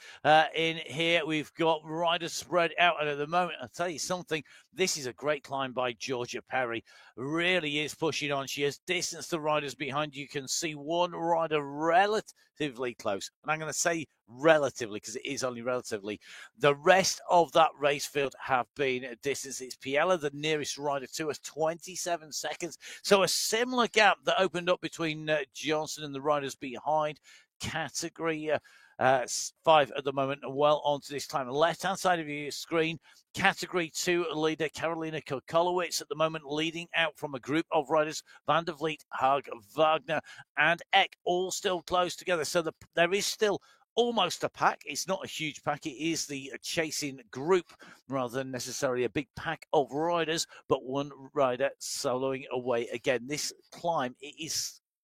in here. We've got riders spread out, and at the moment, I'll tell you something, this is a great climb by Georgia Perry. Really is pushing on. She has distanced the riders behind. You can see one rider relatively close, and I'm going to say relatively because it is only relatively. The rest of that race field have been distanced. It's Piella, the nearest rider to us, 27 seconds. So a similar gap that opened up between Johnson and the riders behind. Category 5 at the moment, and well onto this time. Left-hand side of your screen, Category 2 leader Karolina Kokolowicz at the moment, leading out from a group of riders. Van der Vliet, Haag, Wagner, and Eck, all still close together. So there is still almost a pack. It's not a huge pack. It is the chasing group rather than necessarily a big pack of riders, but one rider soloing away again. This climb,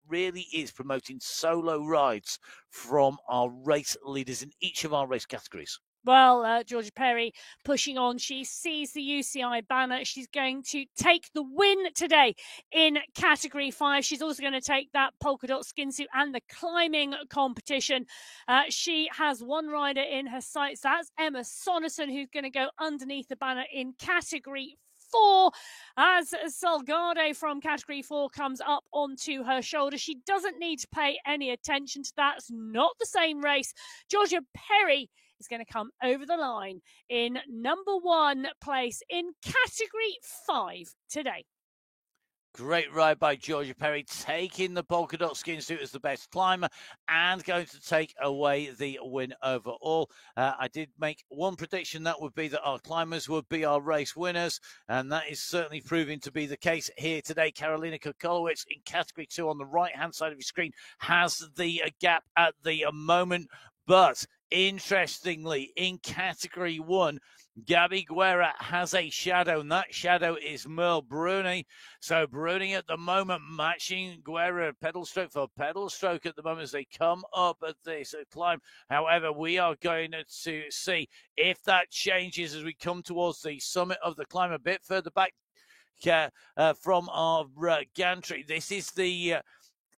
really is promoting solo rides from our race leaders in each of our race categories. Well, Georgia Perry pushing on. She sees the UCI banner. She's going to take the win today in Category 5. She's also going to take that polka dot skin suit and the climbing competition. She has one rider in her sights. That's Emma Sonnerson, who's going to go underneath the banner in Category 4 as Salgado from Category 4 comes up onto her shoulder. She doesn't need to pay any attention to that. It's not the same race. Georgia Perry is going to come over the line in number 1 place in Category 5 today. Great ride by Georgia Perry, taking the polka dot skin suit as the best climber and going to take away the win overall. I did make one prediction, that would be that our climbers would be our race winners, and that is certainly proving to be the case here today. Karolina Kokolowicz in Category 2 on the right-hand side of your screen has the gap at the moment, but interestingly, in Category 1, Gabby Guerra has a shadow, and that shadow is Merle Bruni. So Bruni at the moment matching Guerra pedal stroke for pedal stroke at the moment as they come up at this climb. However, we are going to see if that changes as we come towards the summit of the climb a bit further back from our gantry. This is the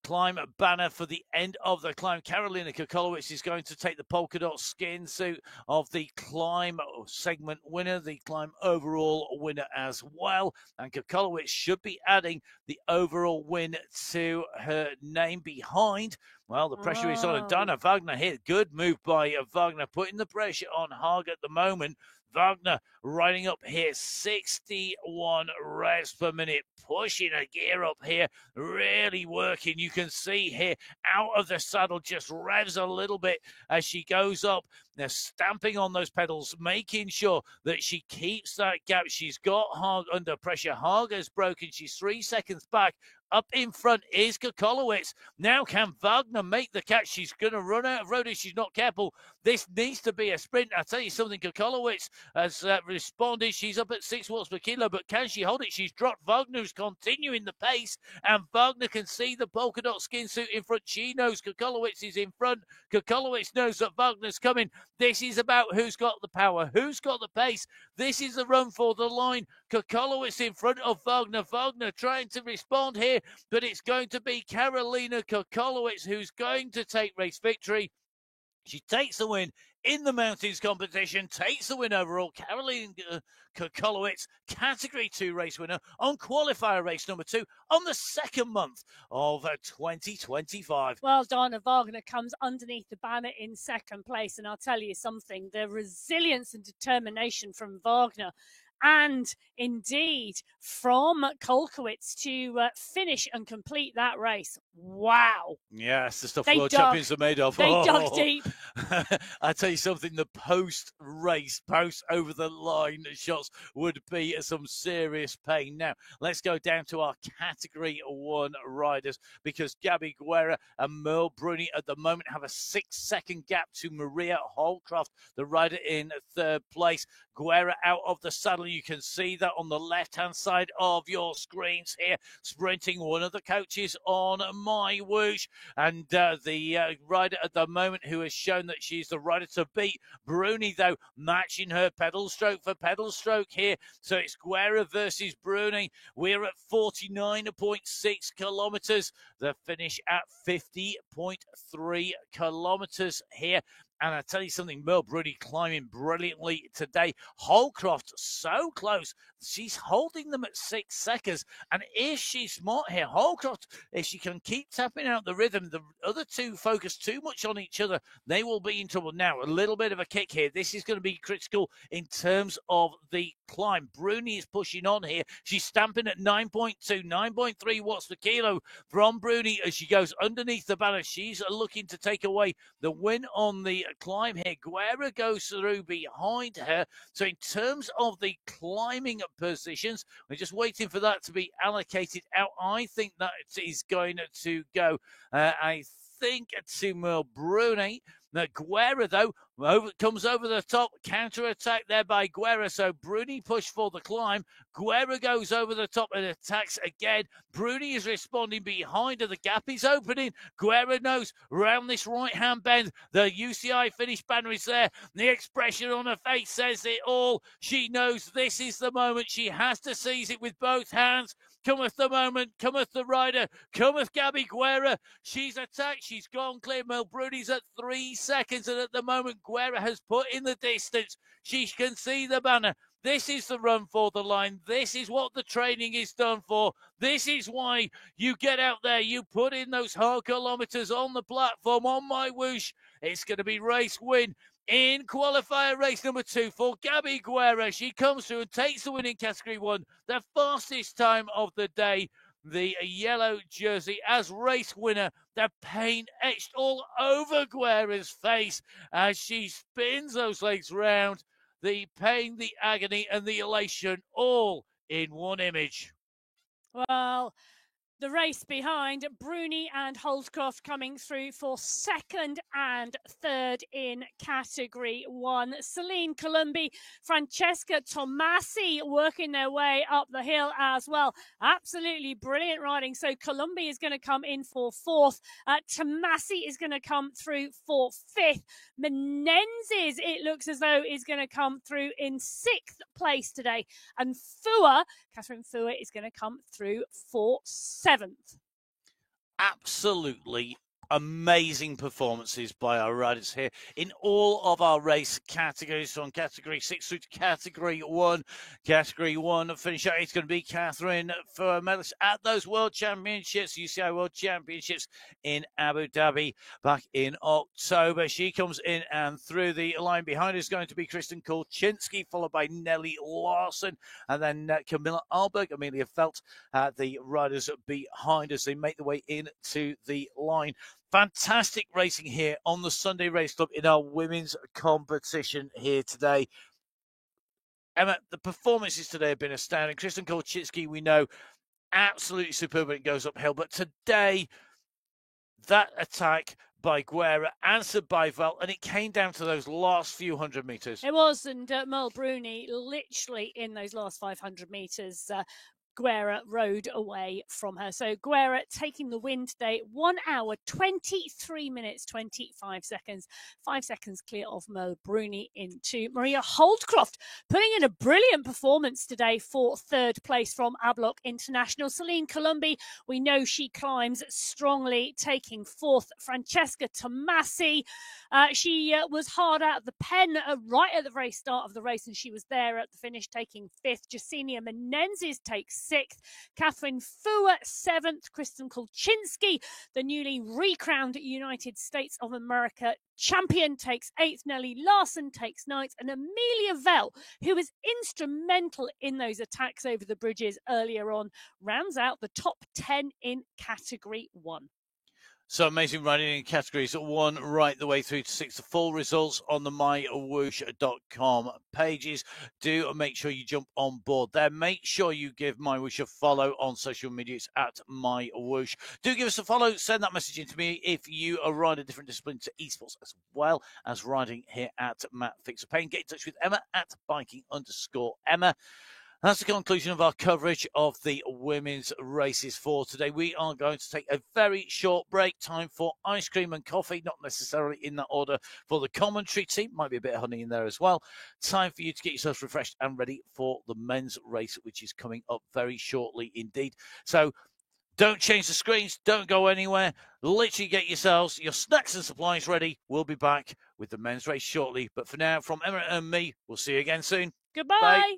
climb banner for the end of the climb. Karolina Kokolowicz is going to take the polka dot skin suit of the climb segment winner, the climb overall winner as well. And Kokolowicz should be adding the overall win to her name behind. Well, the pressure is on Dana Wagner here. Good move by Wagner, putting the pressure on Haag at the moment. Wagner riding up here, 61 revs per minute, pushing a gear up here, really working. You can see here, out of the saddle, just revs a little bit as she goes up. They're stamping on those pedals, making sure that she keeps that gap. She's got Haag under pressure. Haag has broken. She's 3 seconds back. Up in front is Kokolowicz. Now can Wagner make the catch? She's going to run out of road if she's not careful. This needs to be a sprint. I'll tell you something, Kokolowicz has responded. She's up at 6 watts per kilo, but can she hold it? She's dropped. Wagner's continuing the pace, and Wagner can see the polka dot skin suit in front. She knows Kokolowicz is in front. Kokolowicz knows that Wagner's coming. This is about who's got the power, who's got the pace. This is the run for the line. Kokolowicz in front of Wagner. Wagner trying to respond here, but it's going to be Karolina Kokolowicz who's going to take race victory. She takes the win in the mountains competition, takes the win overall. Karolina Kokolowicz, Category 2 race winner on qualifier race number 2 on the second month of 2025. Well, Dana Wagner comes underneath the banner in second place, and I'll tell you something, the resilience and determination from Wagner, and indeed from Kolkowitz to finish and complete that race. Wow. Yes, the stuff world champions are made of. They dug deep. I tell you something, the post-race, post-over-the-line shots would be some serious pain. Now, let's go down to our Category 1 riders, because Gabby Guerra and Merle Bruni at the moment have a 6-second gap to Maria Holcroft, the rider in third place. Guerra out of the saddle. You can see that on the left-hand side of your screens here, sprinting one of the coaches on My Whoosh. And the rider at the moment who has shown that she's the rider to beat. Bruni, though, matching her pedal stroke for pedal stroke here. So it's Guerra versus Bruni. We're at 49.6 kilometres. The finish at 50.3 kilometres here. And I tell you something, Merle Bruni climbing brilliantly today. Holcroft so close. She's holding them at 6 seconds. And if she's smart here, Holcroft, if she can keep tapping out the rhythm, the other two focus too much on each other, they will be in trouble. Now, a little bit of a kick here. This is going to be critical in terms of the climb. Bruni is pushing on here. She's stamping at 9.2, 9.3 watts per kilo from Bruni as she goes underneath the banner. She's looking to take away the win on the climb here. Guerra goes through behind her. So in terms of the climbing positions, we're just waiting for that to be allocated out. I think that is going to go, I think, to Merle Bruni. Now, Guerra, though, comes over the top. Counter-attack there by Guerra. So Bruni pushed for the climb. Guerra goes over the top and attacks again. Bruni is responding behind her. The gap is opening. Guerra knows round this right-hand bend, the UCI finish banner is there. The expression on her face says it all. She knows this is the moment. She has to seize it with both hands. Cometh the moment, cometh the rider, cometh Gabby Guerra. She's attacked, she's gone clear. Merle Bruni's at 3 seconds, and at the moment, Guerra has put in the distance. She can see the banner. This is the run for the line. This is what the training is done for. This is why you get out there. You put in those hard kilometres on the platform, on My Whoosh. It's going to be race win in qualifier race number 2 for Gabby Guerra. She comes through and takes the win in Category 1. The fastest time of the day. The yellow jersey as race winner. The paint etched all over Guerra's face as she spins those legs round. The pain, the agony, and the elation all in one image. Well, the race behind, Bruni and Holcroft coming through for second and third in Category 1. Celine Columbi, Francesca Tomasi working their way up the hill as well. Absolutely brilliant riding. So Columbi is going to come in for fourth. Tomasi is going to come through for fifth. Menenzes, it looks as though, is going to come through in sixth place today. And Catherine Fua is going to come through for seventh. absolutely amazing performances by our riders here in all of our race categories, from category 6 through to category 1. Category 1 finish out is going to be Catherine for a medalist at those World Championships, UCI World Championships in Abu Dhabi back in October. She comes in and through the line. Behind her is going to be Kristen Kolczynski, followed by Nelly Larson, and then Camilla Alberg, Amelia Felt, the riders behind as they make their way into the line. Fantastic racing here on the Sunday Race Club in our women's competition here today. Emma, the performances today have been astounding. Kristen Kolczynski, we know, absolutely superb when it goes uphill. But today, that attack by Guerra, answered by Vel, and it came down to those last few 100 metres. It was, and Merle Bruni, literally in those last 500 metres, Guerra rode away from her. So Guerra taking the win today, 1 hour, 23 minutes, 25 seconds. 5 seconds clear of Merle Bruni into Maria Holdcroft, putting in a brilliant performance today for third place from Ablock International. Celine Columbi, we know she climbs strongly, taking fourth. Francesca Tomasi, she was hard out of the pen right at the very start of the race, and she was there at the finish taking fifth. Jacinia Menendez takes sixth. Catherine Fua, seventh. Kristen Kolczynski, the newly recrowned United States of America champion, takes eighth. Nelly Larson takes ninth. And Amelia Vel, who was instrumental in those attacks over the bridges earlier on, rounds out the top 10 in category 1. So amazing riding in categories 1 right the way through to 6. The full results on the mywhoosh.com pages. Do make sure you jump on board there. Make sure you give MyWhoosh a follow on social media. It's at MyWhoosh. Do give us a follow. Send that message in to me if you are riding a different discipline to esports as well as riding here at Matt Fixer Pain. Get in touch with Emma at biking_Emma. That's the conclusion of our coverage of the women's races for today. We are going to take a very short break. Time for ice cream and coffee, not necessarily in that order for the commentary team. Might be a bit of honey in there as well. Time for you to get yourselves refreshed and ready for the men's race, which is coming up very shortly indeed. So don't change the screens. Don't go anywhere. Literally get yourselves your snacks and supplies ready. We'll be back with the men's race shortly. But for now, from Emma and me, we'll see you again soon. Goodbye. Bye.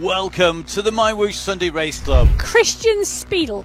Welcome to the MyWhoosh Sunday Race Club. Christian Spiedel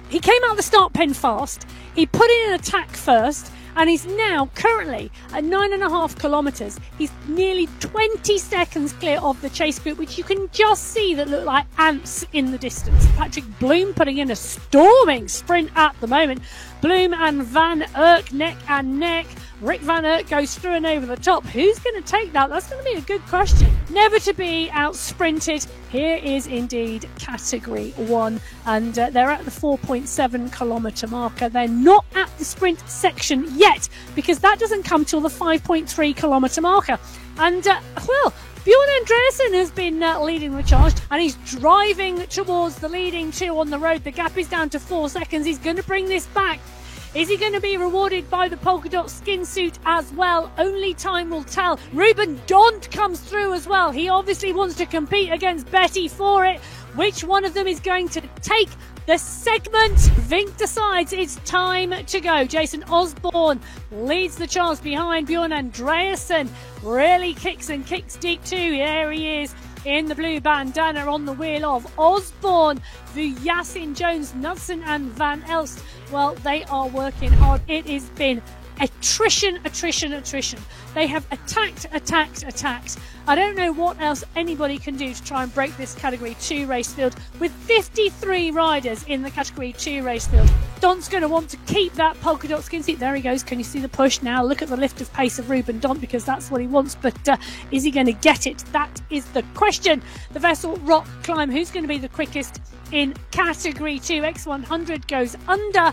he came out of the start pen fast. He put in an attack first, and he's now currently at 9.5 kilometres. He's nearly 20 seconds clear of the chase group, which you can just see that look like ants in the distance. Patrick Bloom putting in a storming sprint at the moment. Bloom and Van Erck neck and neck. Rick Van Erck goes through and over the top. Who's going to take that? That's going to be a good question. Never to be out-sprinted. Here is indeed Category 1. And they're at the 4.7 kilometre marker. They're not at the sprint section yet, because that doesn't come till the 5.3 kilometre marker. And, well, Bjorn Andreasen has been leading the charge, and he's driving towards the leading two on the road. The gap is down to 4 seconds. He's going to bring this back. Is he going to be rewarded by the polka dot skin suit as well? Only time will tell. Ruben Dont comes through as well. He obviously wants to compete against Betty for it. Which one of them is going to take the segment? Vink decides it's time to go. Jason Osborne leads the charge behind Bjorn Andreasen. Really kicks deep too. There he is in the blue bandana on the wheel of Osborne. Vujasin, Jones, Knudsen and Van Elst. Well, they are working hard. It has been attrition. They have attacked. I don't know what else anybody can do to try and break this Category 2 race field with 53 riders in the Category 2 race field. Dont's going to want to keep that polka dot skin seat. There he goes. Can you see the push now? Look at the lift of pace of Ruben Dont, because that's what he wants. But is he going to get it? That is the question. The Vessel Rock Climb. Who's going to be the quickest in Category 2? X100 goes under.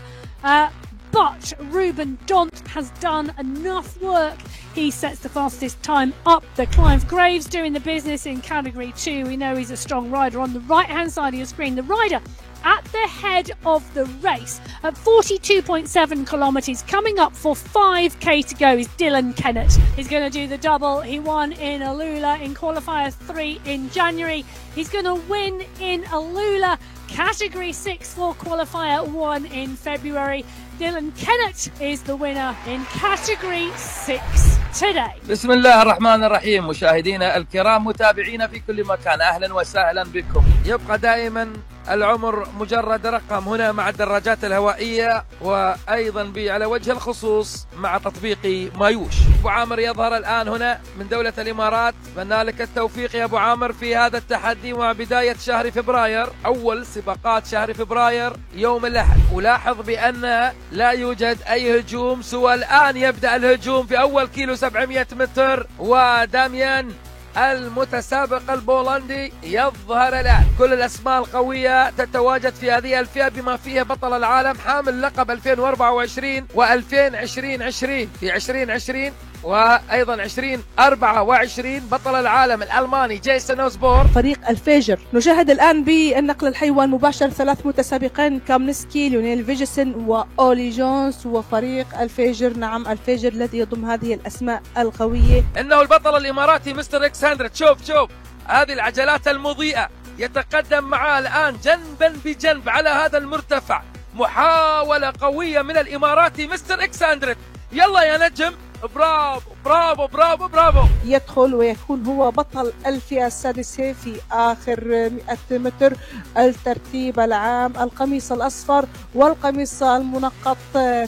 But Ruben Dont has done enough work. He sets the fastest time up the climb. Graves doing the business in Category 2. We know he's a strong rider. On the right-hand side of your screen, the rider at the head of the race at 42.7 kilometres, coming up for 5k to go, is Dylan Kennett. He's going to do the double. He won in Alula in qualifier 3 in January. He's going to win in Alula Category 6 for qualifier 1 in February. Dylan Kennett is the winner in Category 6 today. بسم الله الرحمن الرحيم. مشاهدينا الكرام، متابعينا في كل مكان، أهلا وسهلا بكم. يبقى دائما العمر مجرد رقم هنا مع الدراجات الهوائية، وأيضا على وجه الخصوص مع تطبيق مايوش. أبو عامر يظهر الآن هنا من دولة الإمارات. أتمنى لك التوفيق يا أبو عامر في هذا التحدي مع بداية شهر فبراير، أول سباقات شهر فبراير يوم الأحد. ألاحظ بأن لا يوجد أي هجوم سوى الآن يبدأ الهجوم في أول كيلو 700 متر، وداميان المتسابق البولندي يظهر الآن. كل الأسماء القوية تتواجد في هذه الفئة، بما فيها بطل العالم حامل لقب 2024 و2020 في 2020 وأيضا 2024 بطل العالم الألماني جيسون أوزبورن. فريق الفيجر نشاهد الآن بالنقل الحيوان مباشر 3 متسابقين، كامنسكي، ليونيل فيجسن وأولي جونز. وفريق الفيجر، نعم الفيجر الذي يضم هذه الأسماء القوية. إنه البطل الإماراتي مستر إكساندر. شوف هذه العجلات المضيئة، يتقدم معاه الآن جنبا بجنب على هذا المرتفع. محاولة قوية من الإماراتي مستر إكساندر. يلا يا نجم، برافو برافو برافو برافو. يدخل ويكون هو بطل الفئة السادسة في آخر 100 متر. الترتيب العام القميص الأصفر والقميص المنقط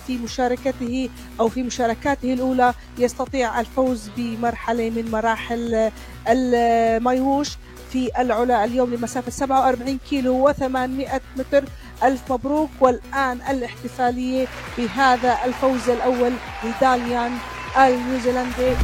في مشاركته أو في مشاركاته الأولى يستطيع الفوز بمرحلة من مراحل المايوش في العلا اليوم لمسافة 47 كيلو و800 متر. ألف مبروك. والآن الاحتفالية بهذا الفوز الأول لداليان النيوزيلندي.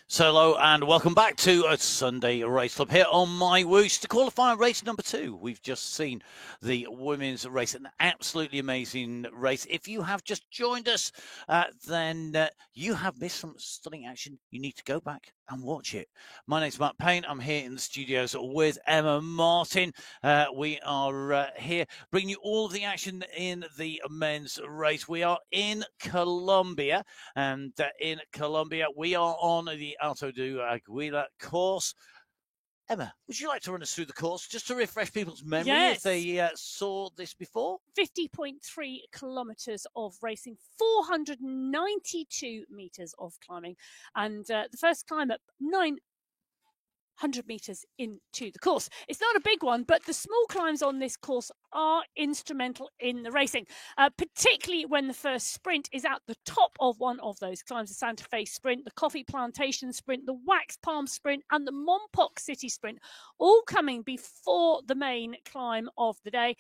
So hello and welcome back to a Sunday Race Club here on My Woosh to qualify race number 2. We've just seen the women's race, an absolutely amazing race. If you have just joined us, then you have missed some stunning action. You need to go back and watch it. My name's Matt Payne. I'm here in the studios with Emma Martin. We are here bringing you all of the action in the men's race. We are in Colombia, and in Colombia we are on the Alto de Aguila course. Emma, would you like to run us through the course just to refresh people's memory if they saw this before? 50.3 kilometres of racing, 492 metres of climbing, and the first climb up 900 metres into the course. It's not a big one, but the small climbs on this course are instrumental in the racing, particularly when the first sprint is at the top of one of those climbs: the Santa Fe Sprint, the Coffee Plantation Sprint, the Wax Palm Sprint, and the Monpok City Sprint, all coming before the main climb of the day.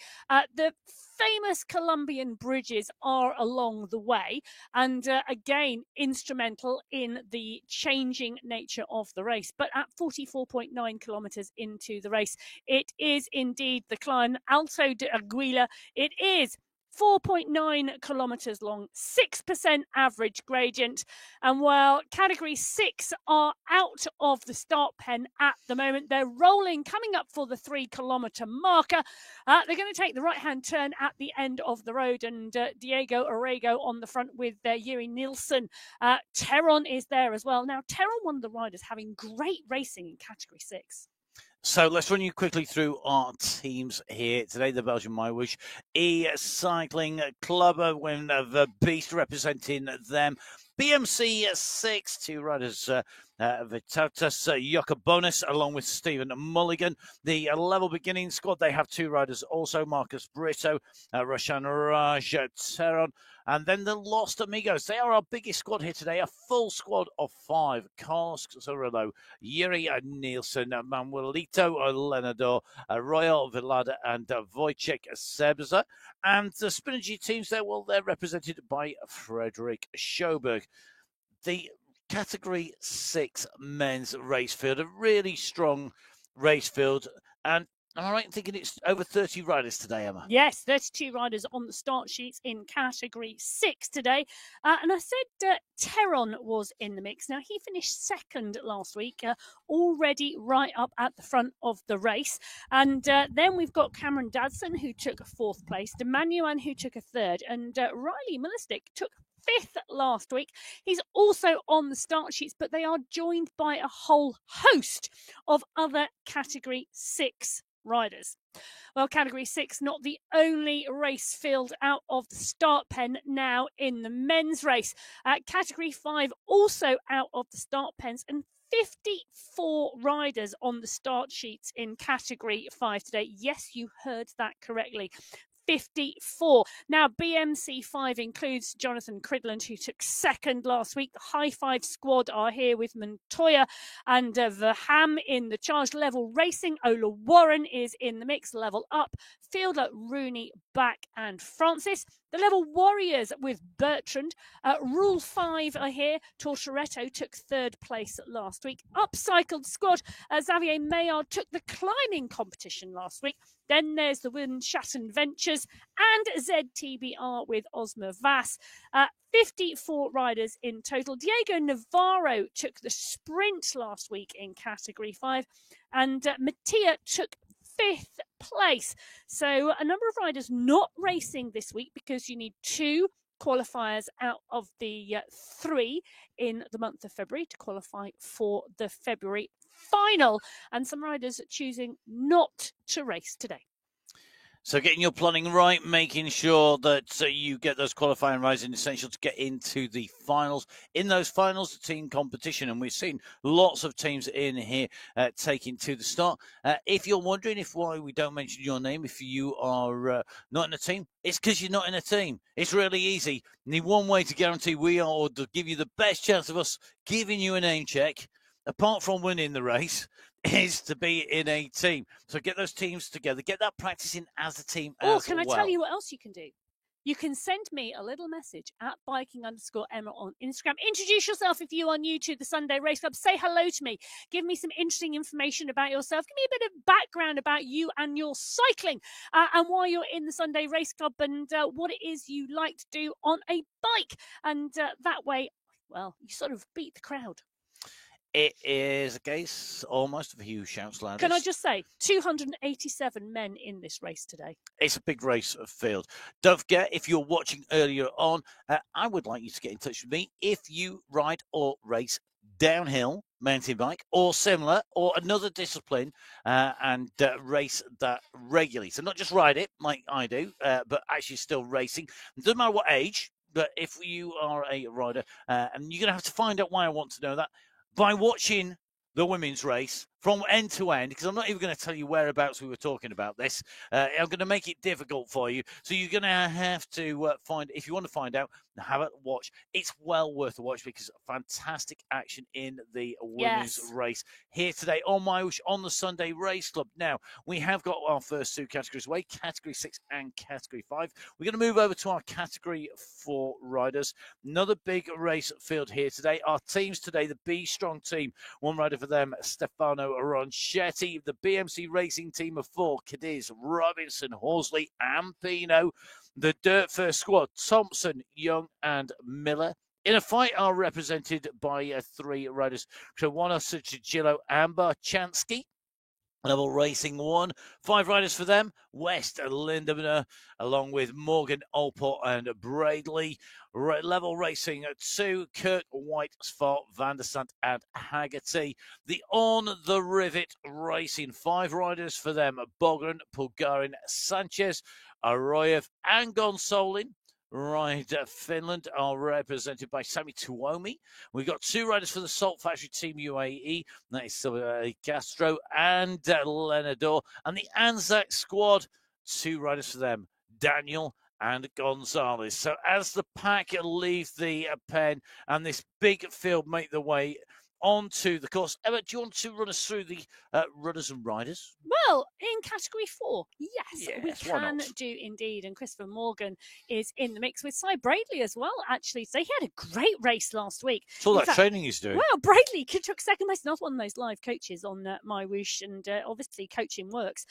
The famous Colombian bridges are along the way, and again, instrumental in the changing nature of the race. But at 44.9 kilometers into the race, it is indeed the climb Alto de Aguila. It is 4.9 kilometers long, 6% average gradient. And while Category 6 are out of the start pen at the moment, they're rolling, coming up for the 3-kilometer marker. They're going to take the right-hand turn at the end of the road, and Diego Orrego on the front with Yuri Nielsen. Teron is there as well. Now, Teron, one of the riders, having great racing in Category 6. So let's run you quickly through our teams here today. The Belgian MyWhoosh e-cycling club, when the Beast representing them. BMC 6, 2 riders, Vitatas Jokabonis, along with Stephen Mulligan. The Level Beginning squad, they have 2 riders also, Marcus Brito, Roshan Raj, Teron. And then the Lost Amigos. They are our biggest squad here today, a full squad of 5. Carlos Zorrillo, Yuri Nielsen, Manuelito Lenador, Royal Villada, and Wojciech Sebza. And the Spinergy teams there, well, they're represented by Frederick Schoberg. The Category 6 men's race field, a really strong race field. And am I right in thinking it's over 30 riders today, Emma? Yes, 32 riders on the start sheets in Category 6 today. And I said Teron was in the mix. Now, he finished second last week, already right up at the front of the race. And then we've got Cameron Dadson, who took 4th place, Demanuan, who took a 3rd, and Riley Millistic took 5th last week. He's also on the start sheets, but they are joined by a whole host of other Category 6 riders. Well, Category 6, not the only race field out of the start pen now in the men's race. Category 5 also out of the start pens, and 54 riders on the start sheets in Category 5 today. Yes, you heard that correctly. 54. Now, BMC 5 includes Jonathan Cridland, who took 2nd last week. The High 5 squad are here with Montoya and Verham in the charge. Level Racing, Ola Warren is in the mix. Level Up, Fielder, Rooney, Back, and Francis. The Level Warriors with Bertrand. Rule 5 are here. Tortoretto took 3rd place last week. Upcycled squad, Xavier Maillard took the climbing competition last week. Then there's the Winschatten Ventures and ZTBR with Osmer Vass. 54 riders in total. Diego Navarro took the sprint last week in Category 5, and Mattia took 5th place. So a number of riders not racing this week because you need 2 qualifiers out of the 3 in the month of February to qualify for the February final, and some riders choosing not to race today. So getting your planning right, making sure that you get those qualifying rides is essential to get into the finals. In those finals, the team competition, and we've seen lots of teams in here taking to the start. If you're wondering why we don't mention your name, if you are not in a team, it's because you're not in a team. It's really easy. You need one way to guarantee we are, or to give you the best chance of us giving you a name check, apart from winning the race, is to be in a team. So get those teams together. Get that practice in as a team as well. Or can I tell you what else you can do? You can send me a little message at biking_Emma on Instagram. Introduce yourself if you are new to the Sunday Race Club. Say hello to me. Give me some interesting information about yourself. Give me a bit of background about you and your cycling and why you're in the Sunday Race Club, and what it is you like to do on a bike. And that way, well, you sort of beat the crowd. It is a case almost of Hugh shouts loudest. Can I just say, 287 men in this race today. It's a big race of field. Don't forget, if you're watching earlier on, I would like you to get in touch with me if you ride or race downhill mountain bike or similar or another discipline and race that regularly. So not just ride it like I do, but actually still racing. It doesn't matter what age, but if you are a rider, and you're going to have to find out why I want to know that, by watching the women's race from end to end, because I'm not even going to tell you whereabouts we were talking about this. I'm going to make it difficult for you. So you're going to have to find, if you want to find out, have a watch. It's well worth a watch because fantastic action in the women's race here today on MyWhoosh on the Sunday Race Club. Now, we have got our first two categories away, Category 6 and Category 5. We're going to move over to our Category 4 riders. Another big race field here today. Our teams today, the B Strong team, one rider for them, Stefano Ronchetti. The BMC Racing team of 4, Cadiz, Robinson, Horsley, and Pino. The Dirt First squad, Thompson, Young, and Miller. In a fight are represented by 3 riders, Krewana, Suchigillo, and Barchansky. Level Racing 1, 5 riders for them, West Lindemann, along with Morgan, Alport, and Bradley. Level Racing 2, Kirk, White, Svart, Van der Sant, and Haggerty. The On the Rivet Racing, 5 riders for them, Bogran, Pulgarin, Sanchez, Arroyev, and Gonsolin. Ride Finland are represented by Sami Tuomi. We've got 2 riders for the Salt Factory Team UAE. That is Castro and Lenador. And the Anzac squad, 2 riders for them, Daniel and Gonzalez. So as the pack leave the pen and this big field make the way onto the course, Emma, do you want to run us through the runners and riders? Well, in Category 4, yes, we can do indeed. And Christopher Morgan is in the mix with Cy Bradley as well, actually. So he had a great race last week. It's all that training he's doing. Well, Bradley took second place, not one of those live coaches on MyWhoosh, and obviously coaching works.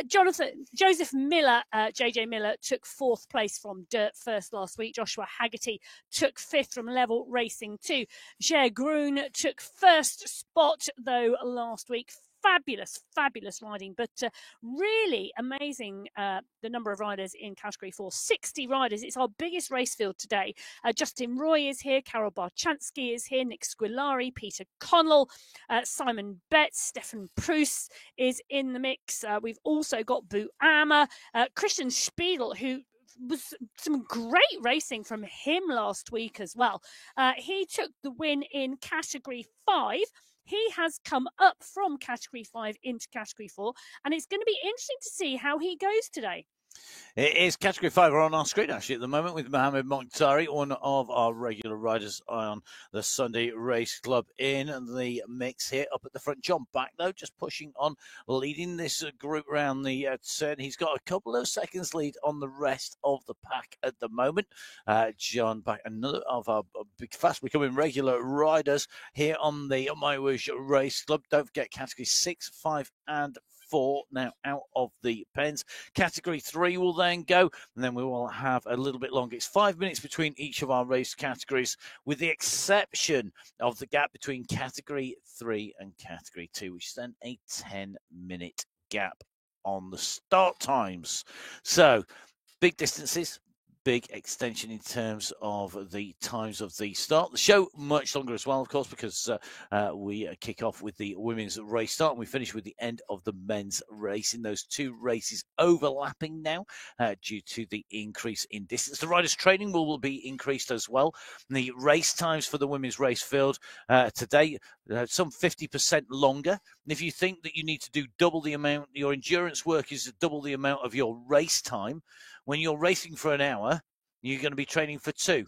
Joseph Miller, JJ Miller, took 4th place from Dirt First last week. Joshua Haggerty took 5th from Level Racing 2. Cher Groen took 1st spot, though, last week. Fabulous riding, but really amazing the number of riders in Category 4. 60 riders. It's our biggest race field today. Justin Roy is here, Karol Barchansky is here, Nick Squillari, Peter Connell, Simon Betts, Stefan Proust is in the mix. We've also got Boo Amma, Christian Spiedel, who was some great racing from him last week as well. He took the win in Category 5. He has come up from Category 5 into Category 4, and it's going to be interesting to see how he goes today. It is Category 5 on our screen, actually, at the moment, with Mohamed Mokhtari, one of our regular riders on the Sunday Race Club, in the mix here up at the front. John Back, though, just pushing on, leading this group round the turn. He's got a couple of seconds lead on the rest of the pack at the moment. John Back, another of our big, fast-becoming regular riders here on the MyWhoosh Race Club. Don't forget Category 6, 5, and 4 now out of the pens. Category 3 will then go, and then we will have a little bit longer. It's 5 minutes between each of our race categories, with the exception of the gap between Category 3 and Category 2, which is then a 10-minute gap on the start times. So, big distances, big extension in terms of the times of the start. The show much longer as well, of course, because we kick off with the women's race start and we finish with the end of the men's race, in those 2 races overlapping now due to the increase in distance. The riders' training will be increased as well. And the race times for the women's race field today, some 50% longer. And if you think that you need to do double the amount, your endurance work is double the amount of your race time. When you're racing for an hour, you're going to be training for 2.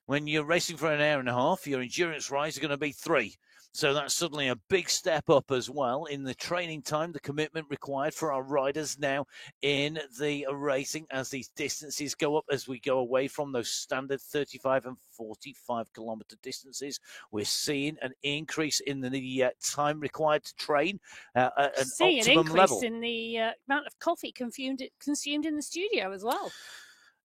When you're racing for an hour and a half, your endurance rise is going to be 3. So that's suddenly a big step up as well in the training time, the commitment required for our riders now in the racing as these distances go up, as we go away from those standard 35 and 45 kilometre distances. We're seeing an increase in the time required to train at an optimum level. In the amount of coffee consumed in the studio as well.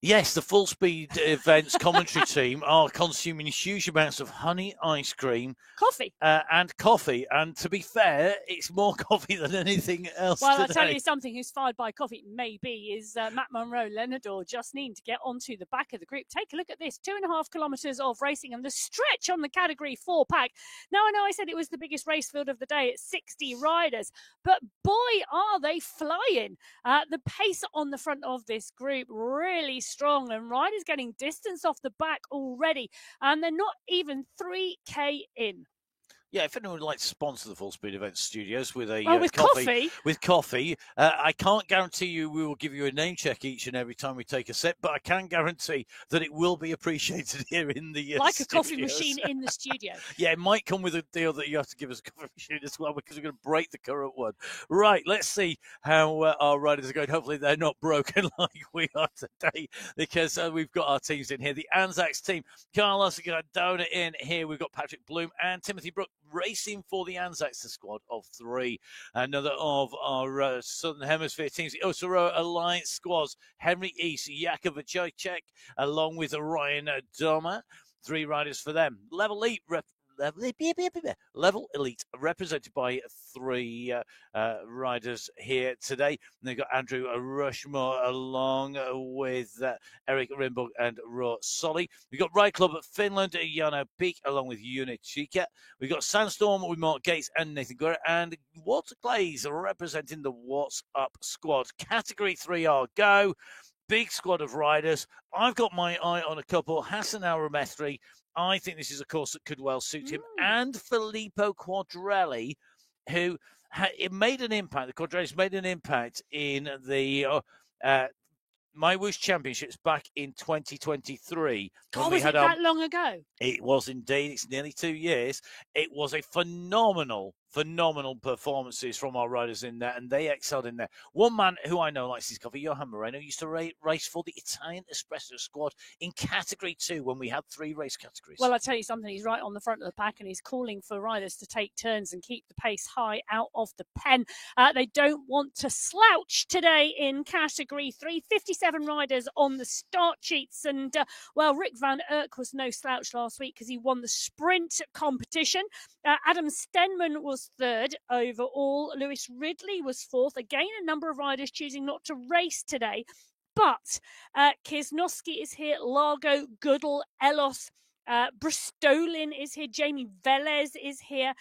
Yes, the Full Speed Events commentary team are consuming huge amounts of honey ice cream, coffee, and coffee. And to be fair, it's more coffee than anything else. Well, today. I'll tell you something. Who's fired by coffee? Maybe is Matt Monroe, Lenador, Justine to get onto the back of the group. Take a look at this: 2.5 kilometres of racing and the stretch on the Category 4 pack. Now, I know I said it was the biggest race field of the day at 60 riders, but boy, are they flying! The pace on the front of this group really strong, and riders getting distance off the back already, and they're not even 3K in. Yeah, if anyone would like to sponsor the Full Speed Events Studios with a with coffee. with coffee, I can't guarantee you we will give you a name check each and every time we take a sip, but I can guarantee that it will be appreciated here in the Like studios. a coffee machine in the studio. Yeah, it might come with a deal that you have to give us a coffee machine as well, because we're going to break the current one. Right, let's see how our riders are going. Hopefully they're not broken like we are today, because we've got our teams in here. The Anzacs team, Carlos Gardona in here. We've got Patrick Bloom and Timothy Brook racing for the Anzacs, the squad of 3. Another of our Southern Hemisphere teams, the Osoro Alliance squads, Henry East, Jakub Wojciech, along with Ryan Doma. 3 riders for them. Level Elite represented by 3 riders here today. And they've got Andrew Rushmore along with Eric Rimburg and Ro Solly. We've got Ride Club of Finland, Jano Peak, along with Unichika. We've got Sandstorm with Mark Gates and Nathan Guerra, and Walter Glaze representing the What's Up squad. Category 3 are go. Big squad of riders. I've got my eye on a couple. Hassan Al-Ramethri. I think this is a course that could well suit him. And Filippo Quadrelli, who it made an impact. The Quadrellis made an impact in the MyWhoosh Championships back in 2023. God, was it that long ago? It was indeed. It's nearly 2 years. It was a phenomenal performances from our riders in there, and they excelled in there. One man who I know likes his coffee, Johan Moreno, used to race for the Italian Espresso squad in Category 2 when we had 3 race categories. Well, I tell you something, he's right on the front of the pack, and he's calling for riders to take turns and keep the pace high out of the pen. They don't want to slouch today in Category 3. 57 riders on the start sheets, and Rick Van Erck was no slouch last week because he won the sprint competition. Adam Stenman was 3rd overall. Lewis Ridley was 4th. Again, a number of riders choosing not to race today. But Kiesnowski is here, Largo, Goodall, Elos, Bristolin is here, Jamie Velez is here,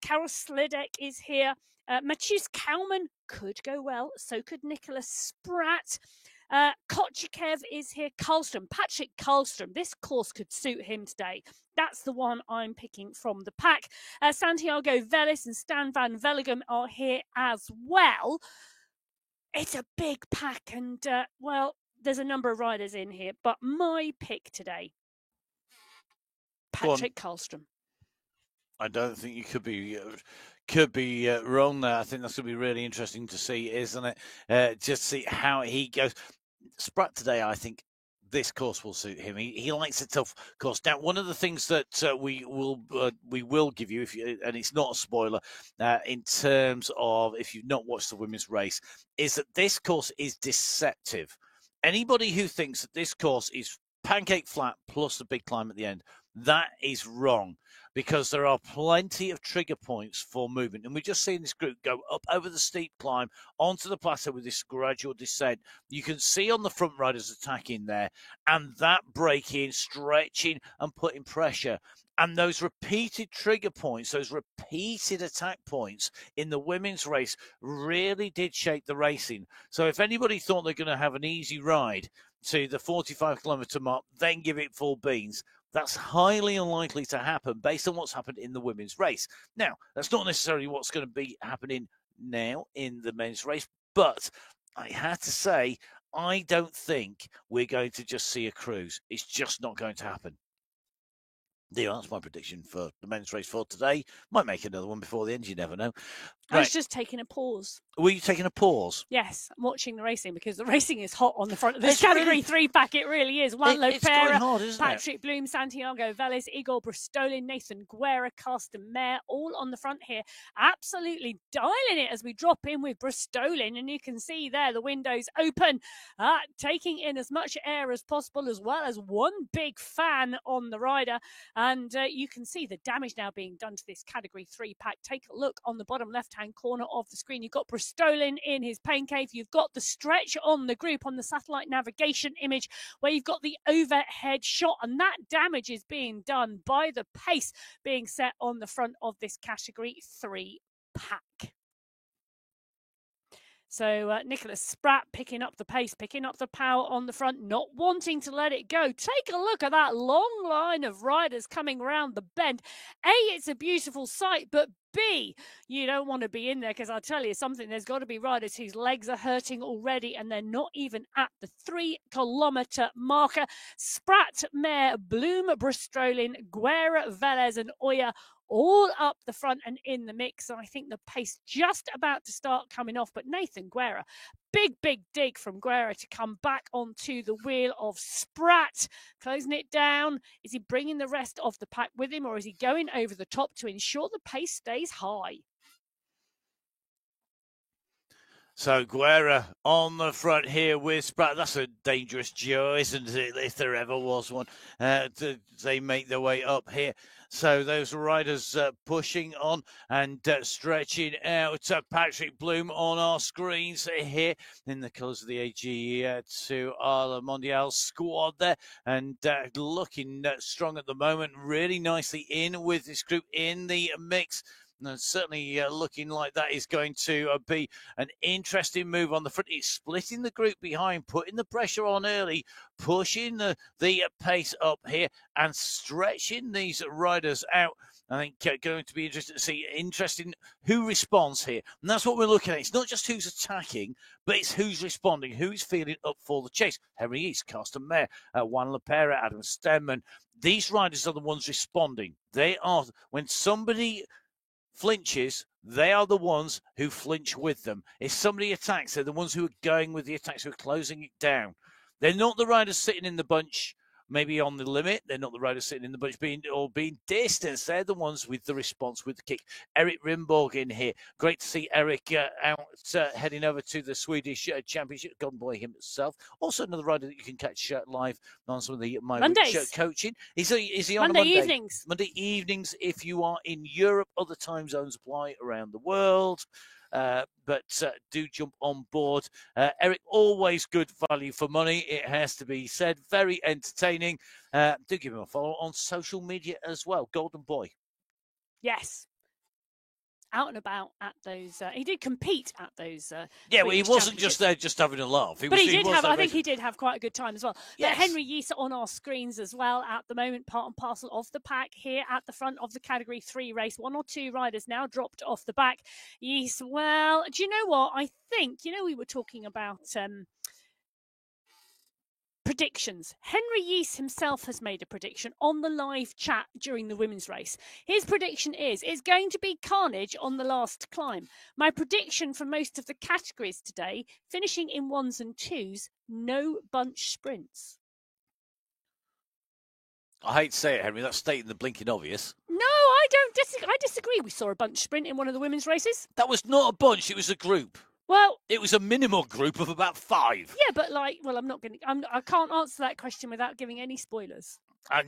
Karol Slidek is here, Maciej Kalman could go well, so could Nicholas Spratt. Kochikev is here, Karlstrom, Patrick Karlstrom. This course could suit him today. That's the one I'm picking from the pack. Santiago Velez and Stan van Vellegem are here as well. It's a big pack, and there's a number of riders in here, but my pick today, Patrick Karlstrom. I don't think you could be wrong there. I think that's going to be really interesting to see, isn't it? Just see how he goes. Spratt today, I think this course will suit him. He likes a tough course. Now, one of the things that we will give you, and it's not a spoiler, in terms of if you've not watched the women's race, is that this course is deceptive. Anybody who thinks that this course is pancake flat plus the big climb at the end, that is wrong, because there are plenty of trigger points for movement. And we've just seen this group go up over the steep climb onto the plateau with this gradual descent. You can see on the front riders attacking there, and that braking, stretching and putting pressure. And those repeated trigger points, those repeated attack points in the women's race really did shape the racing. So if anybody thought they're going to have an easy ride to the 45-kilometre mark, then give it full beans, that's highly unlikely to happen based on what's happened in the women's race. Now, that's not necessarily what's going to be happening now in the men's race, but I had to say, I don't think we're going to just see a cruise. It's just not going to happen. There, that's my prediction for the men's race for today. Might make another one before the end, you never know. I was just taking a pause. Were you taking a pause? Yes, I'm watching the racing because the racing is hot on the front of this Category 3 pack. It really is. Juan Lopera, Patrick Bloom, Santiago Velez, Igor Bristolin, Nathan Guerra, Carsten Mayer, all on the front here. Absolutely dialing it as we drop in with Bristolin. And you can see there the windows open, taking in as much air as possible, as well as one big fan on the rider. And you can see the damage now being done to this Category 3 pack. Take a look on the bottom left-hand corner of the screen. You've got Bristolin in his pain cave. You've got the stretch on the group on the satellite navigation image where you've got the overhead shot. And that damage is being done by the pace being set on the front of this Category 3 pack. So Nicholas Spratt picking up the pace, picking up the power on the front, not wanting to let it go. Take a look at that long line of riders coming round the bend. A, it's a beautiful sight, but B, you don't want to be in there because I'll tell you something, there's got to be riders whose legs are hurting already and they're not even at the 3-kilometre marker. Spratt, Mare, Bloom, Bristolin, Guerra, Velez and Oya all up the front and in the mix. And I think the pace just about to start coming off. But Nathan Guerra, big dig from Guerra to come back onto the wheel of Spratt, closing it down. Is he bringing the rest of the pack with him, or is he going over the top to ensure the pace stays high? So Guerra on the front here with Spratt. That's a dangerous duo, isn't it? If there ever was one. They make their way up here. So those riders pushing on and stretching out. Patrick Bloom on our screens here in the colours of the AG2 La Mondiale squad there. And looking strong at the moment. Really nicely in with this group in the mix. And certainly looking like that is going to be an interesting move on the front. It's splitting the group behind, putting the pressure on early, pushing the pace up here and stretching these riders out. I think going to be interesting who responds here. And that's what we're looking at. It's not just who's attacking, but it's who's responding, who's feeling up for the chase. Henry East, Carsten Mayer, Juan Lapera, Adam Stenman. These riders are the ones responding. They are, when somebody flinches, they are the ones who flinch with them. If somebody attacks, they're the ones who are going with the attacks, who are closing it down. They're not the riders sitting in the bunch, maybe on the limit. They're not the riders sitting in the bunch being distanced. They're the ones with the response, with the kick. Eric Rimborg in here. Great to see Eric out heading over to the Swedish Championship. Golden Boy himself. Also another rider that you can catch live on some of the Mondays coaching. Is he on Monday a Monday? evenings. Monday evenings if you are in Europe. Other time zones apply around the world. But do jump on board. Eric, always good value for money, it has to be said. Very entertaining. Do give him a follow on social media as well. Golden Boy. Yes. Out and about at those. He did compete at those. Yeah, well, he wasn't just there just having a laugh. I think he did have quite a good time as well. Yes. But Henry Yeast on our screens as well at the moment, part and parcel of the pack here at the front of the Category 3 race. One or two riders now dropped off the back. Yeast, well, do you know what? I think, we were talking about predictions. Henry Yeast himself has made a prediction on the live chat during the women's race. His prediction is it's going to be carnage on the last climb. My prediction for most of the categories today, finishing in 1s and 2s, no bunch sprints. I hate to say it, Henry, that's stating the blinking obvious. No, I don't disagree. I disagree. We saw a bunch sprint in one of the women's races. That was not a bunch, it was a group. Well, it was a minimal group of about 5. Yeah, but I can't answer that question without giving any spoilers.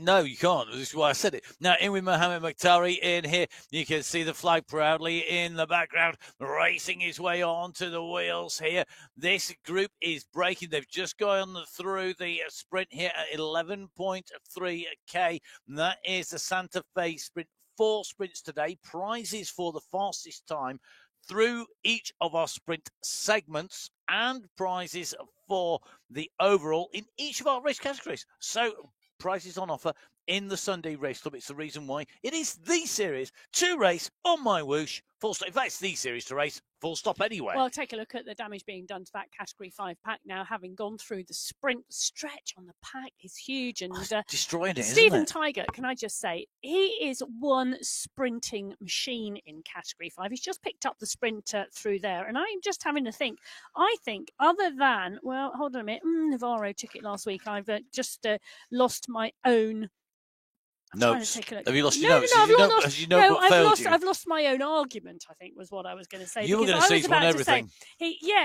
No, you can't. This is why I said it. Now, in with Mohamed Mokhtari in here. You can see the flag proudly in the background, racing his way onto the wheels here. This group is breaking. They've just gone through the sprint here at 11.3K. That is the Santa Fe sprint. 4 sprints today. Prizes for the fastest time through each of our sprint segments and prizes for the overall in each of our race categories. So prizes on offer in the Sunday Race Club. It's the reason why it is the series to race on My Whoosh. Full stop. In fact, it's the series to race. Full stop anyway. Well, take a look at the damage being done to that Category 5 pack now, having gone through the sprint. Stretch on the pack is huge. And destroying it, Stephen isn't it? Tiger, can I just say, he is one sprinting machine in Category 5. He's just picked up the sprint through there. And I'm just having to think. I think other than, well, hold on a minute. Navarro took it last week. I've just lost my own notes. Have you lost your notes? I've lost my own argument, I think was what I was going to say. You were going to say on everything.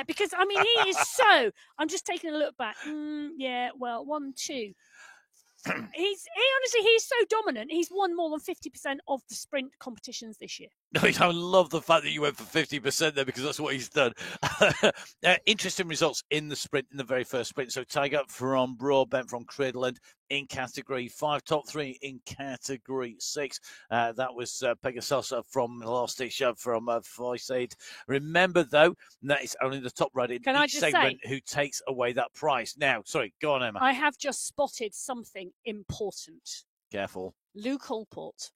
Because I mean, he is so. I'm just taking a look back. 1, 2. He's so dominant. He's won more than 50% of the sprint competitions this year. No, I love the fact that you went for 50% there because that's what he's done. Interesting results in the sprint, in the very first sprint. So Tiger from Broadbent from Cridland in Category 5, top 3 in Category 6. That was Pegasosa from Lostisha from Foysaid. Remember, though, that it's only the top rider in each segment who takes away that prize. Now, sorry, go on, Emma. I have just spotted something important. Careful. Luke Allport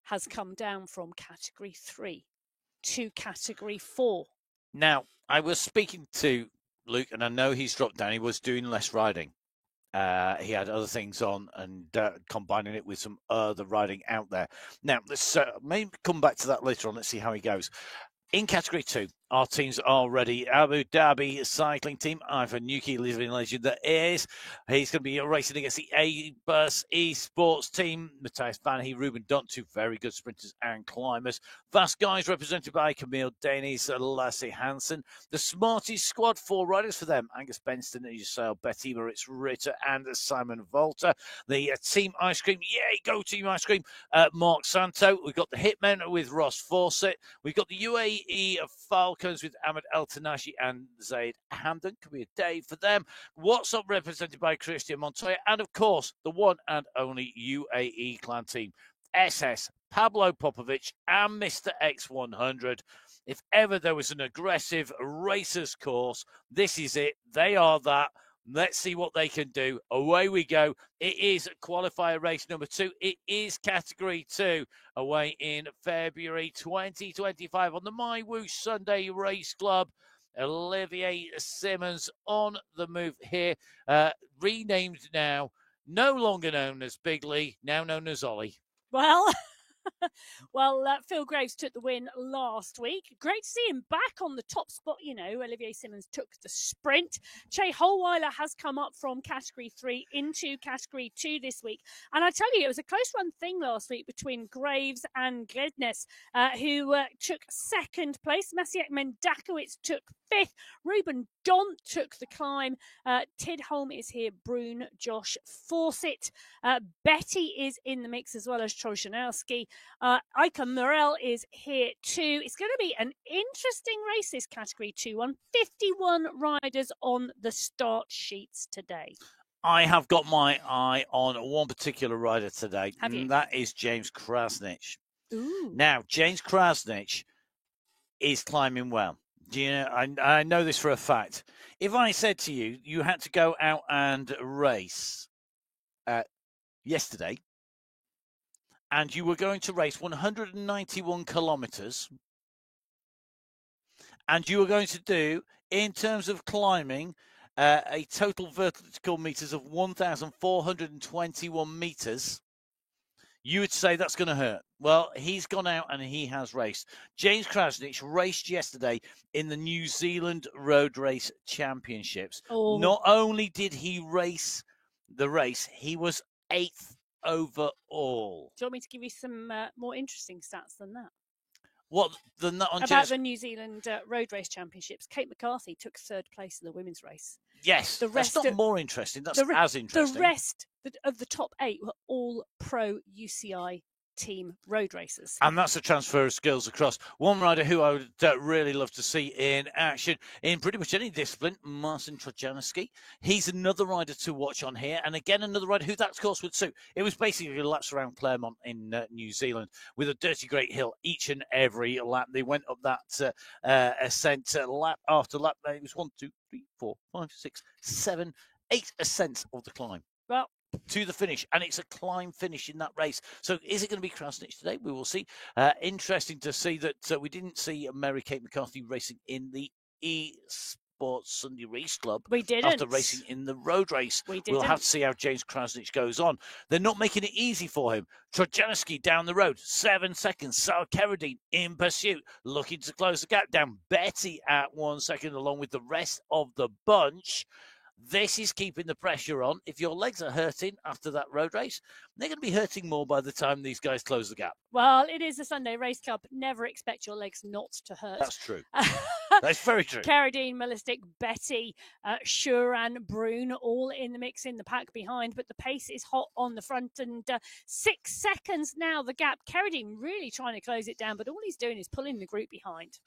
has come down from Category 3 to Category 4. Now, I was speaking to Luke, and I know he's dropped down. He was doing less riding. He had other things on and combining it with some other riding out there. Now, let's maybe come back to that later on. Let's see how he goes. In Category 2, our teams are ready. Abu Dhabi cycling team, Ivan Nuki, living legend that is. He's going to be racing against the A-Bus Esports team. Matthias Vanhey, Ruben Dunt, two very good sprinters and climbers. Fast Guys represented by Camille Danes, Lassie Hansen. The Smarties squad, 4 riders for them. Angus Benston, Isabel Betty, Moritz Ritter and Simon Volta. The Team Ice Cream, yay, go Team Ice Cream. Mark Santo. We've got the Hitmen with Ross Fawcett. We've got the UAE Falcons with Ahmed El Tanashi and Zaid Hamdan. Could be a day for them. What's Up represented by Christian Montoya. And of course, the one and only UAE clan team, SS, Pablo Popovic and Mr. X100. If ever there was an aggressive racers course, this is it. They are that. Let's see what they can do. Away we go. It is qualifier race number 2. It is Category 2 away in February 2025 on the My Whoosh Sunday Race Club. Olivier Simmons on the move here. Renamed now. No longer known as Big Lee, now known as Ollie. Well, Phil Graves took the win last week. Great to see him back on the top spot. You know, Olivier Simmons took the sprint. Che Holweiler has come up from Category 3 into Category 2 this week. And I tell you, it was a close run thing last week between Graves and Glednes, who took second place. Maciek Mendakowicz took 5th. Ruben Dont took the climb. Tidholm is here. Brune, Josh Fawcett. Betty is in the mix as well as Trojanowski. Ika Morel is here too. It's going to be an interesting race, this Category 2 one. 51 riders on the start sheets today. I have got my eye on one particular rider today, and that is James Krasnich. Ooh. Now, James Krasnich is climbing well. Do you know, I know this for a fact. If I said to you, you had to go out and race yesterday, and you were going to race 191 kilometers, and you were going to do, in terms of climbing, a total vertical meters of 1,421 meters, you would say that's going to hurt. Well, he's gone out and he has raced. James Krasnich raced yesterday in the New Zealand Road Race Championships. Oh. Not only did he race the race, he was 8th overall. Do you want me to give you some more interesting stats than that? What than that on about the New Zealand Road Race Championships? Kate McCarthy took 3rd place in the women's race. Yes, that's not more interesting. That's as interesting. The rest of the top 8 were all pro UCI team road racers. And that's a transfer of skills across. One rider who I would really love to see in action in pretty much any discipline, Marcin Trojanowski. He's another rider to watch on here. And again, another rider who that course would suit. It was basically laps around Claremont in New Zealand with a dirty great hill each and every lap. They went up that ascent lap after lap. It was 1, 2, 3, 4, 5, 6, 7, 8 ascents of the climb. Well, to the finish, and it's a climb finish in that race. So is it going to be Krasnich today? We will see. Interesting to see that we didn't see Mary Kate McCarthy racing in the Esports Sunday Race Club. We didn't. After racing in the road race. We didn't. We'll have to see how James Krasnich goes on. They're not making it easy for him. Trojanowski down the road, 7 seconds. Sarah Keradine in pursuit, looking to close the gap down. Betty at 1 second, along with the rest of the bunch. This is keeping the pressure on. If your legs are hurting after that road race, they're going to be hurting more by the time these guys close the gap. Well, it is a Sunday Race Club. Never expect your legs not to hurt. That's true. That's very true. Carradine, Malistic, Betty, Shuran, Brune, all in the mix in the pack behind, but the pace is hot on the front, and 6 seconds now the gap. Carradine really trying to close it down, but all he's doing is pulling the group behind.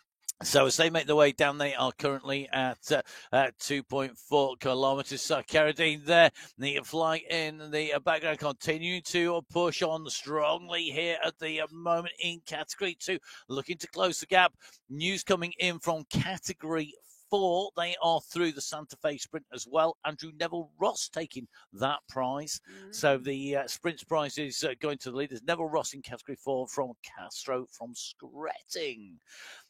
So as they make their way down, they are currently at 2.4 kilometres. So Carradine there, the flag in the background, continuing to push on strongly here at the moment in Category 2, looking to close the gap. News coming in from Category 4. They are through the Santa Fe Sprint as well. Andrew Neville Ross taking that prize. So the Sprint's prize is going to the leaders. Neville Ross in Category 4 from Castro from Skretting.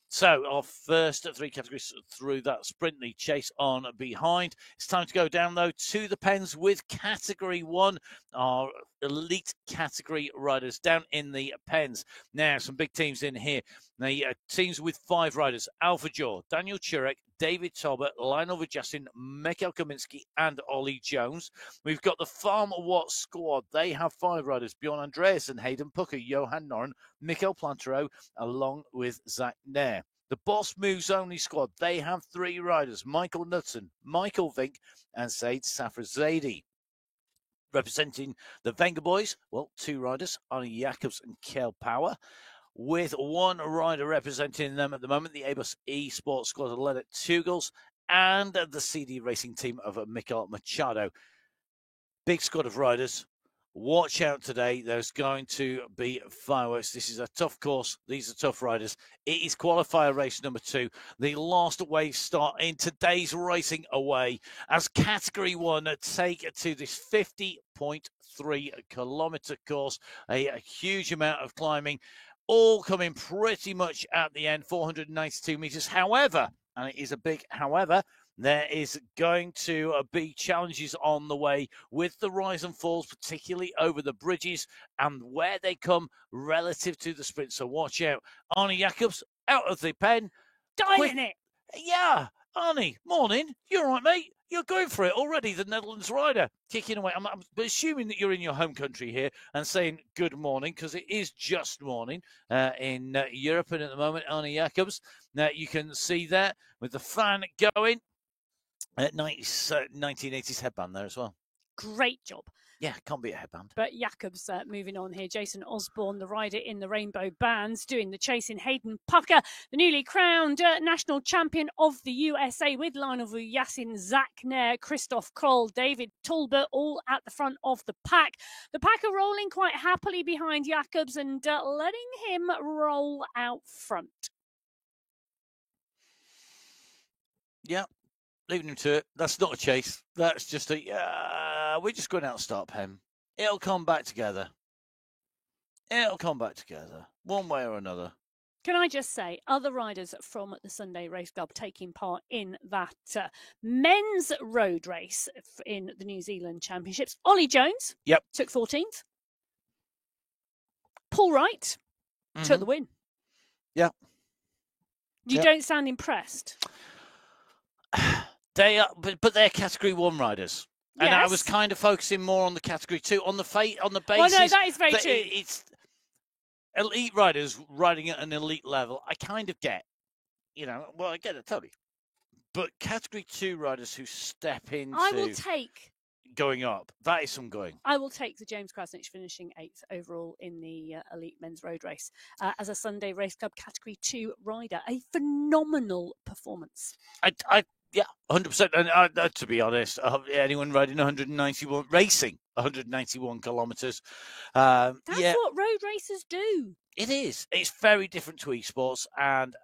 So our first 3 categories through that sprint, the chase on behind. It's time to go down, though, to the pens with Category 1, our elite category riders down in the pens. Now, some big teams in here. The teams with 5 riders: Alpha Jaw, Daniel Churek, David Talbot, Lionel Vajasin, Mikhail Kaminsky, and Ollie Jones. We've got the Farm Watt squad. They have 5 riders: Bjorn Andreasen, Hayden Pucker, Johan Noren, Mikhail Plantero, along with Zach Nair. The Boss Moves Only squad, they have 3 riders: Michael Knudsen, Michael Vink, and Said Safrazadi. Representing the Venga boys, well, 2 riders, Arnie Jacobs and Kale Power, with 1 rider representing them at the moment, the Abus Esports squad of Leonard Tugels and the CD Racing team of Miguel Machado. Big squad of riders. Watch out today. There's going to be fireworks. This is a tough course. These are tough riders. It is qualifier race number 2. The last wave start in today's racing away as Category 1 take to this 50.3 kilometre course. A huge amount of climbing, all coming pretty much at the end, 492 metres. However, and it is a big however, there is going to be challenges on the way with the rise and falls, particularly over the bridges and where they come relative to the sprint. So watch out. Arnie Jacobs out of the pen. Dialing it. Yeah. Arnie, morning. You all right, mate? You're going for it already, the Netherlands rider, kicking away. I'm assuming that you're in your home country here and saying good morning, because it is just morning in Europe. And at the moment, Arnie Jacobs, now you can see there with the fan going. 1980s headband there as well. Great job. Yeah, can't be a headband. But Jacobs moving on here. Jason Osborne, the rider in the rainbow bands, doing the chasing. Hayden Pucker, the newly crowned national champion of the USA, with Lionel Vujasin, Zach Nair, Christoph Kroll, David Talbot, all at the front of the pack. The pack are rolling quite happily behind Jacobs and letting him roll out front. Yeah. Leaving him to it. That's not a chase. That's just we're just going out and start pen. It'll come back together. It'll come back together, one way or another. Can I just say, other riders from the Sunday Race Club taking part in that men's road race in the New Zealand Championships. Ollie Jones took 14th. Paul Wright took the win. Yeah. You don't sound impressed. They are, but they're Category 1 riders, and yes. I was kind of focusing more on the Category 2 on the basis. Well, no, that is very true. It's elite riders riding at an elite level. I kind of get, I get it totally. But Category 2 riders who step into going up, that is some going. I will take the James Krasnich finishing 8th overall in the elite men's road race as a Sunday Race Club Category 2 rider. A phenomenal performance. Yeah, 100%. And to be honest, anyone riding 191 kilometres. That's what road racers do. It is. It's very different to esports. And,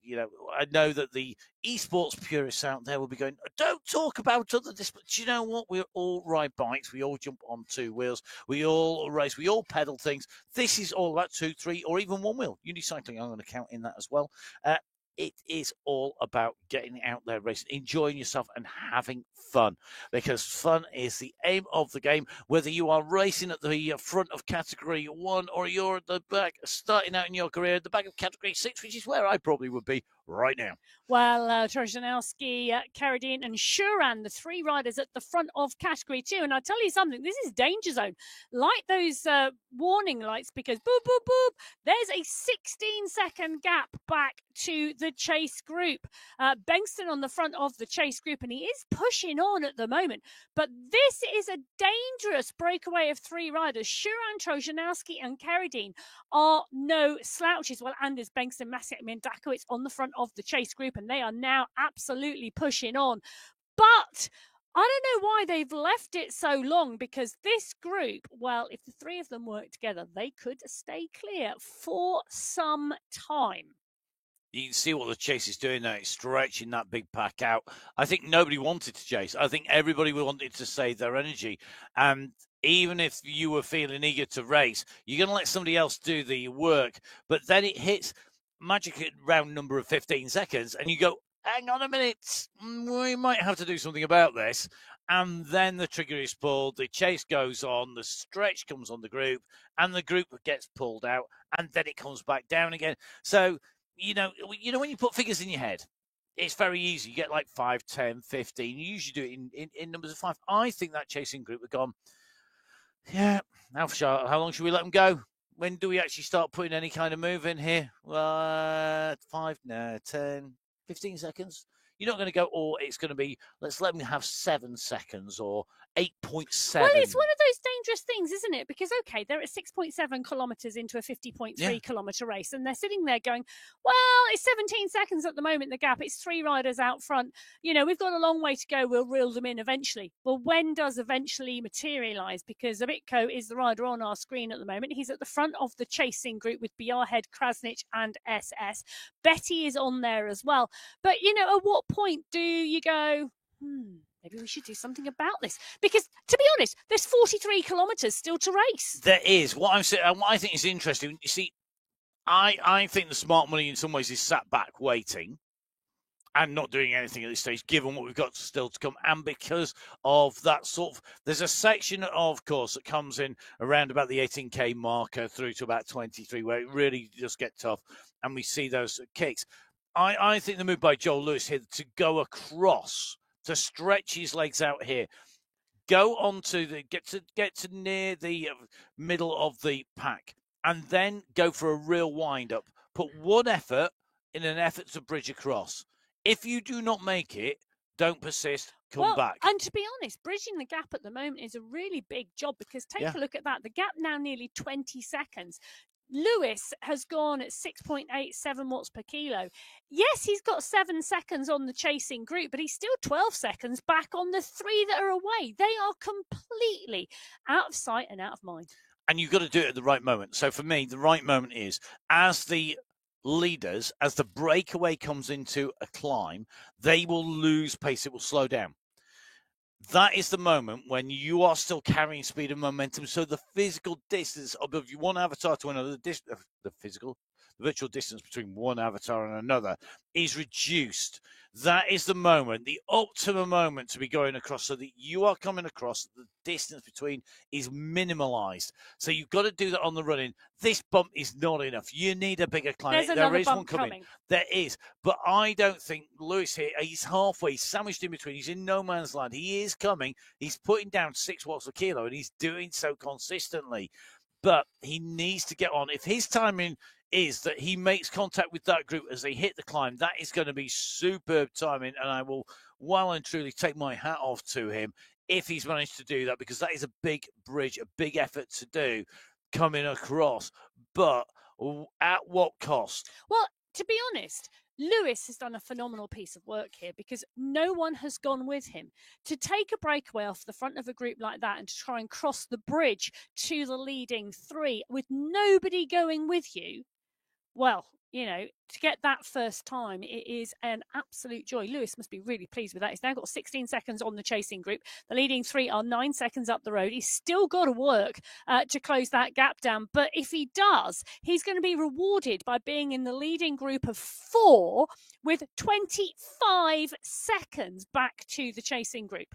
I know that the esports purists out there will be going, don't talk about other disciplines. Do you know what? We all ride bikes. We all jump on 2 wheels. We all race. We all pedal things. This is all about 2, 3, or even 1 wheel. Unicycling, I'm going to count in that as well. It is all about getting out there racing, enjoying yourself and having fun, because fun is the aim of the game. Whether you are racing at the front of Category 1 or you're at the back, starting out in your career at the back of Category 6, which is where I probably would be, right now. Well, Trojanowski, Carradine and Shuran, the three riders at the front of Category 2. And I tell you something, this is danger zone. Light those warning lights because boop, boop, boop. There's a 16-second gap back to the chase group. Bengston on the front of the chase group, and he is pushing on at the moment. But this is a dangerous breakaway of three riders. Shuran, Trojanowski and Carradine are no slouches. Well, Anders Bengston, Masiak Mindakowicz on the front of the chase group, and they are now absolutely pushing on. But I don't know why they've left it so long, because this group, well, if the three of them work together, they could stay clear for some time. You can see what the chase is doing now. It's stretching that big pack out. I think nobody wanted to chase. I think everybody wanted to save their energy. And even if you were feeling eager to race, you're going to let somebody else do the work. But then it hits magic at round number of 15 seconds, and you go, hang on a minute, we might have to do something about this. And then the trigger is pulled, the chase goes on, the stretch comes on the group, and the group gets pulled out, and then it comes back down again. So, you know, when you put figures in your head, it's very easy. You get like 5, 10, 15. You usually do it in numbers of 5. I think that chasing group have gone, yeah, how long should we let them go? When do we actually start putting any kind of move in here? 5, 10, 15 seconds. You're not going to go, or it's going to be, let's let them have 7 seconds or 8.7. Well, it's one of those dangerous things, isn't it? Because, okay, they're at 6.7 kilometres into a 50.3 kilometre race, and they're sitting there going, well, it's 17 seconds at the moment, the gap. It's three riders out front. You know, we've got a long way to go. We'll reel them in eventually. Well, when does eventually materialise? Because Zabitko is the rider on our screen at the moment. He's at the front of the chasing group with Biarhead, Krasnich and SS. Betty is on there as well. But, you know, at what point do you go, maybe we should do something about this? Because, to be honest, there's 43 kilometres still to race. There is. What I think is interesting, you see, I think the smart money in some ways is sat back waiting and not doing anything at this stage, given what we've got still to come. And because of that sort of, there's a section of course that comes in around about the 18K marker through to about 23, where it really does get tough. And we see those kicks. I think the move by Joel Lewis here to go across, to stretch his legs out here, go on to the get to near the middle of the pack, and then go for a real wind up. Put one effort in an effort to bridge across. If you do not make it, don't persist. Come back. And to be honest, bridging the gap at the moment is a really big job, because take a look at that. The gap now nearly 20 seconds. Lewis has gone at 6.87 watts per kilo. Yes, he's got 7 seconds on the chasing group, but he's still 12 seconds back on the three that are away. They are completely out of sight and out of mind. And you've got to do it at the right moment. So for me, the right moment is as the leaders, as the breakaway comes into a climb, they will lose pace. It will slow down. That is the moment when you are still carrying speed and momentum. So the physical distance of one avatar to another, the virtual distance between one avatar and another is reduced. That is the moment, the optimum moment to be going across, so that you are coming across, the distance between is minimalized. So you've got to do that on the run-in. This bump is not enough. You need a bigger climb. There is one coming. There is. But I don't think Lewis here, he's halfway, he's sandwiched in between. He's in no man's land. He is coming. He's putting down 6 watts a kilo, and he's doing so consistently. But he needs to get on. If his timing is that he makes contact with that group as they hit the climb, that is going to be superb timing, and I will well and truly take my hat off to him if he's managed to do that, because that is a big bridge, a big effort to do coming across. But at what cost? Well, to be honest, Lewis has done a phenomenal piece of work here, because no one has gone with him. To take a breakaway off the front of a group like that and to try and cross the bridge to the leading three with nobody going with you, well, you know, to get that first time, it is an absolute joy. Lewis must be really pleased with that. He's now got 16 seconds on the chasing group. The leading three are 9 seconds up the road. He's still got to work to close that gap down. But if he does, he's going to be rewarded by being in the leading group of 4 with 25 seconds back to the chasing group.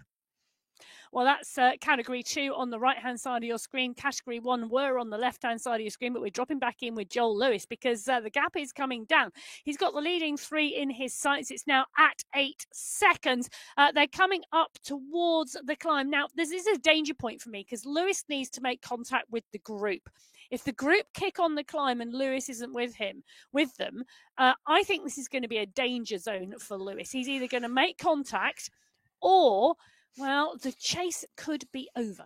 Well, that's category 2 on the right-hand side of your screen. Category 1 were on the left-hand side of your screen, but we're dropping back in with Joel Lewis because the gap is coming down. He's got the leading 3 in his sights. It's now at 8 seconds. They're coming up towards the climb. Now, this is a danger point for me because Lewis needs to make contact with the group. If the group kick on the climb and Lewis isn't with them, I think this is going to be a danger zone for Lewis. He's either going to make contact or, well, the chase could be over.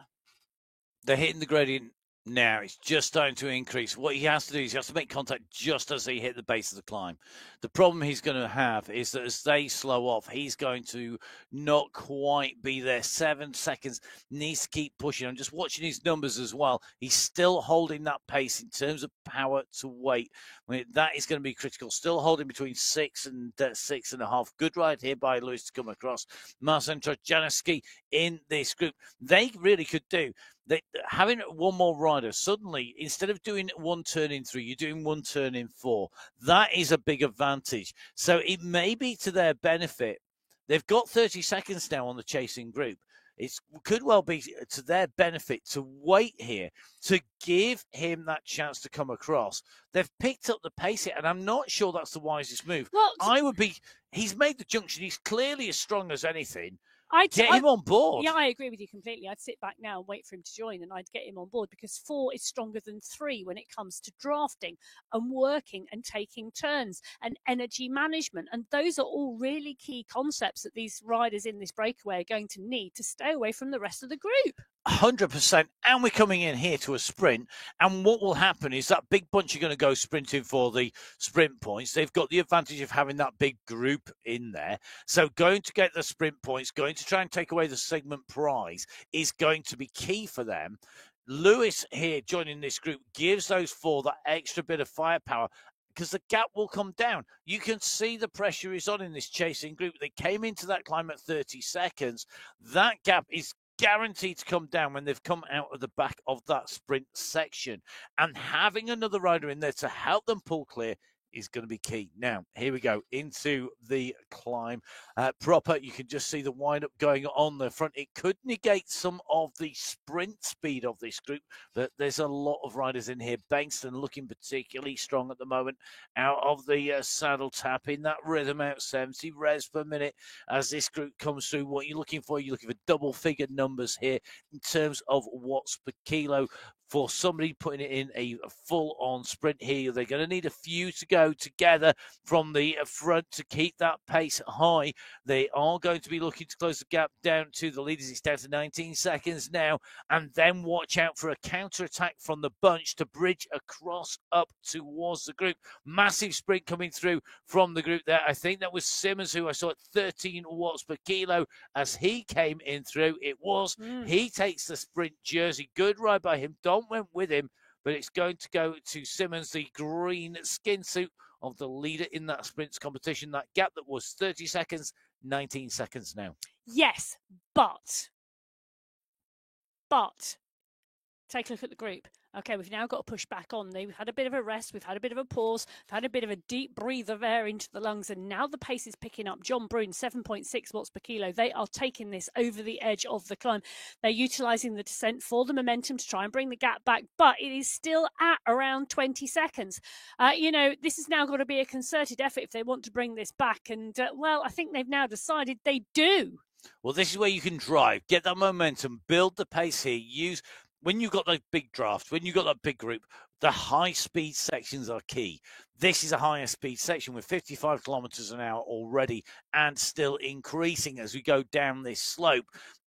They're hitting the gradient now. It's just starting to increase. What he has to do is he has to make contact just as they hit the base of the climb. The problem he's going to have is that as they slow off, he's going to not quite be there. 7 seconds, needs to keep pushing. I'm just watching his numbers as well. He's still holding that pace in terms of power to weight. I mean, that is going to be critical. Still holding between 6 and 6.5. Good ride here by Lewis to come across. Marcin Trojanowski in this group. They really could do. Having one more rider, suddenly, instead of doing 1 turn in 3, you're doing 1 turn in 4. That is a big advantage. So it may be to their benefit. They've got 30 seconds now on the chasing group. It could well be to their benefit to wait here, to give him that chance to come across. They've picked up the pace here, and I'm not sure that's the wisest move. Well, he's made the junction. He's clearly as strong as anything. Get him on board. Yeah, I agree with you completely. I'd sit back now and wait for him to join, and I'd get him on board because 4 is stronger than 3 when it comes to drafting and working and taking turns and energy management. And those are all really key concepts that these riders in this breakaway are going to need to stay away from the rest of the group. 100%. And we're coming in here to a sprint. And what will happen is that big bunch are going to go sprinting for the sprint points. They've got the advantage of having that big group in there. So going to get the sprint points, going to try and take away the segment prize is going to be key for them. Lewis here joining this group gives those 4 that extra bit of firepower because the gap will come down. You can see the pressure is on in this chasing group. They came into that climb at 30 seconds. That gap is guaranteed to come down when they've come out of the back of that sprint section. And having another rider in there to help them pull clear is going to be key. Now, here we go into the climb proper. You can just see the wind-up going on the front. It could negate some of the sprint speed of this group, but there's a lot of riders in here. Bankston looking particularly strong at the moment out of the saddle, tapping that rhythm out, 70 revs per minute as this group comes through. What you're looking for double-figure numbers here in terms of watts per kilo. For somebody putting it in a full-on sprint here, they're going to need a few to go together from the front to keep that pace high. They are going to be looking to close the gap down to the leaders. It's down to 19 seconds now. And then watch out for a counter-attack from the bunch to bridge across up towards the group. Massive sprint coming through from the group there. I think that was Simmons who I saw at 13 watts per kilo as he came in through. It was. He takes the sprint jersey. Good ride by him. Don went with him, but it's going to go to Simmons, the green skin suit of the leader in that sprints competition. That gap that was 30 seconds, 19 seconds now. Yes, but take a look at the group. Okay, we've now got to push back on. We've had a bit of a rest. We've had a bit of a pause. We've had a bit of a deep breathe of air into the lungs. And now the pace is picking up. John Brune, 7.6 watts per kilo. They are taking this over the edge of the climb. They're utilising the descent for the momentum to try and bring the gap back. But it is still at around 20 seconds. This has now got to be a concerted effort if they want to bring this back. And, I think they've now decided they do. Well, this is where you can drive. Get that momentum. Build the pace here. When you've got that big draft, when you've got that big group, the high-speed sections are key. This is a higher speed section with 55 kilometers an hour already and still increasing as we go down this slope.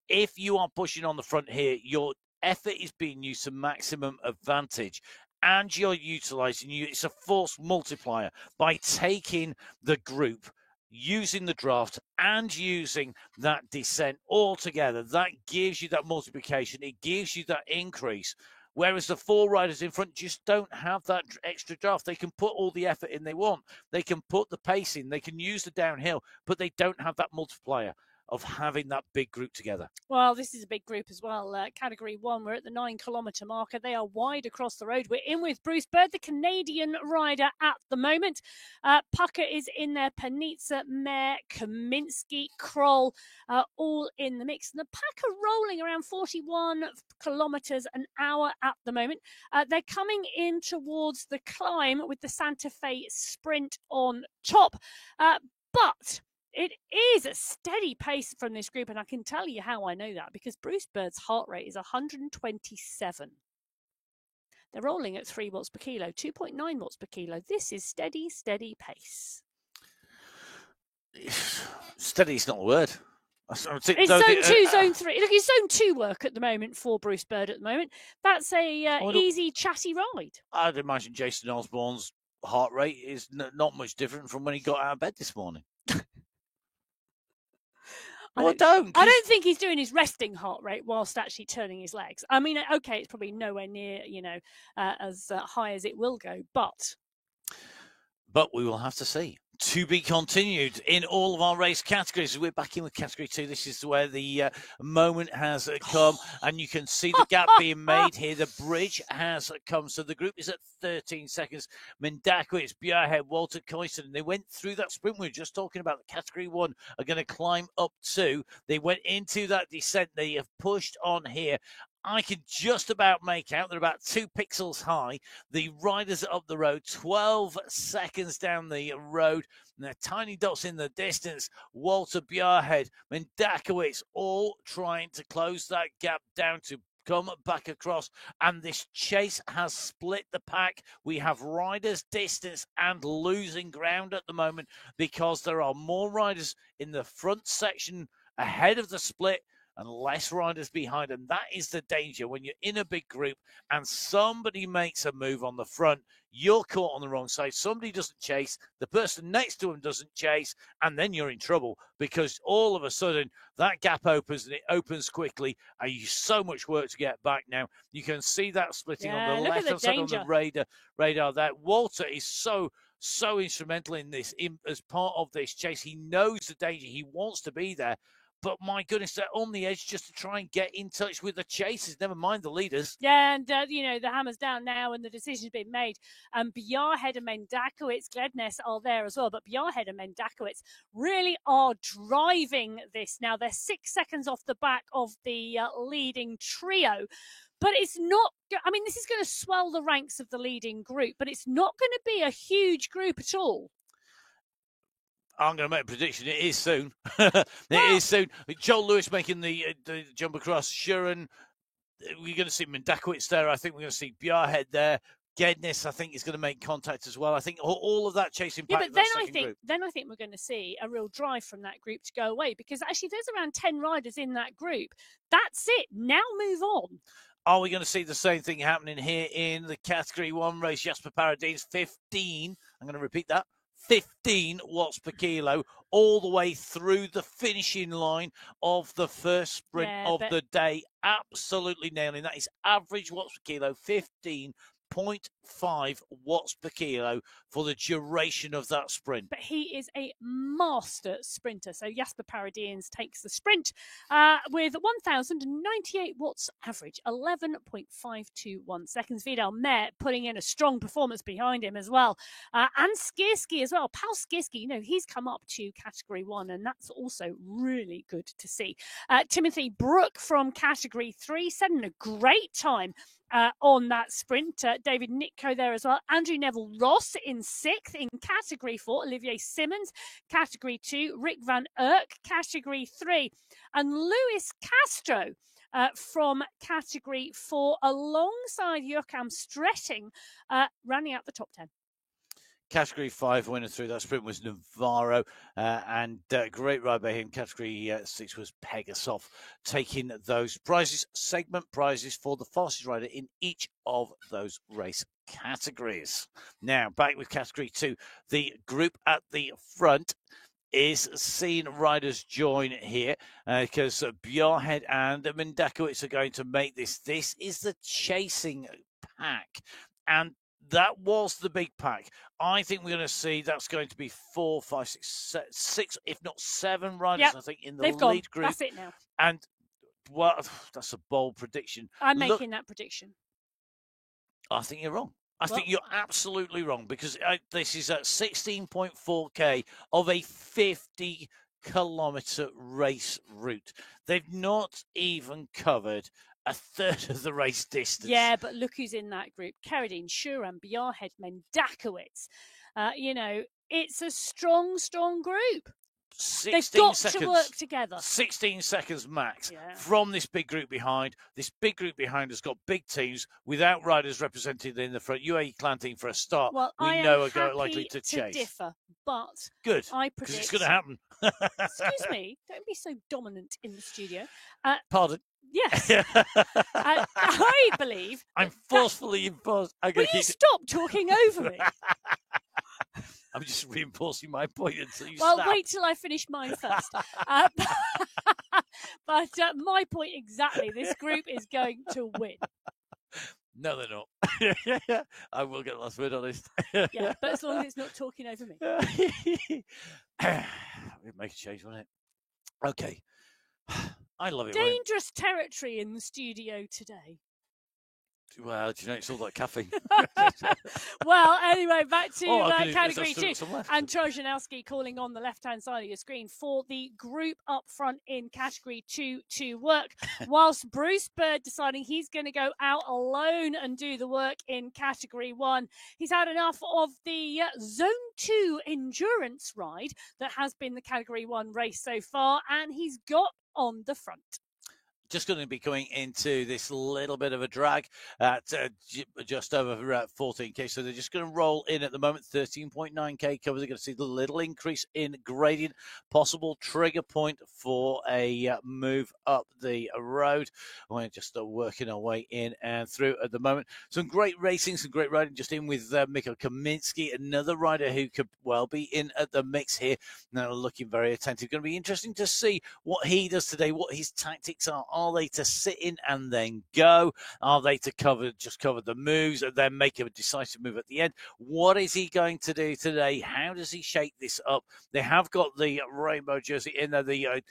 If you are pushing on the front here, your effort is being used to maximum advantage. And you're utilizing it's a force multiplier by taking the group, using the draft and using that descent all together. That gives you that multiplication. It gives you that increase. Whereas the 4 riders in front just don't have that extra draft. They can put all the effort in they want. They can put the pace in. They can use the downhill, but they don't have that multiplier. of having that big group together. Well, this is a big group as well. Category 1, we're at the 9-kilometre marker. They are wide across the road. We're in with Bruce Bird, the Canadian rider at the moment. Pucker is in there, Panizza, Mayer, Kaminski, Kroll, all in the mix. And the pack are rolling around 41 kilometres an hour at the moment. They're coming in towards the climb with the Santa Fe Sprint on top. But it is a steady pace from this group, and I can tell you how I know that, because Bruce Bird's heart rate is 127. They're rolling at 3 watts per kilo, 2.9 watts per kilo. This is steady, steady pace. Steady is not a word. It's zone 2, zone 3. Look, it's zone 2 work at the moment for Bruce Bird at the moment. That's a easy, chatty ride. I'd imagine Jason Osborne's heart rate is not much different from when he got out of bed this morning. I don't think he's doing his resting heart rate whilst actually turning his legs. I mean, okay, it's probably nowhere near, as high as it will go, but we will have to see. To be continued in all of our race categories. We're back in with category 2. This is where the moment has come, and you can see the gap being made here. The bridge has come, so the group is at 13 seconds. Mendakowicz, Bjerregaard, Walter Koisten. They went through that sprint we were just talking about. The category 1 are going to climb up 2. They went into that descent. They have pushed on here. I can just about make out they're about 2 pixels high. The riders are up the road, 12 seconds down the road. And they're tiny dots in the distance. Walter, Bjerregaard, Mendakowicz, all trying to close that gap down to come back across. And this chase has split the pack. We have riders distance and losing ground at the moment, because there are more riders in the front section ahead of the split and less riders behind. And that is the danger when you're in a big group and somebody makes a move on the front. You're caught on the wrong side. Somebody doesn't chase. The person next to him doesn't chase. And then you're in trouble, because all of a sudden that gap opens, and it opens quickly. And you so much work to get back now. You can see that splitting on the left-hand side on the radar there. Walter is so instrumental in this, as part of this chase. He knows the danger. He wants to be there. But my goodness, they're on the edge just to try and get in touch with the chasers, never mind the leaders. Yeah, and, the hammer's down now and the decision's been made. Bjerregaard and Mendakowicz, Gledness are there as well, but Bjerregaard and Mendakowicz really are driving this now. They're 6 seconds off the back of the leading trio. But it's not, this is going to swell the ranks of the leading group, but it's not going to be a huge group at all. I'm going to make a prediction. It is soon. It is soon. Joel Lewis making the jump across. Shuren, we're going to see Mendakowicz there. I think we're going to see Bjerregaard there. Gedness, I think, is going to make contact as well. I think all of that chasing back. Yeah, but then I think we're going to see a real drive from that group to go away, because actually there's around 10 riders in that group. That's it. Now move on. Are we going to see the same thing happening here in the Category 1 race? Jasper Paradis, 15. I'm going to repeat that. 15 watts per kilo all the way through the finishing line of the first sprint of the day. Absolutely nailing. That is average watts per kilo, 15.5 watts per kilo for the duration of that sprint. But he is a master sprinter. So Jasper Paradis takes the sprint with 1,098 watts average, 11.521 seconds. Vidal Mayer putting in a strong performance behind him as well. And Skierski as well. Paul Skierski, he's come up to Category 1, and that's also really good to see. Timothy Brook from Category 3 setting a great time on that sprint. David Nitko there as well. Andrew Neville Ross in 6th. In Category 4, Olivier Simmons. Category 2, Rick Van Erck. Category 3. And Luis Castro from Category 4 alongside Joachim Stretting, running out the top 10. Category 5 winner through that sprint was Navarro, and great ride by him. Category 6 was Pegasov, taking those prizes, segment prizes for the fastest rider in each of those race categories. Now, back with Category 2, the group at the front is seeing riders join here, because Bjerregaard and Mendakowicz are going to make this. This is the chasing pack, and that was the big pack. I think we're going to see that's going to be 4, 5, 6, if not 7 riders, I think, in the lead group. That's it now. And well, that's a bold prediction. I'm making that prediction. I think you're wrong. I think you're absolutely wrong, because this is at 16.4K of a 50-kilometre race route. They've not even covered a third of the race distance. Yeah, but look who's in that group. Carradine, Shuram, Bjarhed, Mendakowicz. It's a strong, strong group. They've got to work together. 16 seconds max from this big group behind. This big group behind has got big teams without riders represented in the front. UAE Clan Team for a start, well, we know are likely to chase. Differ, but good, I predict because it's going to happen. Excuse me, don't be so dominant in the studio. Pardon? Yes. I believe. I'm forcefully imposed. Will you stop talking over me? I'm just reinforcing my point until you Well, snap. wait till I finish mine first. But my point exactly, this group is going to win. No, they're not. I will get the last word on this. Yeah, but as long as it's not talking over me. We'd make a change, wouldn't it? Okay. I love it. Dangerous territory in the studio today. Well, do you know, it's all that caffeine. Well, anyway, back to category 2. And Trojanowski calling on the left-hand side of your screen for the group up front in category 2 to work, whilst Bruce Bird deciding he's going to go out alone and do the work in category 1. He's had enough of the Zone 2 endurance ride that has been the category 1 race so far, and he's got on the front. Just going to be going into this little bit of a drag at just over 14K. So they're just going to roll in at the moment. 13.9K covers. They're going to see the little increase in gradient, possible trigger point for a move up the road. We're just working our way in and through at the moment. Some great racing, some great riding. Just in with Mikko Kaminsky, another rider who could well be in at the mix here. Now looking very attentive. Going to be interesting to see what he does today, what his tactics are. Are they to sit in and then go? Are they to cover the moves and then make a decisive move at the end? What is he going to do today? How does he shake this up? They have got the rainbow jersey in there, the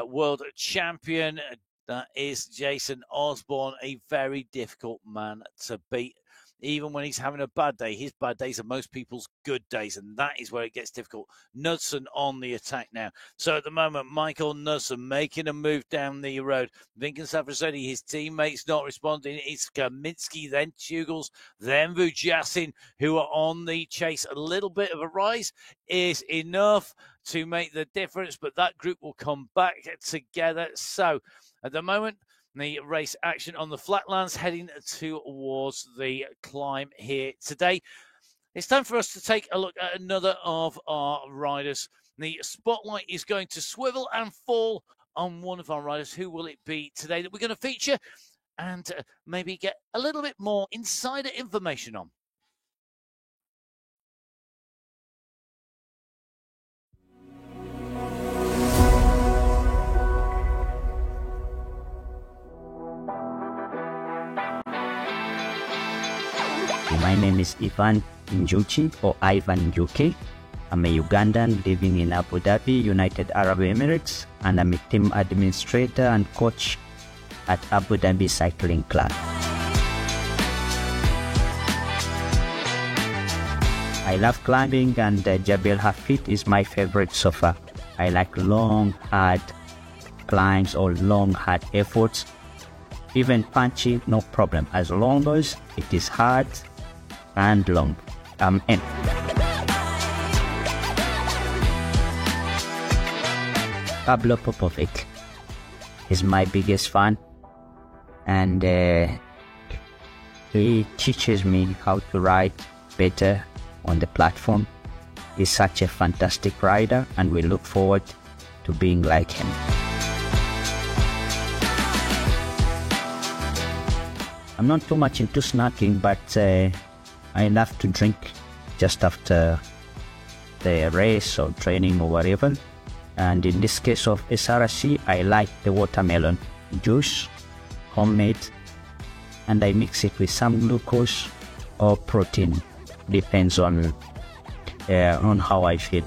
world champion. That is Jason Osborne, a very difficult man to beat. Even when he's having a bad day, his bad days are most people's good days, and that is where it gets difficult. Knudsen on the attack now. So at the moment, Michael Knudsen making a move down the road. Vinken Safrasetti, his teammates not responding. It's Kaminsky, then Tugels, then Vujasin, who are on the chase. A little bit of a rise is enough to make the difference, but that group will come back together. So at the moment, the race action on the flatlands heading towards the climb here today. It's time for us to take a look at another of our riders. The spotlight is going to swivel and fall on one of our riders. Who will it be today that we're going to feature and maybe get a little bit more insider information on? My name is Ivan Njuki, or Ivan Njuki. I'm a Ugandan living in Abu Dhabi, United Arab Emirates, and I'm a team administrator and coach at Abu Dhabi Cycling Club. I love climbing, and Jebel Hafid is my favorite so far. I like long, hard climbs or long, hard efforts. Even punchy, no problem, as long as it is hard and long. I'm in. Pablo Popovic is my biggest fan, and he teaches me how to ride better on the platform. He's such a fantastic rider, and we look forward to being like him. I'm not too much into snacking, but I love to drink just after the race or training or whatever. And in this case of SRC, I like the watermelon juice, homemade, and I mix it with some glucose or protein. Depends on how I feel.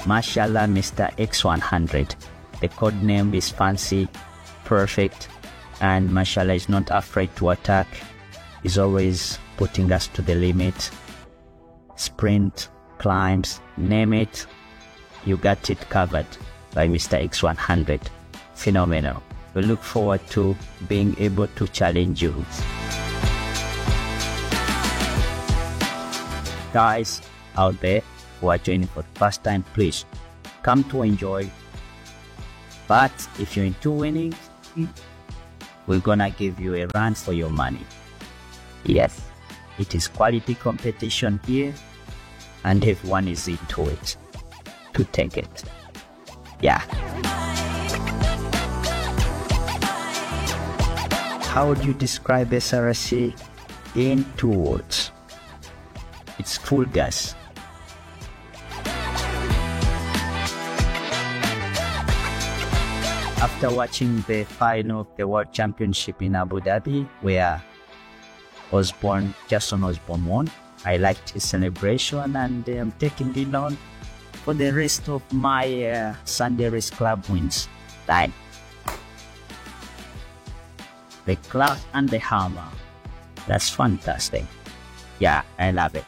Mashallah, Mr. X100. The code name is Fancy, Perfect, and Mashallah is not afraid to attack. He's always putting us to the limit. Sprint, climbs, name it, you got it covered by Mr. X100. Phenomenal. We look forward to being able to challenge you. Guys out there who are joining for the first time, please come to enjoy. But if you're into winning, we're gonna give you a run for your money. Yes, it is quality competition here, and everyone is into it to take it. Yeah. How would you describe SRC in 2 words? It's full gas. After watching the final of the World Championship in Abu Dhabi, where Jason Osborne won, I liked his celebration, and I'm taking it on for the rest of my Sunday Race Club wins. Like the club and the hammer. That's fantastic. Yeah, I love it.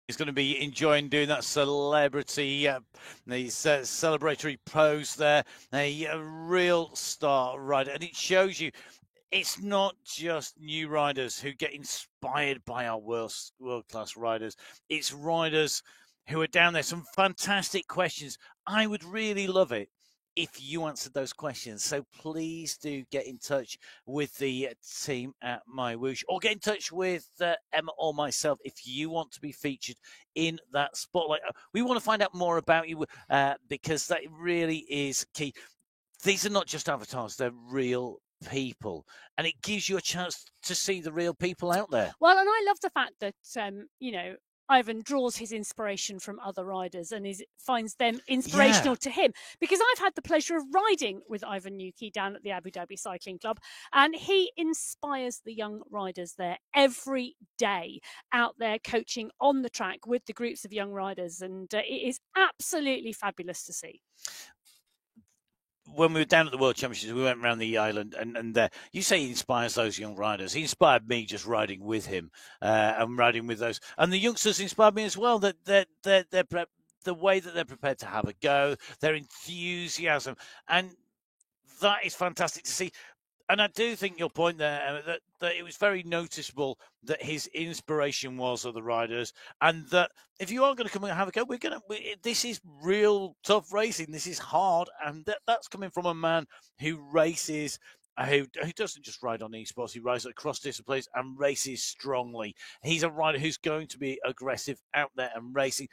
He's going to be enjoying doing that celebrity, these celebratory pose there. A real star rider. And it shows you it's not just new riders who get inspired by our world-class riders. It's riders who are down there. Some fantastic questions. I would really love it if you answered those questions. So please do get in touch with the team at MyWhoosh, or get in touch with Emma or myself if you want to be featured in that spotlight. We want to find out more about you because that really is key. These are not just avatars, they're real people, and it gives you a chance to see the real people out there. Well, and I love the fact that, Ivan draws his inspiration from other riders and finds them inspirational to him, because I've had the pleasure of riding with Ivan Newkey down at the Abu Dhabi Cycling Club, and he inspires the young riders there every day, out there coaching on the track with the groups of young riders, and it is absolutely fabulous to see. When we were down at the World Championships, we went around the island, and you say he inspires those young riders. He inspired me just riding with him and riding with those. And the youngsters inspired me as well, that the way that they're prepared to have a go, their enthusiasm. And that is fantastic to see. And I do think your point there, that it was very noticeable that his inspiration was other riders, and that if you are going to come and have a go, this is real tough racing. This is hard, and that's coming from a man who races, who doesn't just ride on esports. He rides across disciplines and races strongly. He's a rider who's going to be aggressive out there and racing.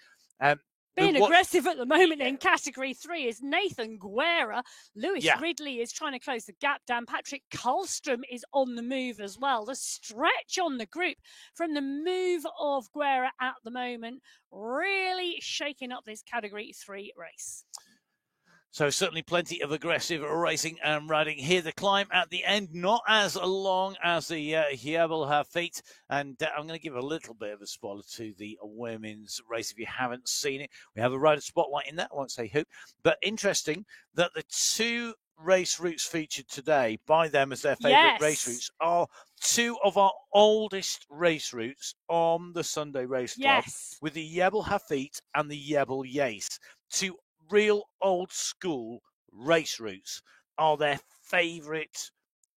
Being aggressive at the moment in Category 3 is Nathan Guerra. Lewis Ridley is trying to close the gap down. Patrick Karlstrom is on the move as well. The stretch on the group from the move of Guerra at the moment really shaking up this Category 3 race. So certainly plenty of aggressive racing and riding here. The climb at the end, not as long as the Jebel Hafit. And I'm going to give a little bit of a spoiler to the women's race if you haven't seen it. We have a rider spotlight in that. I won't say who. But interesting that the 2 race routes featured today by them as their favourite race routes are 2 of our oldest race routes on the Sunday Race Club, with the Jebel Hafit and the Jebel Yais. 2 real old school race routes are their favourite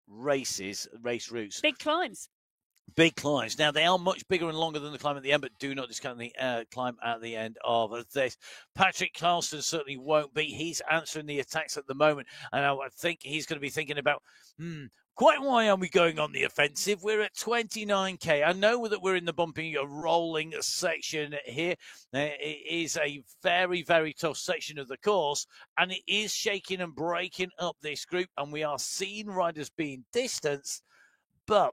race routes. Big climbs. Now, they are much bigger and longer than the climb at the end, but do not discount the climb at the end of this. Patrick Karlstrom certainly won't be. He's answering the attacks at the moment, and I think he's going to be thinking about, quite why are we going on the offensive? We're at 29k. I know that we're in the bumpy, rolling section here. It is a very, very tough section of the course, and it is shaking and breaking up this group, and we are seeing riders being distanced, but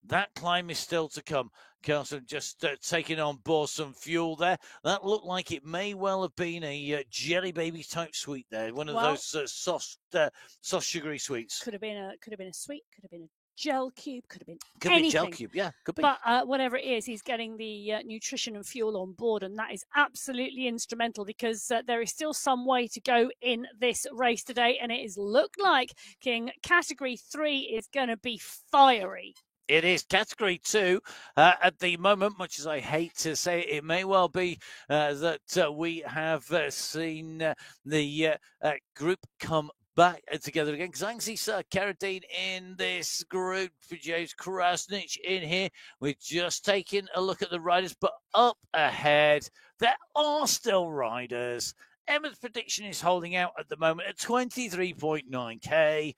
that climb is still to come. Carson just taking on board some fuel there. That looked like it may well have been a Jelly Baby type sweet there, one of those soft sugary sweets. Could have been a sweet, could have been a gel cube, could have been could anything. Be gel cube, yeah, could be. But whatever it is, he's getting the nutrition and fuel on board, and that is absolutely instrumental because there is still some way to go in this race today, and it is looked like King Category 3 is going to be fiery. It is Category 2 at the moment, much as I hate to say it may well be that we have seen the group come back together again, because I can see Sir Carradine in this group for James Krasnich in here. We're just taking a look at the riders, but up ahead, there are still riders. Emma's prediction is holding out at the moment at 23.9k.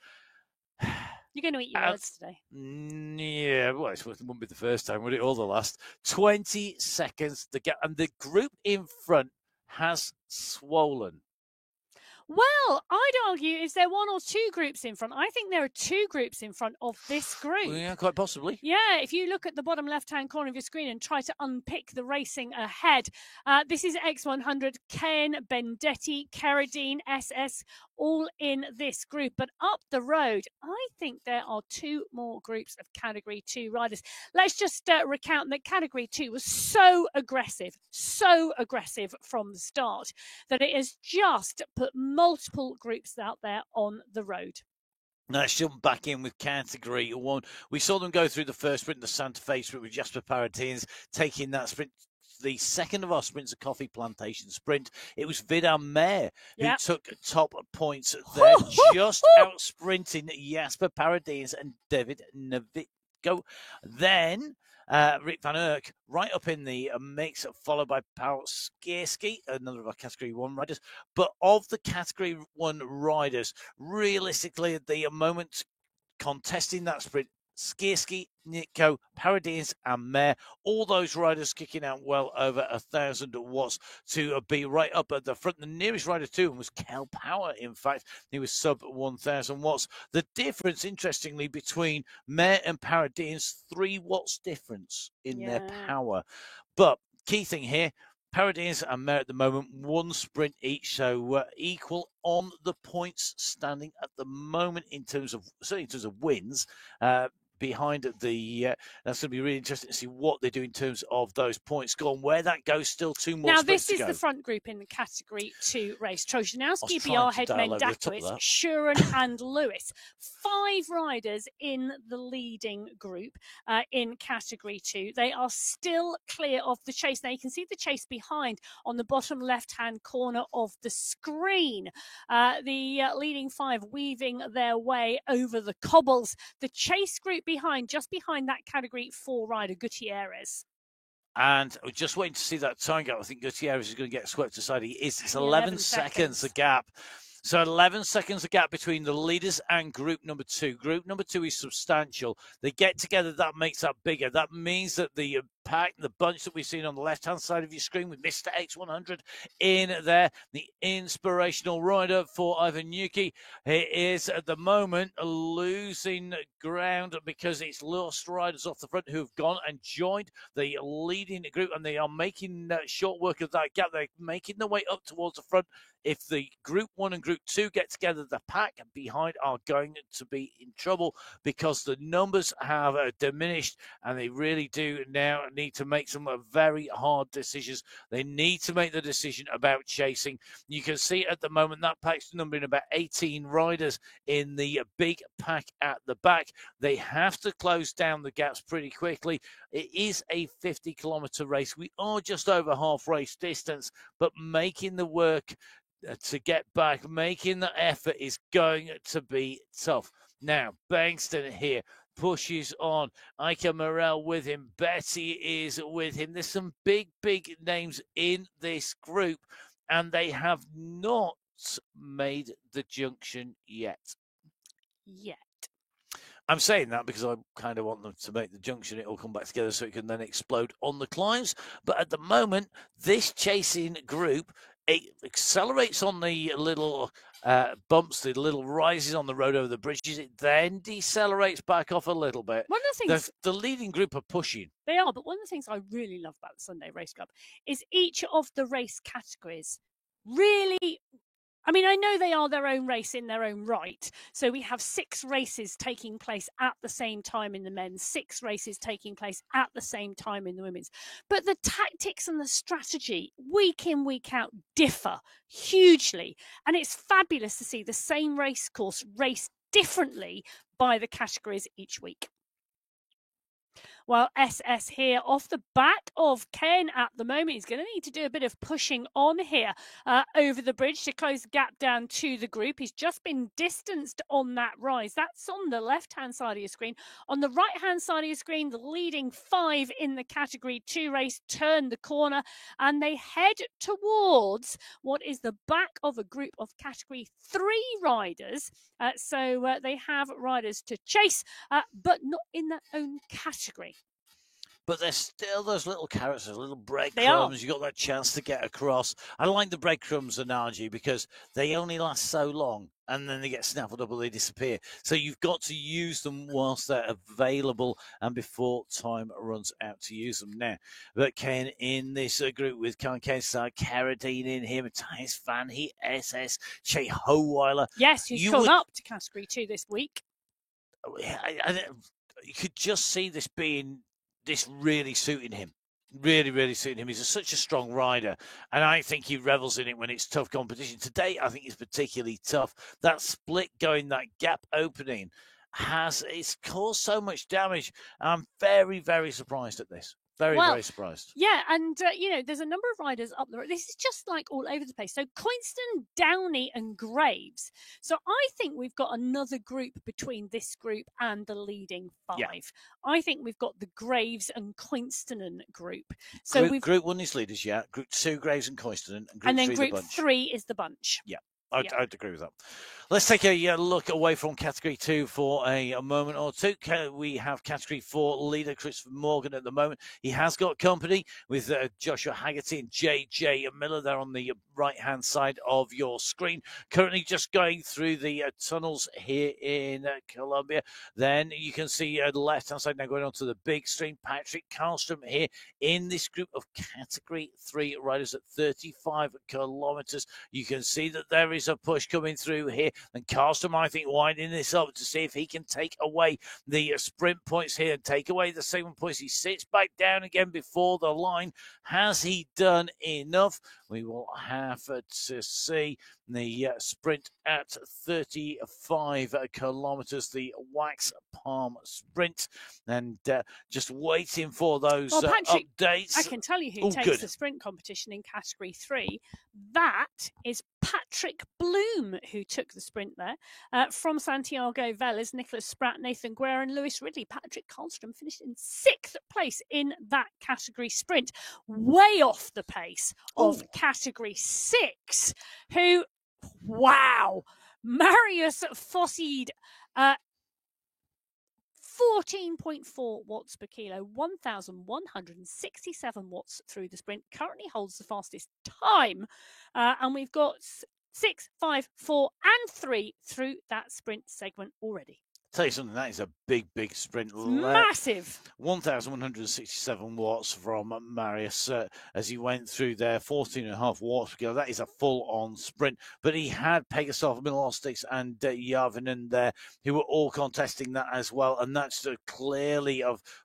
You're going to eat your words today. Yeah, well, it wouldn't be the first time, would it? Or the last. 20 seconds to get, and the group in front has swollen. Well, I'd argue, is there one or two groups in front? I think there are two groups in front of this group. Yeah, quite possibly. Yeah, if you look at the bottom left-hand corner of your screen and try to unpick the racing ahead, this is X100, Ken, Bendetti, Carradine, SS, all in this group. But up the road, I think there are two more groups of Category 2 riders. Let's just recount that Category 2 was so aggressive from the start that it has just put multiple groups out there on the road. Now, let's jump back in with Category 1. We saw them go through the first sprint, the Santa Fe sprint, with Jasper Paradines taking that sprint. The second of our sprints, a Coffee Plantation sprint. It was Vidal Mayer who took top points there, just out sprinting Jasper Paradines and David Navitko. Then Rick Van Erck right up in the mix, followed by Paul Skierski, another of our Category 1 riders. But of the Category 1 riders, realistically, at the moment contesting that sprint, Skierski, Nitko, Paradines and Mayer, all those riders kicking out well over 1,000 watts to be right up at the front. The nearest rider to him was Kel Power, in fact. He was sub 1,000 watts. The difference, interestingly, between Mayer and Paradines, 3 watts difference in their power. But key thing here, Paradines and Mayer at the moment, one sprint each, so equal on the points standing at the moment certainly in terms of wins. Behind the, that's going to be really interesting to see what they do in terms of those points gone. Where that goes, still 2 more now, sprints this to is go. the front group in the Category 2 race. Trojanowski, Bjarhead, Mendakowicz, Shuren and Lewis. 5 riders in the leading group in Category 2. They are still clear of the chase. Now, you can see the chase behind on the bottom left-hand corner of the screen. The leading 5 weaving their way over the cobbles. The chase group just behind that Category 4 rider, Gutierrez. And we're just waiting to see that time gap. I think Gutierrez is going to get swept aside. He is. It's 11 seconds a gap. So 11 seconds a gap between the leaders and group number 2. Group number 2 is substantial. They get together, that makes that bigger. That means that the pack, the bunch that we've seen on the left-hand side of your screen with Mr. X100 in there, the inspirational rider for Ivan Yuki. He is at the moment losing ground because it's lost riders off the front who have gone and joined the leading group, and they are making short work of that gap. They're making their way up towards the front. If the Group 1 and Group 2 get together, the pack behind are going to be in trouble because the numbers have diminished, and they really do now need to make some very hard decisions. They need to make the decision about chasing. You can see at the moment that pack's numbering about 18 riders in the big pack at the back. They have to close down the gaps pretty quickly. It is a 50-kilometer race. We are just over half race distance, but making the work to get back, making the effort is going to be tough. Now, Bankston here pushes on. Ika Morel with him. Betty is with him. There's some big names in this group, and they have not made the junction yet. I'm saying that because I kind of want them to make the junction. It'll come back together so it can then explode on the climbs. But at the moment, this chasing group, it accelerates on the little bumps, the little rises on the road over the bridges. It then decelerates back off a little bit. One of the things The leading group are pushing. they are, but one of the things I really love about the Sunday Race Club is each of the race categories really. I mean, I know they are their own race in their own right. So we have 6 races taking place at the same time in the men's, 6 races taking place at the same time in the women's. But the tactics and the strategy week in, week out differ hugely. And it's fabulous to see the same race course raced differently by the categories each week. Well, SS here off the back of Ken at the moment. He's going to need to do a bit of pushing on here over the bridge to close the gap down to the group. He's just been distanced on that rise. That's on the left-hand side of your screen. On the right-hand side of your screen, the leading 5 in the Category 2 race turn the corner and they head towards what is the back of a group of Category 3 riders. So they have riders to chase, but not in their own category. But there's still those little carrots, those little breadcrumbs. You've got that chance to get across. I like the breadcrumbs analogy because they only last so long and then they get snaffled up or they disappear. So you've got to use them whilst they're available and before time runs out to use them now. But Ken in this group with Karen Kenstar, Carradine in here, Matthias Van Heet, SS, Che Howeiler. Yes, who's come up to Category 2 this week. You could just see this really suiting him. Really suiting him. He's such a strong rider, and I think he revels in it when it's tough competition. Today, I think it's particularly tough. That split going, that gap opening, it's caused so much damage. I'm very surprised at this. Very surprised. Yeah, and, there's a number of riders up there. This is just like all over the place. So Coinston, Downey and Graves. So I think we've got another group between this group and the leading 5. Yeah. I think we've got the Graves and Coinston group. So Group 1 is leaders, yeah. Group 2, Graves and Coinston. And then Group 3 is the bunch. Yeah. I'd agree with that. Let's take a look away from Category 2 for a moment or two. We have Category 4 leader Christopher Morgan at the moment. He has got company with Joshua Haggerty and JJ Miller there on the right-hand side of your screen. Currently just going through the tunnels here in Colombia. Then you can see the left-hand side now going on to the big stream. Patrick Karlstrom here in this group of Category 3 riders at 35 kilometers. You can see that there is a push coming through here, and Karlstrom, I think, winding this up to see if he can take away the sprint points here and take away the segment points. He sits back down again before the line. Has he done enough? We will have to see. The sprint at 35 kilometers, the Wax Palm sprint, and just waiting for those Patrick, updates. I can tell you who takes the sprint competition in Category 3. That is Patrick Bloom, who took the sprint there. From Santiago Velez, Nicholas Spratt, Nathan Guerra and Lewis Ridley. Patrick Karlstrom finished in 6th place in that category sprint, way off the pace of Category 6, who... Wow! Marius Fosseed, 14.4 watts per kilo, 1,167 watts through the sprint. Currently holds the fastest time. And we've got 6, 5, 4 and 3 through that sprint segment already. Tell you something, that is a big sprint. Massive. 1,167 watts from Marius as he went through there, 14.5 watts ago. That is a full-on sprint. But he had Pegasov, Milostics and Järvinen there, who were all contesting that as well. And that's clearly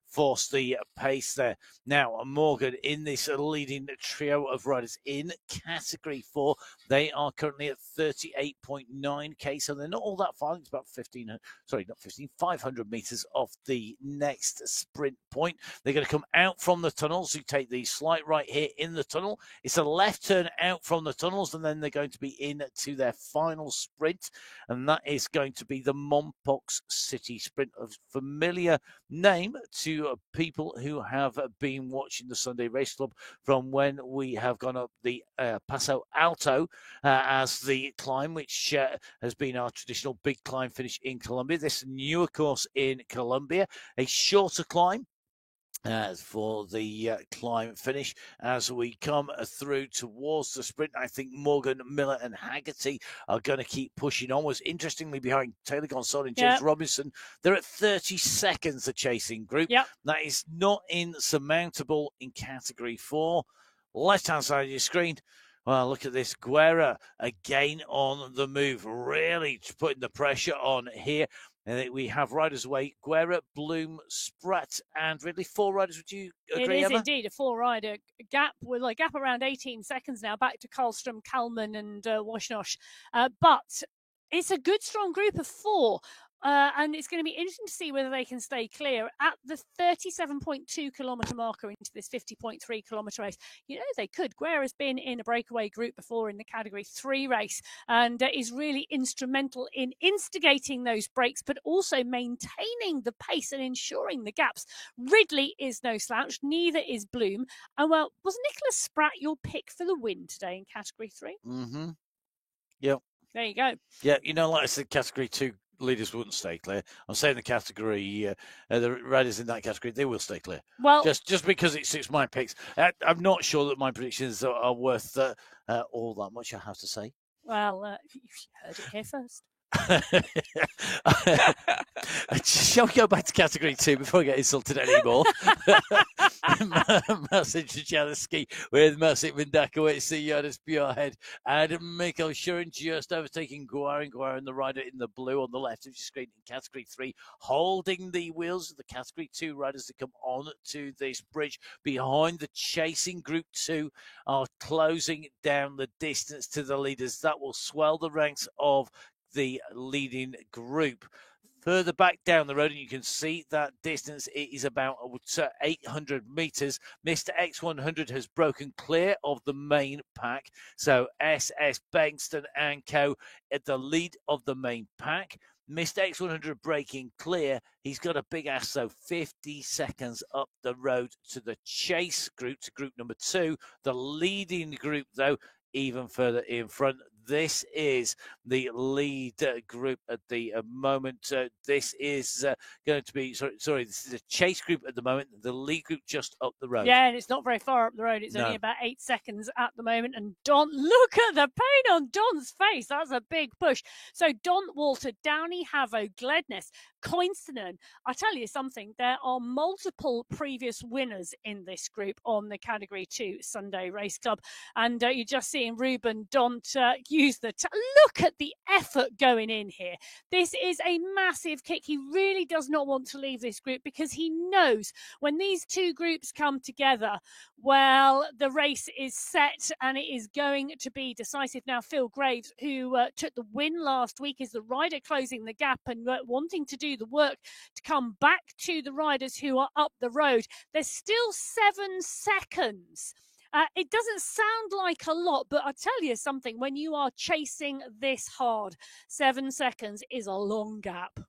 forced the pace there. Now, Morgan in this leading trio of riders in Category 4. They are currently at 38.9k, so they're not all that far. It's about 500 meters off the next sprint point. They're going to come out from the tunnels. You take the slight right here in the tunnel. It's a left turn out from the tunnels, and then they're going to be into their final sprint, and that is going to be the Mompox City Sprint, a familiar name to people who have been watching the Sunday Race Club from when we have gone up the Paso Alto as the climb, which has been our traditional big climb finish in Colombia. This newer course in Colombia, a shorter climb. As for the climb finish, as we come through towards the sprint, I think Morgan, Miller and Haggerty are going to keep pushing onwards. Interestingly, behind Taylor Gonzalez and James Robinson, they're at 30 seconds, the chasing group. Yep. That is not insurmountable in Category 4. Left-hand side of your screen. Well, look at this. Guerra again on the move, really putting the pressure on here. And we have riders away. Guerra, Bloom, Spratt, and Ridley. 4 riders. Would you agree, It is Emma? indeed a 4-rider gap with a gap around 18 seconds now, back to Karlstrom, Kalman, and Washnosh. But it's a good, strong group of 4. And it's going to be interesting to see whether they can stay clear at the 37.2 kilometre marker into this 50.3 kilometre race. You know, they could. Guerra's been in a breakaway group before in the Category 3 race and is really instrumental in instigating those breaks, but also maintaining the pace and ensuring the gaps. Ridley is no slouch, neither is Bloom. And well, was Nicholas Spratt your pick for the win today in Category 3? Mm-hmm. Yep. There you go. Yeah, you know, like I said, Category 2 leaders wouldn't stay clear. I'm saying the category, the riders in that category, they will stay clear. Well, just because it suits my picks. I'm not sure that my predictions are worth all that much, I have to say. Well, you heard it here first. Shall we go back to Category 2 before I get insulted anymore? Marcin Trzecialski with Marcin Vindakowicz, the Jonas Bjarhead, and Mikkel Schuren just overtaking Guarin, the rider in the blue on the left of your screen in Category 3, holding the wheels of the Category 2 riders that come on to this bridge behind the chasing Group 2 are closing down the distance to the leaders. That will swell the ranks of the leading group. Further back down the road, and you can see that distance, it is about 800 metres. Mr. X100 has broken clear of the main pack. So SS Bengston and Co. at the lead of the main pack. Mr. X100 breaking clear. He's got a big ass, so 50 seconds up the road to the chase group, to group number 2. The leading group, though, even further in front. This is the lead group at the moment. This is going to be, this is a chase group at the moment. The lead group just up the road. Yeah, and it's not very far up the road. It's only about 8 seconds at the moment. And Don, look at the pain on Don's face. That's a big push. So Don, Walter, Downey, Havo, Gledness, Koinstinen. I tell you something, there are multiple previous winners in this group on the Category 2 Sunday Race Club. And you're just seeing Ruben Dont use the... Look at the effort going in here. This is a massive kick. He really does not want to leave this group because he knows when these two groups come together, well, the race is set and it is going to be decisive. Now, Phil Graves, who took the win last week, is the rider closing the gap and wanting to do the work to come back to the riders who are up the road. There's still 7 seconds. It doesn't sound like a lot, but I tell you something, when you are chasing this hard, 7 seconds is a long gap.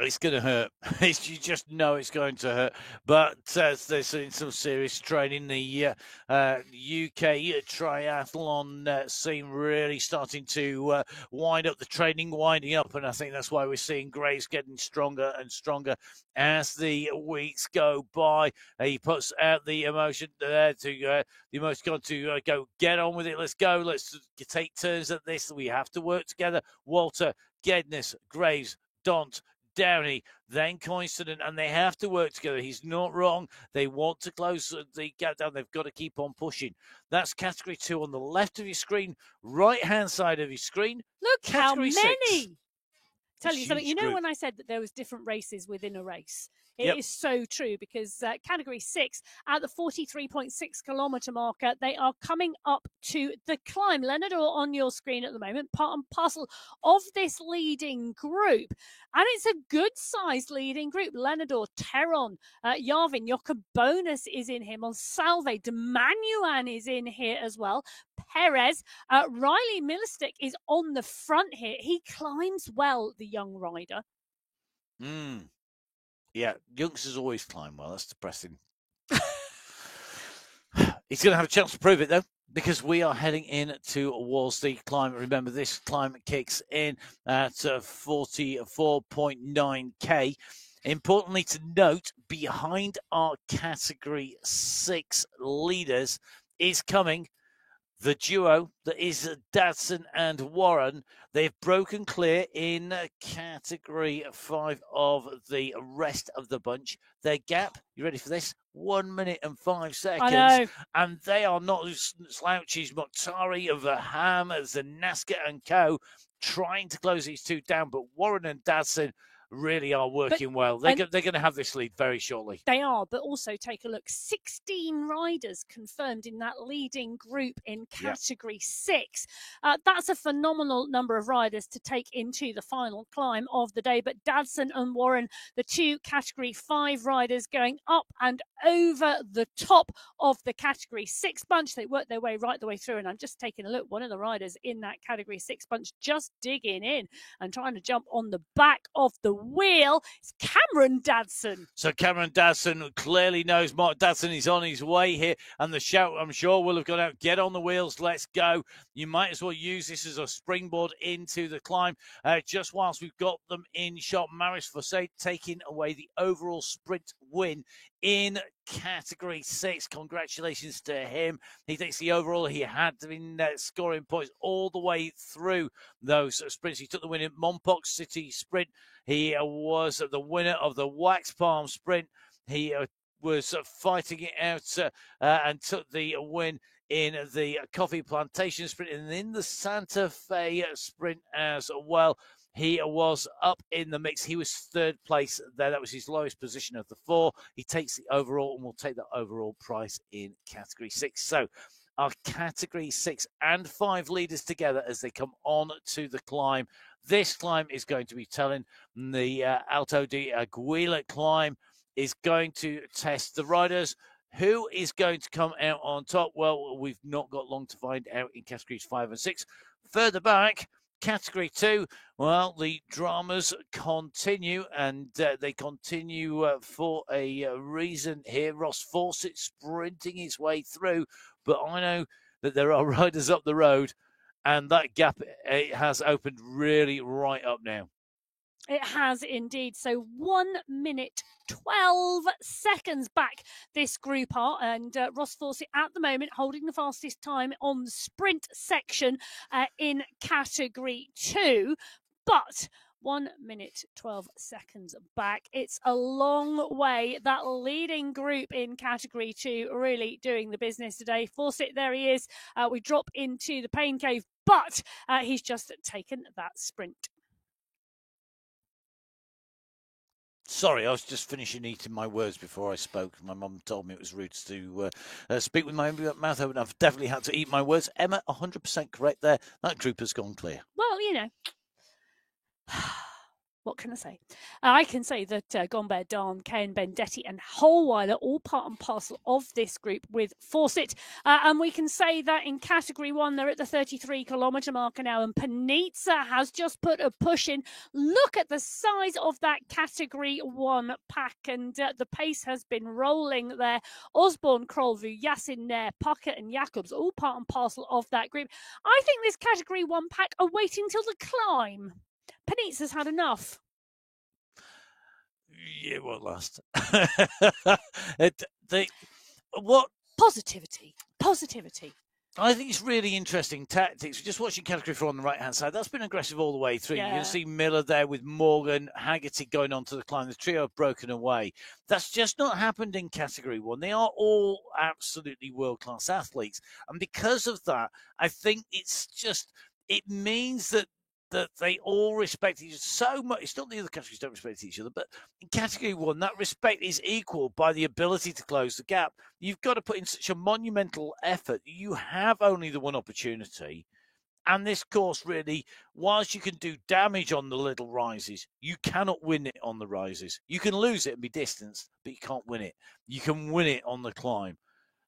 It's going to hurt. You just know it's going to hurt. But there's some serious training. The UK triathlon scene really starting to wind up the training, winding up. And I think that's why we're seeing Graves getting stronger and stronger as the weeks go by. He puts out the emotion there to the emotion got to go get on with it. Let's go. Let's take turns at this. We have to work together. Walter, Gedness, Graves, Dont, Downey, then Koinstinen, and they have to work together. He's not wrong. They want to close the gap down. They've got to keep on pushing. That's Category 2 on the left of your screen, right-hand side of your screen. Look Category how many. 6. Tell you something. You know group. when I said that there was different races within a race? It Yep. is so true because Category 6 at the 43.6 kilometre marker, they are coming up to the climb. Leonard are on your screen at the moment, part and parcel of this leading group. And it's a good-sized leading group. Lenador, Teron, Yarvin, Jokobonus is in here. Monsalve, De Manuan is in here as well. Perez, Riley Millistick is on the front here. He climbs well, the young rider. Yeah, youngsters always climb well. That's depressing. He's going to have a chance to prove it, though, because we are heading in towards the climb. Remember, this climb kicks in at 44.9k Importantly to note, behind our Category 6 leaders is coming the duo that is Dadson and Warren. They've broken clear in Category 5 of the rest of the bunch. Their gap, you ready for this? 1 minute and 5 seconds. I know. And they are not slouches. Mokhtari of Ham, Zanaska and Co. trying to close these two down. But Warren and Dadson really are working well. They're going to have this lead very shortly. They are, but also take a look. 16 riders confirmed in that leading group in Category 6. That's a phenomenal number of riders to take into the final climb of the day. But Dadson and Warren, the two Category 5 riders, going up and over the top of the Category 6 bunch. They worked their way right the way through. And I'm just taking a look. One of the riders in that Category 6 bunch just digging in and trying to jump on the back of the wheel. It's Cameron Dadson. So Cameron Dadson clearly knows Mark Dadson is on his way here, and the shout, I'm sure, will have gone out, get on the wheels, let's go. You might as well use this as a springboard into the climb. Just whilst we've got them in shot, Maris Fossé taking away the overall sprint win in Category 6. Congratulations to him. He takes the overall. He had been scoring points all the way through those sprints. He took the win in Monpok City Sprint. He was the winner of the Wax Palm Sprint. He was fighting it out and took the win in the Coffee Plantation Sprint and in the Santa Fe Sprint as well. He was up in the mix. He was third place there. That was his lowest position of the four. He takes the overall and will take that overall prize in Category 6. So our Category 6 and 5 leaders together as they come on to the climb. This climb is going to be telling. The Alto de Aguila climb is going to test the riders. Who is going to come out on top? Well, we've not got long to find out in Categories 5 and 6. Further back, Category 2, well, the dramas continue, and they continue for a reason here. Ross Fawcett sprinting his way through, but I know that there are riders up the road, and that gap it has opened really right up now. It has indeed. So 1 minute 12 seconds back this group are, and Ross Fawcett at the moment holding the fastest time on the sprint section in Category 2, but 1 minute 12 seconds back. It's a long way. That leading group in Category 2 really doing the business today. Fawcett, there he is. We drop into the pain cave, but he's just taken that sprint. Sorry, I was just finishing eating my words before I spoke. My mum told me it was rude to speak with my mouth open. I've definitely had to eat my words. Emma, 100% correct there. That group has gone clear. Well, you know, what can I say? I can say that Gombert, Darn, Kane, Bendetti and Holweiler all part and parcel of this group with Fawcett. And we can say that in Category 1, they're at the 33-kilometre marker now. And Panizza has just put a push in. Look at the size of that Category 1 pack. And the pace has been rolling there. Osborne, Krolvu, Yasin Nair, Pocket and Jacobs, all part and parcel of that group. I think this Category 1 pack are waiting till the climb. Panizza's had enough. Yeah, it won't last. What? Positivity. I think it's really interesting tactics. Just watching Category 4 on the right-hand side, that's been aggressive all the way through. Yeah. You can see Miller there with Morgan, Haggerty going on to the climb. The trio have broken away. That's just not happened in Category 1. They are all absolutely world-class athletes. And because of that, I think it means that they all respect each other so much. It's not the other categories don't respect each other, but in Category 1, that respect is equal by the ability to close the gap. You've got to put in such a monumental effort. You have only the one opportunity. And this course really, whilst you can do damage on the little rises, you cannot win it on the rises. You can lose it and be distanced, but you can't win it. You can win it on the climb.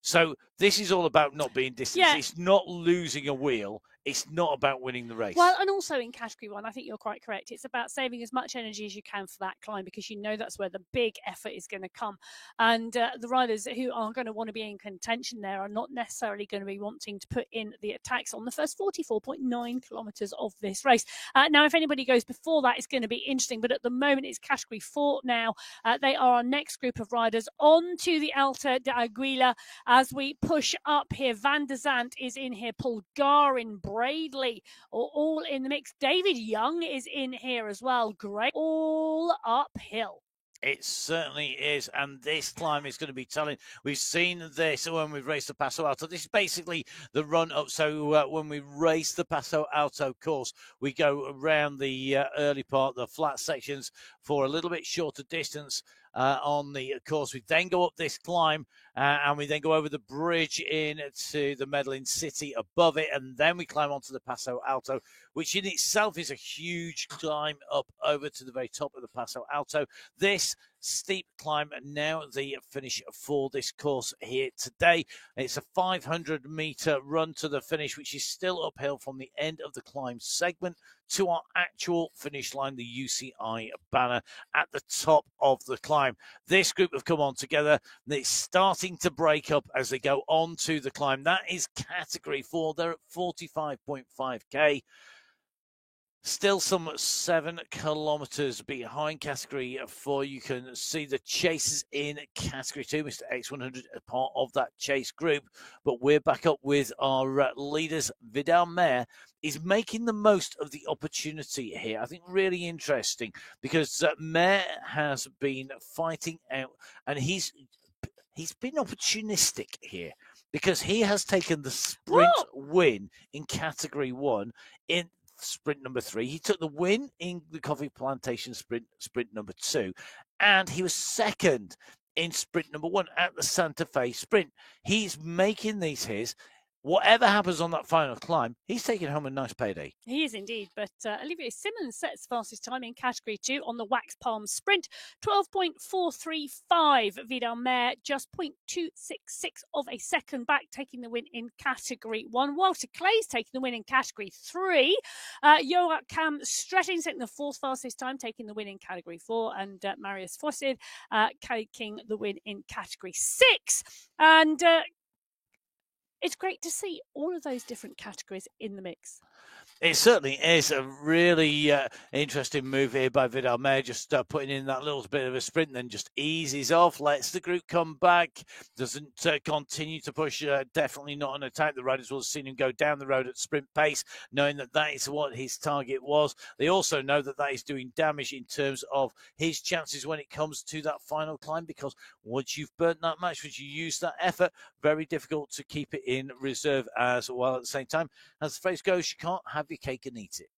So this is all about not being distanced. Yeah. It's not losing a wheel. It's not about winning the race. Well, and also in category 1, I think you're quite correct. It's about saving as much energy as you can for that climb, because you know that's where the big effort is going to come. And the riders who are going to want to be in contention there are not necessarily going to be wanting to put in the attacks on the first 44.9 kilometres of this race. Now, if anybody goes before that, it's going to be interesting. But at the moment, it's category 4 now. They are our next group of riders on to the Alta de Aguila as we push up here. Van der Zandt is in here. Pulgarin, Bradley, all in the mix. David Young is in here as well. Great. All uphill. It certainly is, and this climb is going to be telling. We've seen this when we've raced the Paso Alto. This is basically the run-up. So when we race the Paso Alto course, we go around the early part, the flat sections, for a little bit shorter distance on the course. We then go up this climb, and we then go over the bridge into the Medellin city above it, and then we climb onto the Paso Alto, which in itself is a huge climb up over to the very top of the Paso Alto. This steep climb, and now the finish for this course here today. It's a 500-meter run to the finish, which is still uphill from the end of the climb segment to our actual finish line, the UCI banner at the top of the climb. This group have come on together, and it's starting to break up as they go on to the climb. That is category 4. They're at 45.5k. Still some 7 kilometres behind category 4. You can see the chasers in category 2. Mr. X100 is part of that chase group. But we're back up with our leaders. Vidal Mayer is making the most of the opportunity here. I think really interesting, because Mayer has been fighting out, and he's been opportunistic here, because he has taken the sprint win in category 1 in sprint number 3. He took the win in the Coffee Plantation sprint number 2, and he was second in sprint number 1 at the Santa Fe sprint. He's making these his. Whatever happens on that final climb, he's taking home a nice payday. He is indeed. But Olivier Simmons sets fastest time in category 2 on the Wax Palm sprint, 12.435. Vidal Mayer just 0.266 of a second back, taking the win in category 1. Walter Clay's taking the win in category 3. Joachim Stretting taking the 4th fastest time, taking the win in category 4. And Marius Fossid taking the win in category 6. And it's great to see all of those different categories in the mix. It certainly is a really interesting move here by Vidal Mayer, just putting in that little bit of a sprint, then just eases off, lets the group come back, doesn't continue to push, definitely not an attack. The riders will have seen him go down the road at sprint pace, knowing that that is what his target was. They also know that that is doing damage in terms of his chances when it comes to that final climb, because once you've burnt that match, once you use that effort, very difficult to keep it in reserve as well. At the same time, as the phrase goes, you can't have your cake and eat it.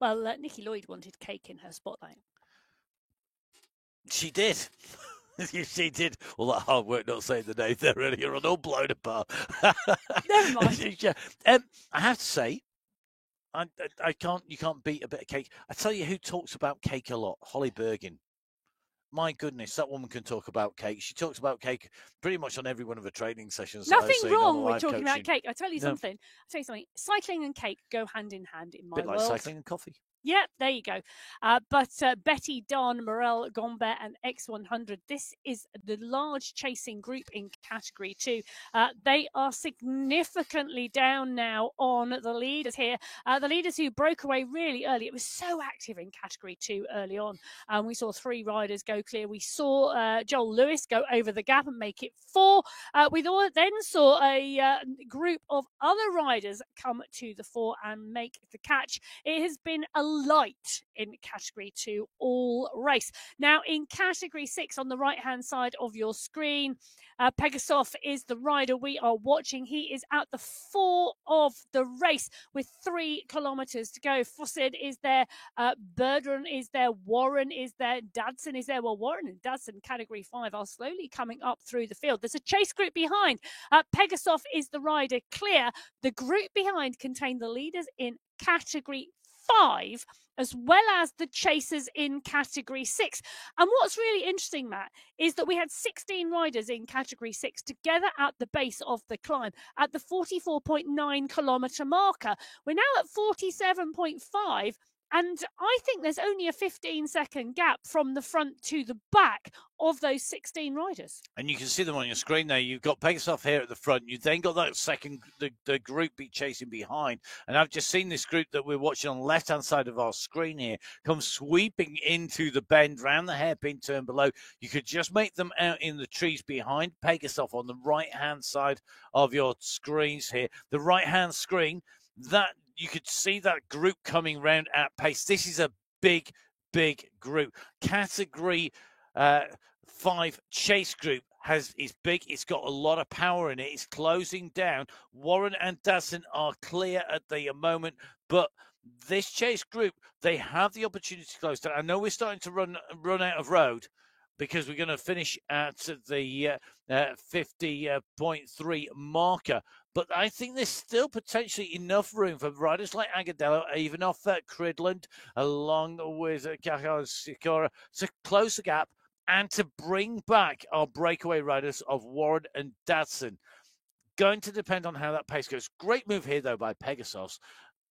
Well, Nikki Lloyd wanted cake in her spotlight. She did. She did. All that hard work not saying the name there earlier on, all blown apart. Never mind. I have to say, I can't. You can't beat a bit of cake. I tell you who talks about cake a lot. Holly Bergin. My goodness, that woman can talk about cake. She talks about cake pretty much on every one of her training sessions. Nothing wrong with talking about cake. I tell you No. something. Cycling and cake go hand in hand in my Bit like world. cycling and coffee. Yeah, there you go. But Betty, Don, Morel, Gombert, and X100, this is the large chasing group in category 2. They are significantly down now on the leaders here. The leaders who broke away really early. It was so active in category 2 early on. We saw 3 riders go clear. We saw Joel Lewis go over the gap and make it 4. We then saw a group of other riders come to the fore and make the catch. It has been a light in category 2 all race. Now in category 6 on the right hand side of your screen, Pegasov is the rider we are watching. He is at the fore of the race with 3 kilometers to go. Fossid is there, Bergeron is there, Warren is there, Dadson is there. Well, Warren and Dadson category 5 are slowly coming up through the field. There's a chase group behind. Pegasov is the rider clear. The group behind contain the leaders in category 5, as well as the chasers in Category 6. And what's really interesting, Matt, is that we had 16 riders in Category 6 together at the base of the climb at the 44.9 kilometre marker. We're now at 47.5. And I think there's only a 15-second gap from the front to the back of those 16 riders. And you can see them on your screen there. You've got Pegasus here at the front. You've then got that second, the group be chasing behind. And I've just seen this group that we're watching on the left-hand side of our screen here come sweeping into the bend round the hairpin turn below. You could just make them out in the trees behind Pegasus on the right-hand side of your screens here. The right-hand screen, that you could see that group coming round at pace. This is a big, big group. Category 5 chase group is big. It's got a lot of power in it. It's closing down. Warren and Dadson are clear at the moment, but this chase group, they have the opportunity to close down. I know we're starting to run out of road, because we're going to finish at the 50.3 marker. But I think there's still potentially enough room for riders like Agudelo, even off Cridland, along with Sikora, to close the gap and to bring back our breakaway riders of Warren and Dadson. Going to depend on how that pace goes. Great move here, though, by Pegasus,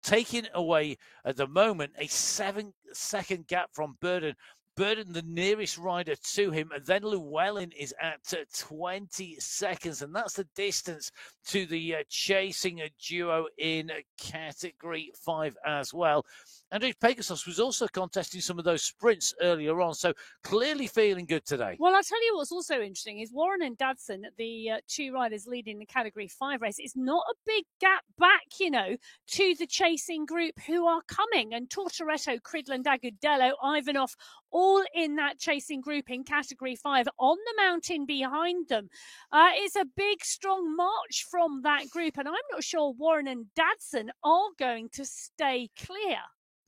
taking away, at the moment, a 7-second gap from Burden. Burden, the nearest rider to him, and then Llewellyn is at 20 seconds, and that's the distance to the chasing duo in Category 5 as well. And Pegasus was also contesting some of those sprints earlier on, so clearly feeling good today. Well, I'll tell you what's also interesting is Warren and Dadson, the two riders leading the Category 5 race. It's not a big gap back, to the chasing group who are coming. And Tortoretto, Cridland, Agudelo, Ivanov, all in that chasing group in Category 5 on the mountain behind them. It's a big, strong march from that group, and I'm not sure Warren and Dadson are going to stay clear.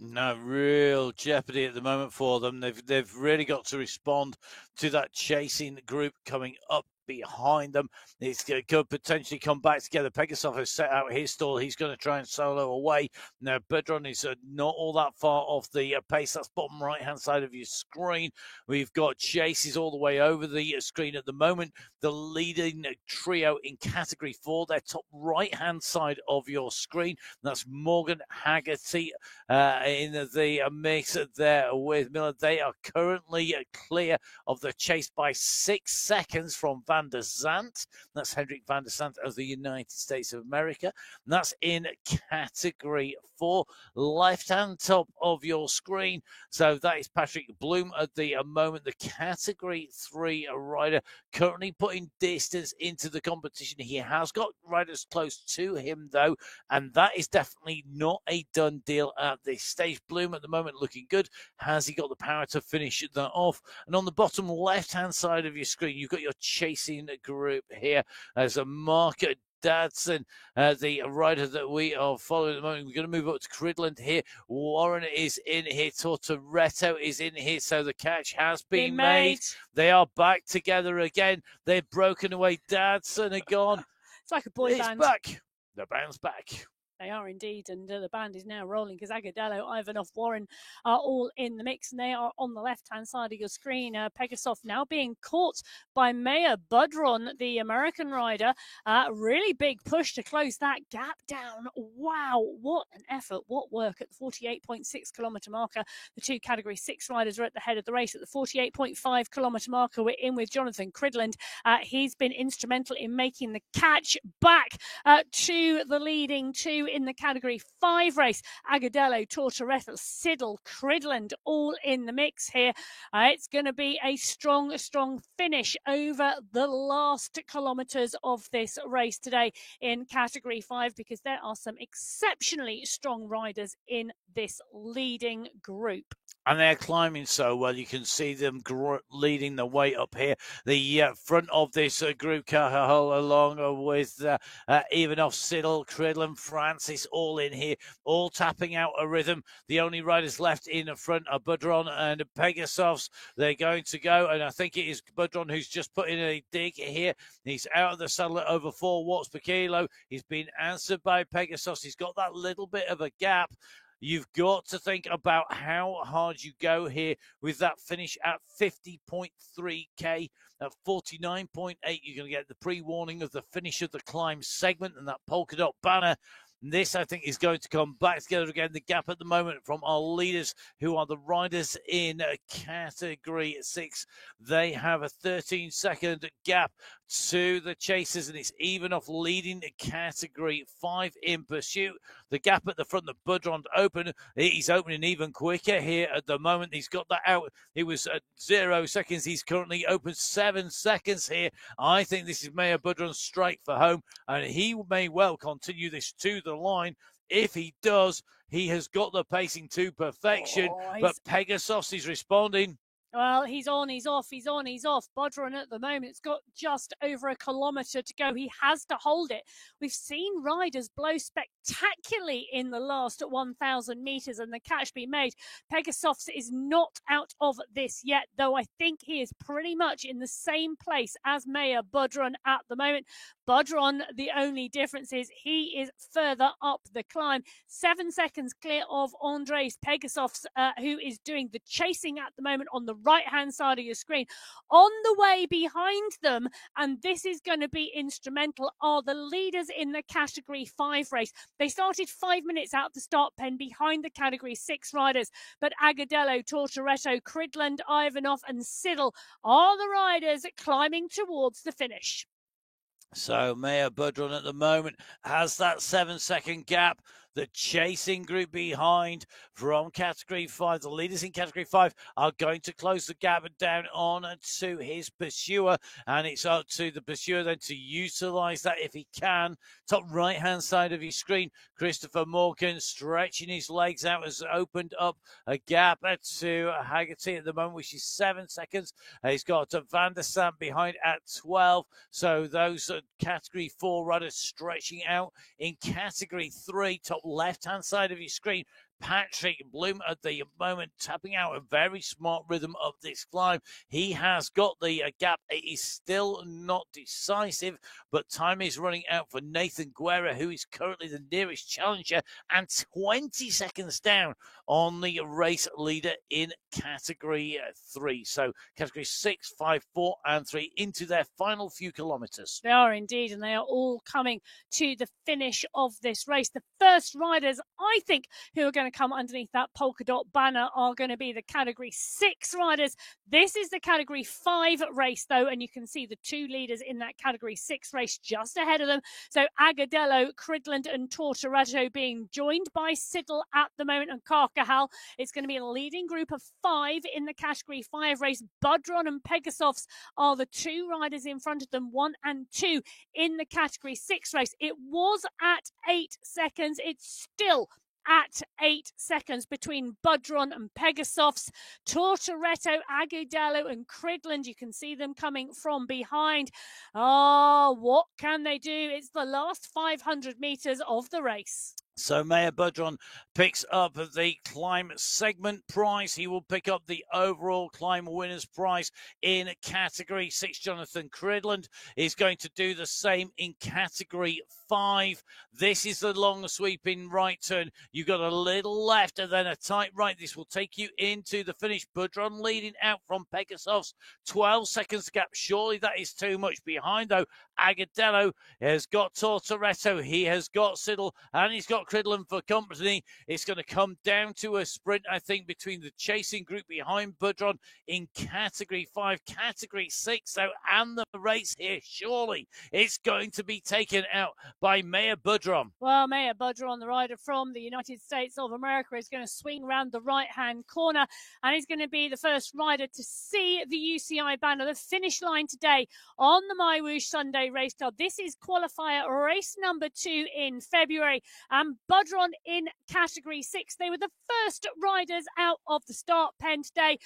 No, real jeopardy at the moment for them. They've really got to respond to that chasing group coming up behind them. It could potentially come back together. Pegasus has set out his stall. He's going to try and solo away. Now, Bedron is not all that far off the pace. That's bottom right-hand side of your screen. We've got chases all the way over the screen at the moment. The leading trio in Category 4, they're top right-hand side of your screen. That's Morgan Haggerty in the mix there with Miller. They are currently clear of the chase by 6 seconds from Van der Zandt. That's Hendrik Van der Zandt of the United States of America. And that's in Category 4, left-hand top of your screen. So that is Patrick Bloom at the moment, the Category 3 rider, currently putting distance into the competition. He has got riders close to him, though, and that is definitely not a done deal at this stage. Bloom at the moment looking good. Has he got the power to finish that off? And on the bottom left-hand side of your screen, you've got your chasing group here as a Mark Dadson, the rider that we are following at the moment. We're going to move up to Cridland here. Warren is in here. Tortoretto is in here. So the catch has been made. They are back together again. They've broken away. Dadson are gone. It's like a boy band. It's back. The band's back. They are indeed, and the band is now rolling because Agudelo, Ivanov, Warren are all in the mix, and they are on the left-hand side of your screen. Pegasus now being caught by Maya Budron, the American rider. Really big push to close that gap down. Wow, what an effort, what work at the 48.6 kilometre marker. The two Category 6 riders are at the head of the race. At the 48.5 kilometre marker, we're in with Jonathan Cridland. He's been instrumental in making the catch back to the leading two in the Category 5 race. Agudelo, Tortoretto, Siddle, Cridland, all in the mix here. It's going to be a strong finish over the last kilometres of this race today in Category 5, because there are some exceptionally strong riders in this leading group. And they're climbing so well. You can see them leading the way up here. The front of this group, Cahal, along with Ivanov, Siddle, Cridland, Francis, all in here, all tapping out a rhythm. The only riders left in front are Budron and Pegasus. They're going to go, and I think it is Budron who's just put in a dig here. He's out of the saddle at over 4 watts per kilo. He's been answered by Pegasus. He's got that little bit of a gap. You've got to think about how hard you go here with that finish at 50.3k. At 49.8, you're going to get the pre-warning of the finish of the climb segment and that polka dot banner. This, I think, is going to come back together again. The gap at the moment from our leaders, who are the riders in Category 6. They have a 13-second gap to the chasers, and it's even off leading Category 5 in pursuit. The gap at the front, the Budron open. He's opening even quicker here at the moment. He's got that out. It was at 0 seconds. He's currently open 7 seconds here. I think this is Mayor Budron straight for home, and he may well continue this to the line. If he does, he has got the pacing to perfection, but Pegasus is responding. Well, he's on, he's off, he's on, he's off. Budron at the moment, it's got just over a kilometre to go. He has to hold it. We've seen riders blow spectacularly in the last 1,000 metres and the catch be made. Pegasus is not out of this yet, though I think he is pretty much in the same place as Mayor Budron at the moment. Budron, the only difference is he is further up the climb. 7 seconds clear of Andres Pegasus, who is doing the chasing at the moment on the right-hand side of your screen. On the way behind them, and this is going to be instrumental, are the leaders in the Category 5 race. They started 5 minutes out the start pen behind the Category 6 riders, but Agadello, Tortoretto, Cridland, Ivanov and Siddle are the riders climbing towards the finish. So Mayor Budron at the moment has that 7-second gap. The chasing group behind from Category 5, the leaders in Category 5 are going to close the gap down on to his pursuer, and it's up to the pursuer then to utilise that if he can. Top right-hand side of your screen, Christopher Morgan stretching his legs out has opened up a gap to Haggerty at the moment, which is 7 seconds. He's got Van der Sant behind at 12, so those Category 4 riders stretching out. In Category 3, top left-hand side of your screen, Patrick Bloom at the moment tapping out a very smart rhythm of this climb. He has got the gap. It is still not decisive, but time is running out for Nathan Guerra, who is currently the nearest challenger and 20 seconds down on the race leader in Category 3. So Category 6, 5, 4 and 3 into their final few kilometres. They are indeed, and they are all coming to the finish of this race. The first riders, I think, who are going to come underneath that polka dot banner are going to be the Category 6 riders. This is the Category 5 race, though, and you can see the two leaders in that Category 6 race just ahead of them. So Agadello, Cridland and Tortoretto being joined by Siddle at the moment and Carcajal. It's going to be a leading group of 5 in the Category 5 race. Budron and Pegasus are the two riders in front of them, 1 and 2 in the Category 6 race. It was at 8 seconds. It's still at 8 seconds between Budron and Pegasus. Tortoretto, Agadello and Cridland, you can see them coming from behind. What can they do? It's the last 500 metres of the race. So Mayor Budron picks up the climb segment prize. He will pick up the overall climb winners prize in Category 6. Jonathan Cridland is going to do the same in Category 5. This is the long sweeping right turn. You've got a little left and then a tight right. This will take you into the finish. Budron leading out from Pegasus. 12 seconds gap. Surely that is too much. Behind, though, Agadello has got Tortoretto. He has got Siddle and he's got Cridland for company. It's going to come down to a sprint, I think, between the chasing group behind Budron in Category 5, Category 6, though, and the race here. Surely it's going to be taken out by Mayor Budron. Well, Mayor Budron, the rider from the United States of America, is going to swing round the right-hand corner, and he's going to be the first rider to see the UCI banner, the finish line today on the MyWhoosh Sunday Race Club. This is qualifier race number 2 in February, and Budron in Category 6. They were the first riders out of the start pen today.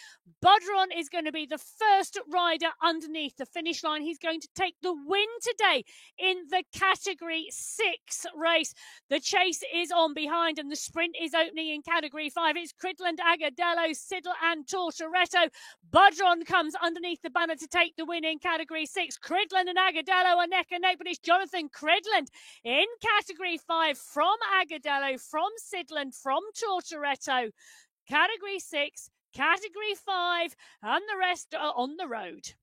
Budron is going to be the first rider underneath the finish line. He's going to take the win today in the Category 6 race. The chase is on behind and the sprint is opening in Category 5. It's Cridland, Agadello, Siddle and Tortoretto. Budron comes underneath the banner to take the win in Category 6. Cridland and Agadello Agudelo are neck and neck, but it's Jonathan Cridland in Category 5 from Agudelo, from Sidland, from Tortoretto. Category 6, Category 5, and the rest are on the road.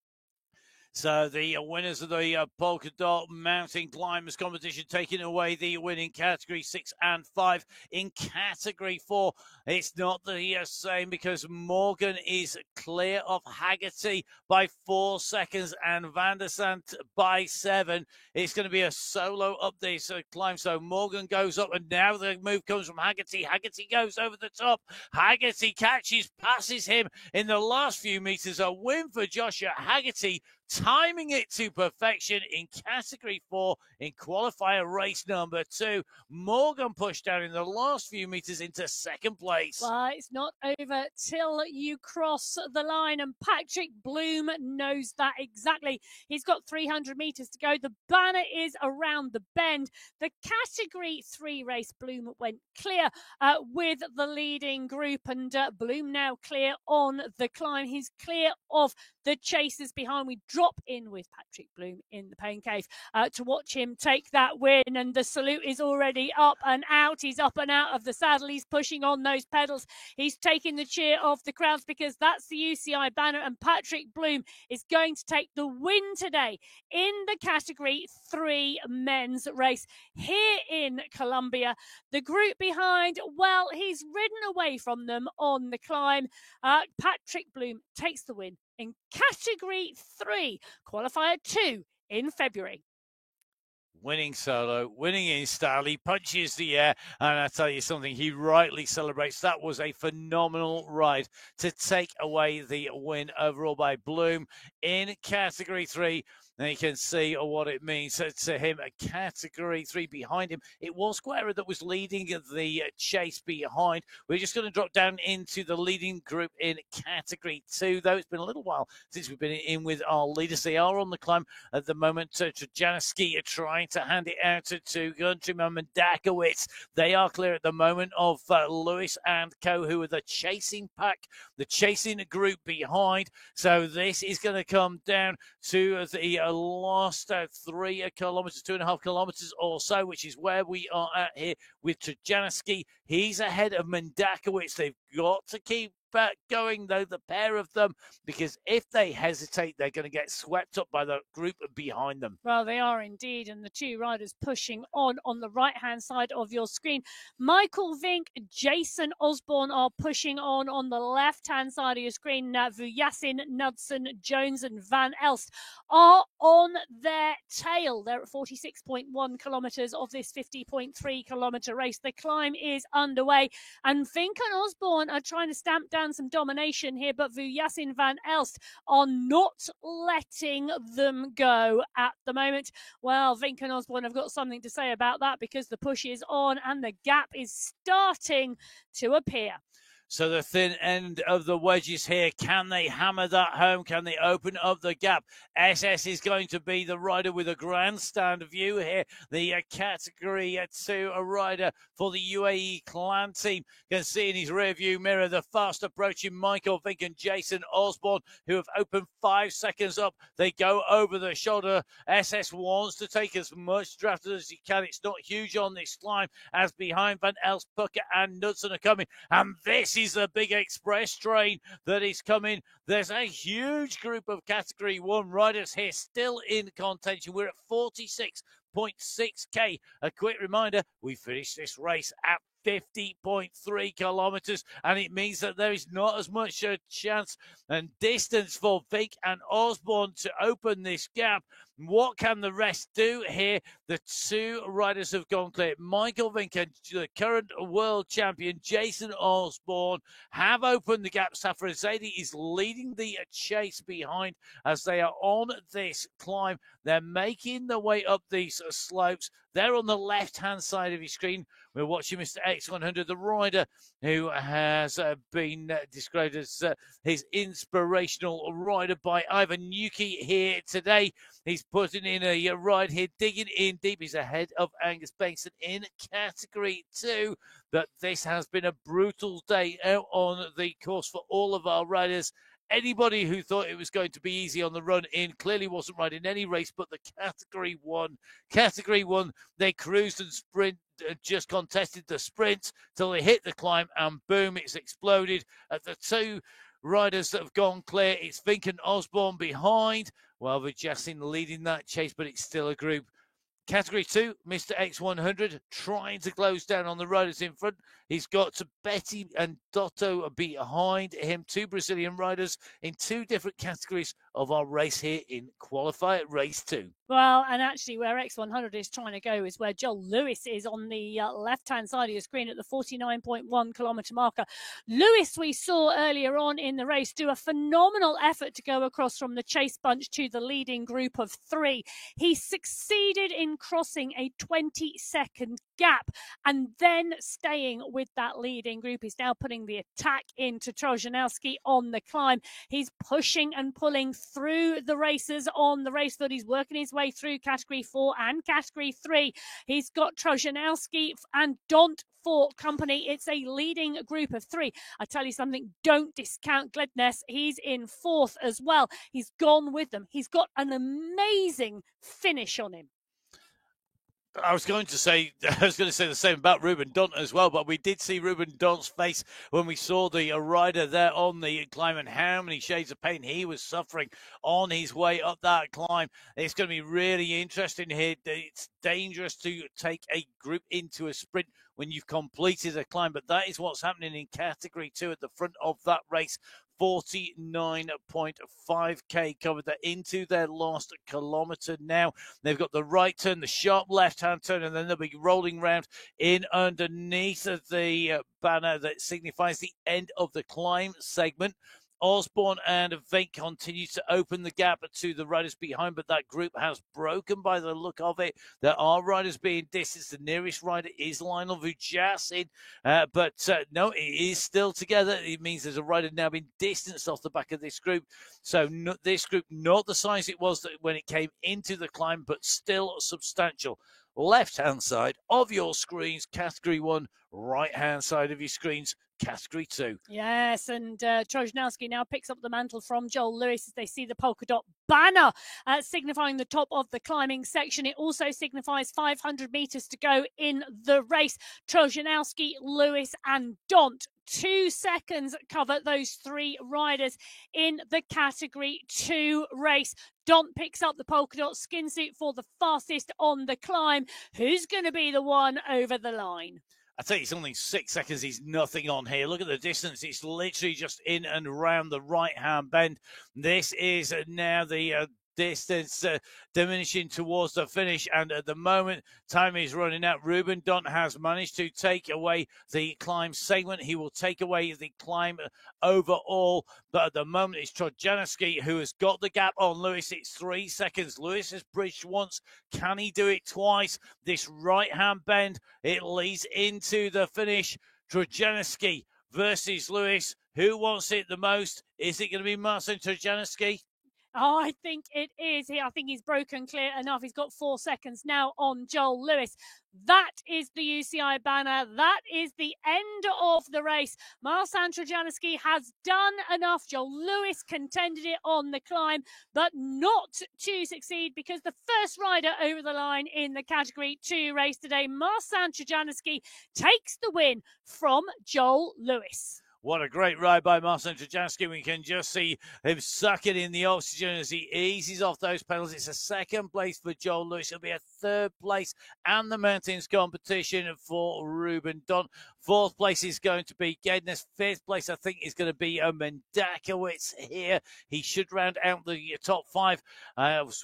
So the winners of the Polka Dot Mountain Climbers competition taking away the win in Category 6 and 5. In Category 4, it's not the same because Morgan is clear of Haggerty by 4 seconds and Van der Sant by 7. It's going to be a solo up this climb. So Morgan goes up and now the move comes from Haggerty. Haggerty goes over the top. Haggerty passes him in the last few meters. A win for Joshua Haggerty, timing it to perfection in Category 4 in qualifier race number 2. Morgan pushed down in the last few meters into second place. Well, it's not over till you cross the line, and Patrick Bloom knows that exactly. He's got 300 meters to go. The banner is around the bend. The Category 3 race, Bloom went clear with the leading group, and Bloom now clear on the climb. He's clear of the chasers behind. We drop in with Patrick Bloom in the pain cave to watch him take that win, and the salute is already up and out. He's up and out of the saddle. He's pushing on those pedals. He's taking the cheer of the crowds because that's the UCI banner, and Patrick Bloom is going to take the win today in the Category 3 men's race here in Colombia. The group behind, well, he's ridden away from them on the climb. Patrick Bloom takes the win in Category 3, Qualifier 2 in February. Winning solo, winning in style. He punches the air, and I tell you something, he rightly celebrates. That was a phenomenal ride to take away the win overall by Bloom in Category 3. And you can see what it means to him. A Category 3 behind him. It was Guerra that was leading the chase behind. We're just going to drop down into the leading group in Category 2, though it's been a little while since we've been in with our leaders. They are on the climb at the moment. Trojanoski are trying to hand it out to countryman Mendakowicz. They are clear at the moment of Lewis and co, who are the chasing pack, the chasing group behind. So this is going to come down to the last 3 kilometers, 2.5 kilometers or so, which is where we are at here with Trojanoski. He's ahead of Mendakowicz. They've got to keep going, though, the pair of them, because if they hesitate, they're going to get swept up by the group behind them. Well, they are indeed, and the two riders pushing on the right-hand side of your screen. Michael Vink, Jason Osborne are pushing on the left-hand side of your screen. Vujasin, Knudsen, Jones and Van Elst are on their tail. They're at 46.1 kilometres of this 50.3 kilometre race. The climb is underway, and Vink and Osborne are trying to stamp down some domination here, but Vujasin, Van Elst are not letting them go at the moment. Well, Vink and Osborne have got something to say about that because the push is on and the gap is starting to appear. So the thin end of the wedges here, can they hammer that home? Can they open up the gap? SS is going to be the rider with a grandstand view here. The Category 2 rider for the UAE clan team. You can see in his rear view mirror the fast approaching Michael Vink and Jason Osborne, who have opened 5 seconds up. They go over the shoulder. SS wants to take as much draft as he can. It's not huge on this climb, as behind Van Elst, Pucker and Knudsen are coming. And this is the big express train that is coming. There's a huge group of Category 1 riders here still in contention. We're at 46.6k. A quick reminder, we finished this race at 50.3 kilometers, and it means that there is not as much chance and distance for Vink and Osborne to open this gap. What can the rest do here? The two riders have gone clear. Michael Vink and the current world champion Jason Osborne have opened the gap. Safra Zaidi is leading the chase behind as they are on this climb. They're making their way up these slopes. They're on the left-hand side of your screen. We're watching Mr. X100, the rider who has been described as his inspirational rider by Ivan Yuki here today. He's putting in a ride here, digging in deep. He's ahead of Angus Bengtson in Category 2. But this has been a brutal day out on the course for all of our riders. Anybody who thought it was going to be easy on the run in clearly wasn't right in any race but the Category 1. Category 1, they cruised and sprint, just contested the sprint till they hit the climb, and boom, it's exploded. The two riders that have gone clear, it's Vink and Osborne behind, while Vujjasin leading that chase, but it's still a group. Category 2, Mr. X100 trying to close down on the riders in front. He's got Betty and Dotto behind him, two Brazilian riders in two different categories of our race here in Qualifier Race 2. Well, and actually where X100 is trying to go is where Joel Lewis is on the left-hand side of your screen at the 49.1 kilometre marker. Lewis, we saw earlier on in the race, do a phenomenal effort to go across from the chase bunch to the leading group of three. He succeeded in crossing a 20-second gap and then staying with that leading group. He's now putting the attack into Trojanowski on the climb. He's pushing and pulling through the racers on the race field. He's working his way through Category 4 and Category 3. He's got Trojanowski and Dont for company. It's a leading group of three. I tell you something, don't discount Gledness. He's in fourth as well. He's gone with them. He's got an amazing finish on him. I was going to say the same about Ruben Dont as well, but we did see Ruben Dont's face when we saw the rider there on the climb and how many shades of pain he was suffering on his way up that climb. It's going to be really interesting here. It's dangerous to take a group into a sprint when you've completed a climb, but that is what's happening in Category 2 at the front of that race. 49.5k covered. They're into their last kilometre now. They've got the right turn, the sharp left-hand turn, and then they'll be rolling round in underneath of the banner that signifies the end of the climb segment. Osborne and Vink continue to open the gap to the riders behind, but that group has broken by the look of it. There are riders being distanced. The nearest rider is Lionel Vujjasin, but no, it is still together. It means there's a rider now being distanced off the back of this group. So this group, not the size it was when it came into the climb, but still substantial. Left-hand side of your screens, Category 1, right-hand side of your screens, Category 2. Yes, and Trojanowski now picks up the mantle from Joel Lewis as they see the polka dot banner signifying the top of the climbing section. It also signifies 500 metres to go in the race. Trojanowski, Lewis and Dont. 2 seconds cover those three riders in the Category 2 race. Dont picks up the polka dot skin suit for the fastest on the climb. Who's going to be the one over the line? I tell you, it's only 6 seconds. He's nothing on here. Look at the distance. It's literally just in and around the right-hand bend. This is now the distance diminishing towards the finish, and at the moment time is running out. Ruben Dont has managed to take away the climb segment. He will take away the climb overall, but at the moment it's Trojanowski who has got the gap on Lewis. It's 3 seconds. Lewis has bridged once. Can he do it twice? This right hand bend, it leads into the finish. Trojanowski versus Lewis. Who wants it the most? Is it going to be Marcin Trojanowski? Oh, I think it is. I think he's broken clear enough. He's got 4 seconds now on Joel Lewis. That is the UCI banner. That is the end of the race. Marcin Trojanowski has done enough. Joel Lewis contended it on the climb, but not to succeed because the first rider over the line in the Category 2 race today, Marcin Trojanowski, takes the win from Joel Lewis. What a great ride by Marcin Trojanowski. We can just see him sucking in the oxygen as he eases off those pedals. It's a second place for Joel Lewis. It'll be a third place and the mountains competition for Ruben Dont. Fourth place is going to be Gednes. Fifth place, I think, is going to be Mendakowicz here. He should round out the top five.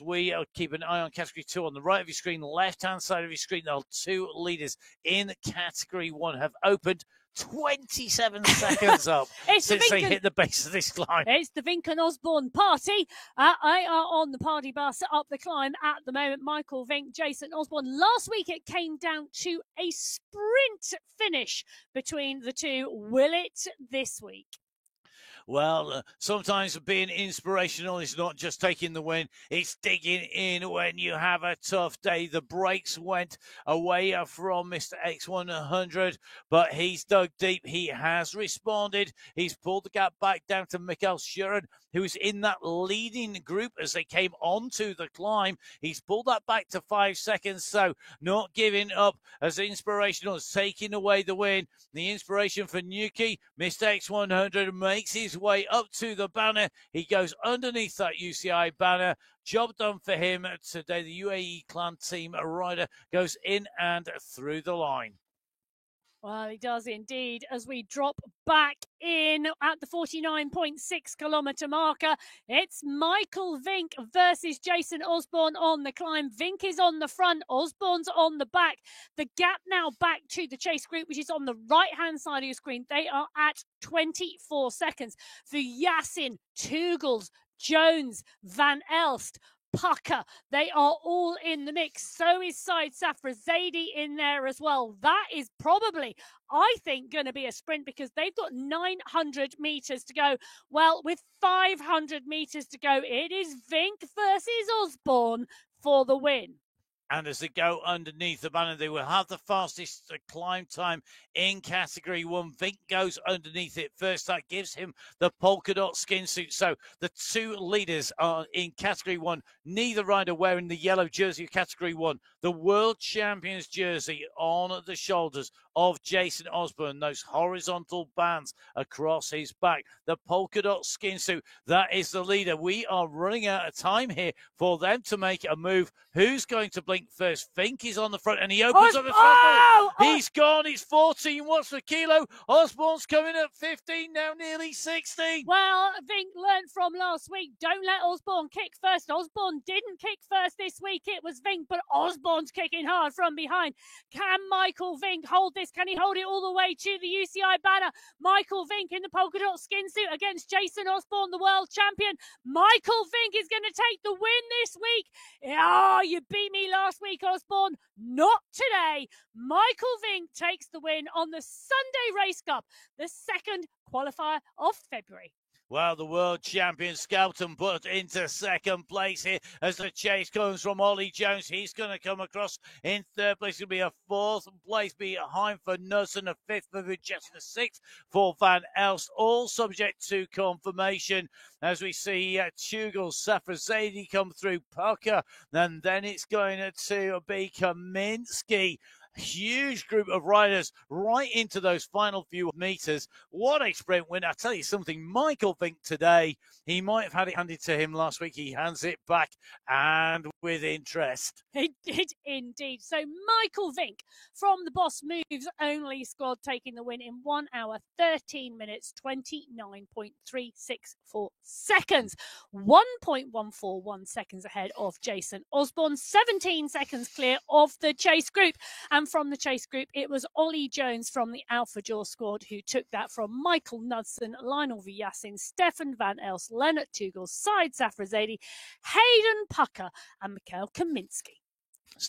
We keep an eye on Category 2 on the right of your screen, left-hand side of your screen. The two leaders in Category 1 have opened 27 seconds up since they hit the base of this climb. It's the Vink and Osborne party. I are on the party bus up the climb at the moment. Michael Vink, Jason Osborne. Last week it came down to a sprint finish between the two. Will it this week? Well, sometimes being inspirational is not just taking the win, it's digging in when you have a tough day. The brakes went away from Mr. X100, but he's dug deep. He has responded. He's pulled the gap back down to Mikael Schuren, who's in that leading group as they came onto the climb. He's pulled that back to 5 seconds, so not giving up as Inspirational is taking away the win. The inspiration for Nuki, Mr. X100 makes his way up to the banner. He goes underneath that UCI banner. Job done for him today. The UAE Clan Team rider goes in and through the line. Well, he does indeed. As we drop back in at the 49.6 kilometre marker, it's Michael Vink versus Jason Osborne on the climb. Vink is on the front, Osborne's on the back. The gap now back to the chase group, which is on the right-hand side of your screen. They are at 24 seconds. For Yasin, Tugels, Jones, Van Elst, Pucker, they are all in the mix. So is Said Safrazadi in there as well. That is probably, I think, going to be a sprint because they've got 900 metres to go. Well, with 500 metres to go, it is Vink versus Osborne for the win. And as they go underneath the banner, they will have the fastest climb time in Category 1. Vink goes underneath it first. That gives him the polka dot skin suit. So the two leaders are in Category 1. Neither rider wearing the yellow jersey of Category 1. The World Champions jersey on the shoulders of Jason Osborne. Those horizontal bands across his back. The polka dot skin suit. That is the leader. We are running out of time here for them to make a move. Who's going to blink first? Vink is on the front and he opens up the front. He's gone. He's 14 watts per kilo. Osborne's coming at 15, now nearly 16. Well, Vink learned from last week. Don't let Osborne kick first. Osborne didn't kick first this week. It was Vink, but Osborne's kicking hard from behind. Can Michael Vink hold this? Can he hold it all the way to the UCI banner? Michael Vink in the polka dot skin suit against Jason Osborne, the world champion. Michael Vink is going to take the win this week. Oh, you beat me last week, Osborne. Not today. Michael Vink takes the win on the Sunday Race Cup, the second qualifier of February. Well, the world champion Skelton put into second place here as the chase comes from Ollie Jones. He's going to come across in third place. It'll be a fourth place behind for Knudsen, a fifth for Vujeci, a sixth for Van Elst, all subject to confirmation as we see Tugel, Safrazadi come through Pucker, and then it's going to be Kaminsky. Huge group of riders right into those final few meters. What a sprint win. I tell you something, Michael Vink today, he might have had it handed to him last week. He hands it back and with interest. He did indeed. So Michael Vink from the Boss Moves Only squad taking the win in 1 hour, 13 minutes, 29.364 seconds. 1.141 seconds ahead of Jason Osborne. 17 seconds clear of the chase group. And from the chase group, it was Ollie Jones from the Alpha Jaw squad who took that from Michael Knudsen, Lionel Vyasin, Stefan Van Elst, Leonard Tugel, Said Safrazadi, Hayden Pucker, and Mikhail Kaminsky.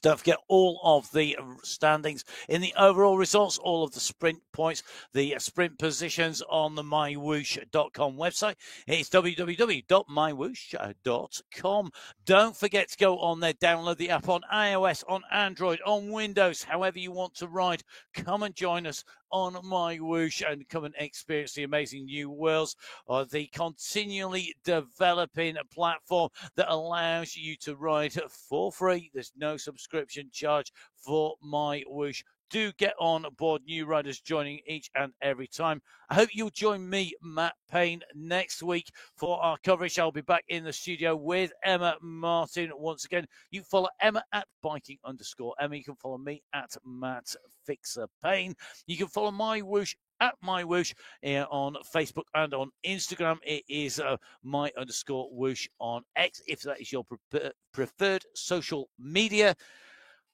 Don't forget all of the standings in the overall results, all of the sprint points, the sprint positions on the mywhoosh.com website. It's www.mywhoosh.com. Don't forget to go on there, download the app on iOS, on Android, on Windows, however you want to ride. Come and join us on My Whoosh and come and experience the amazing new worlds of the continually developing platform that allows you to ride for free. There's no subscription charge for My Whoosh. Do get on board, new riders joining each and every time. I hope you'll join me, Matt Payne, next week for our coverage. I'll be back in the studio with Emma Martin once again. You follow Emma at biking_Emma. You can follow me at Matt Fixer Payne. You can follow My Whoosh at My Whoosh on Facebook and on Instagram. It is my_whoosh on X, if that is your preferred social media.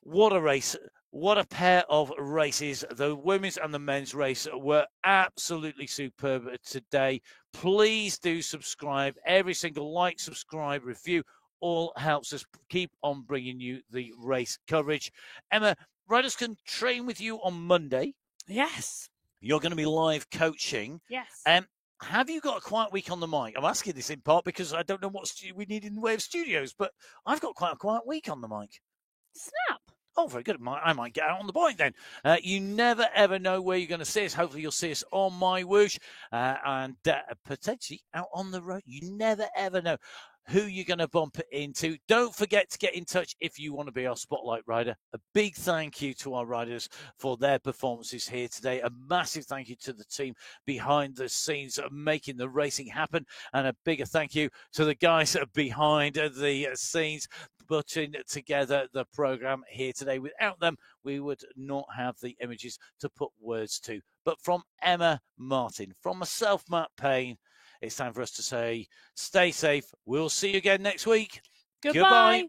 What a race. What a pair of races. The women's and the men's race were absolutely superb today. Please do subscribe. Every single like, subscribe, review, all helps us keep on bringing you the race coverage. Emma, riders can train with you on Monday. Yes. You're going to be live coaching. Yes. have you got a quiet week on the mic? I'm asking this in part because I don't know what we need in the way of studios, but I've got quite a quiet week on the mic. Snap. Oh, very good. I might get out on the bike then. You never, ever know where you're going to see us. Hopefully you'll see us on My Whoosh and potentially out on the road. You never, ever know who you're going to bump into. Don't forget to get in touch if you want to be our Spotlight rider. A big thank you to our riders for their performances here today. A massive thank you to the team behind the scenes making the racing happen. And a bigger thank you to the guys behind the scenes putting together the program here today. Without them, we would not have the images to put words to. But from Emma Martin, from myself, Matt Payne, it's time for us to say, stay safe. We'll see you again next week. Goodbye.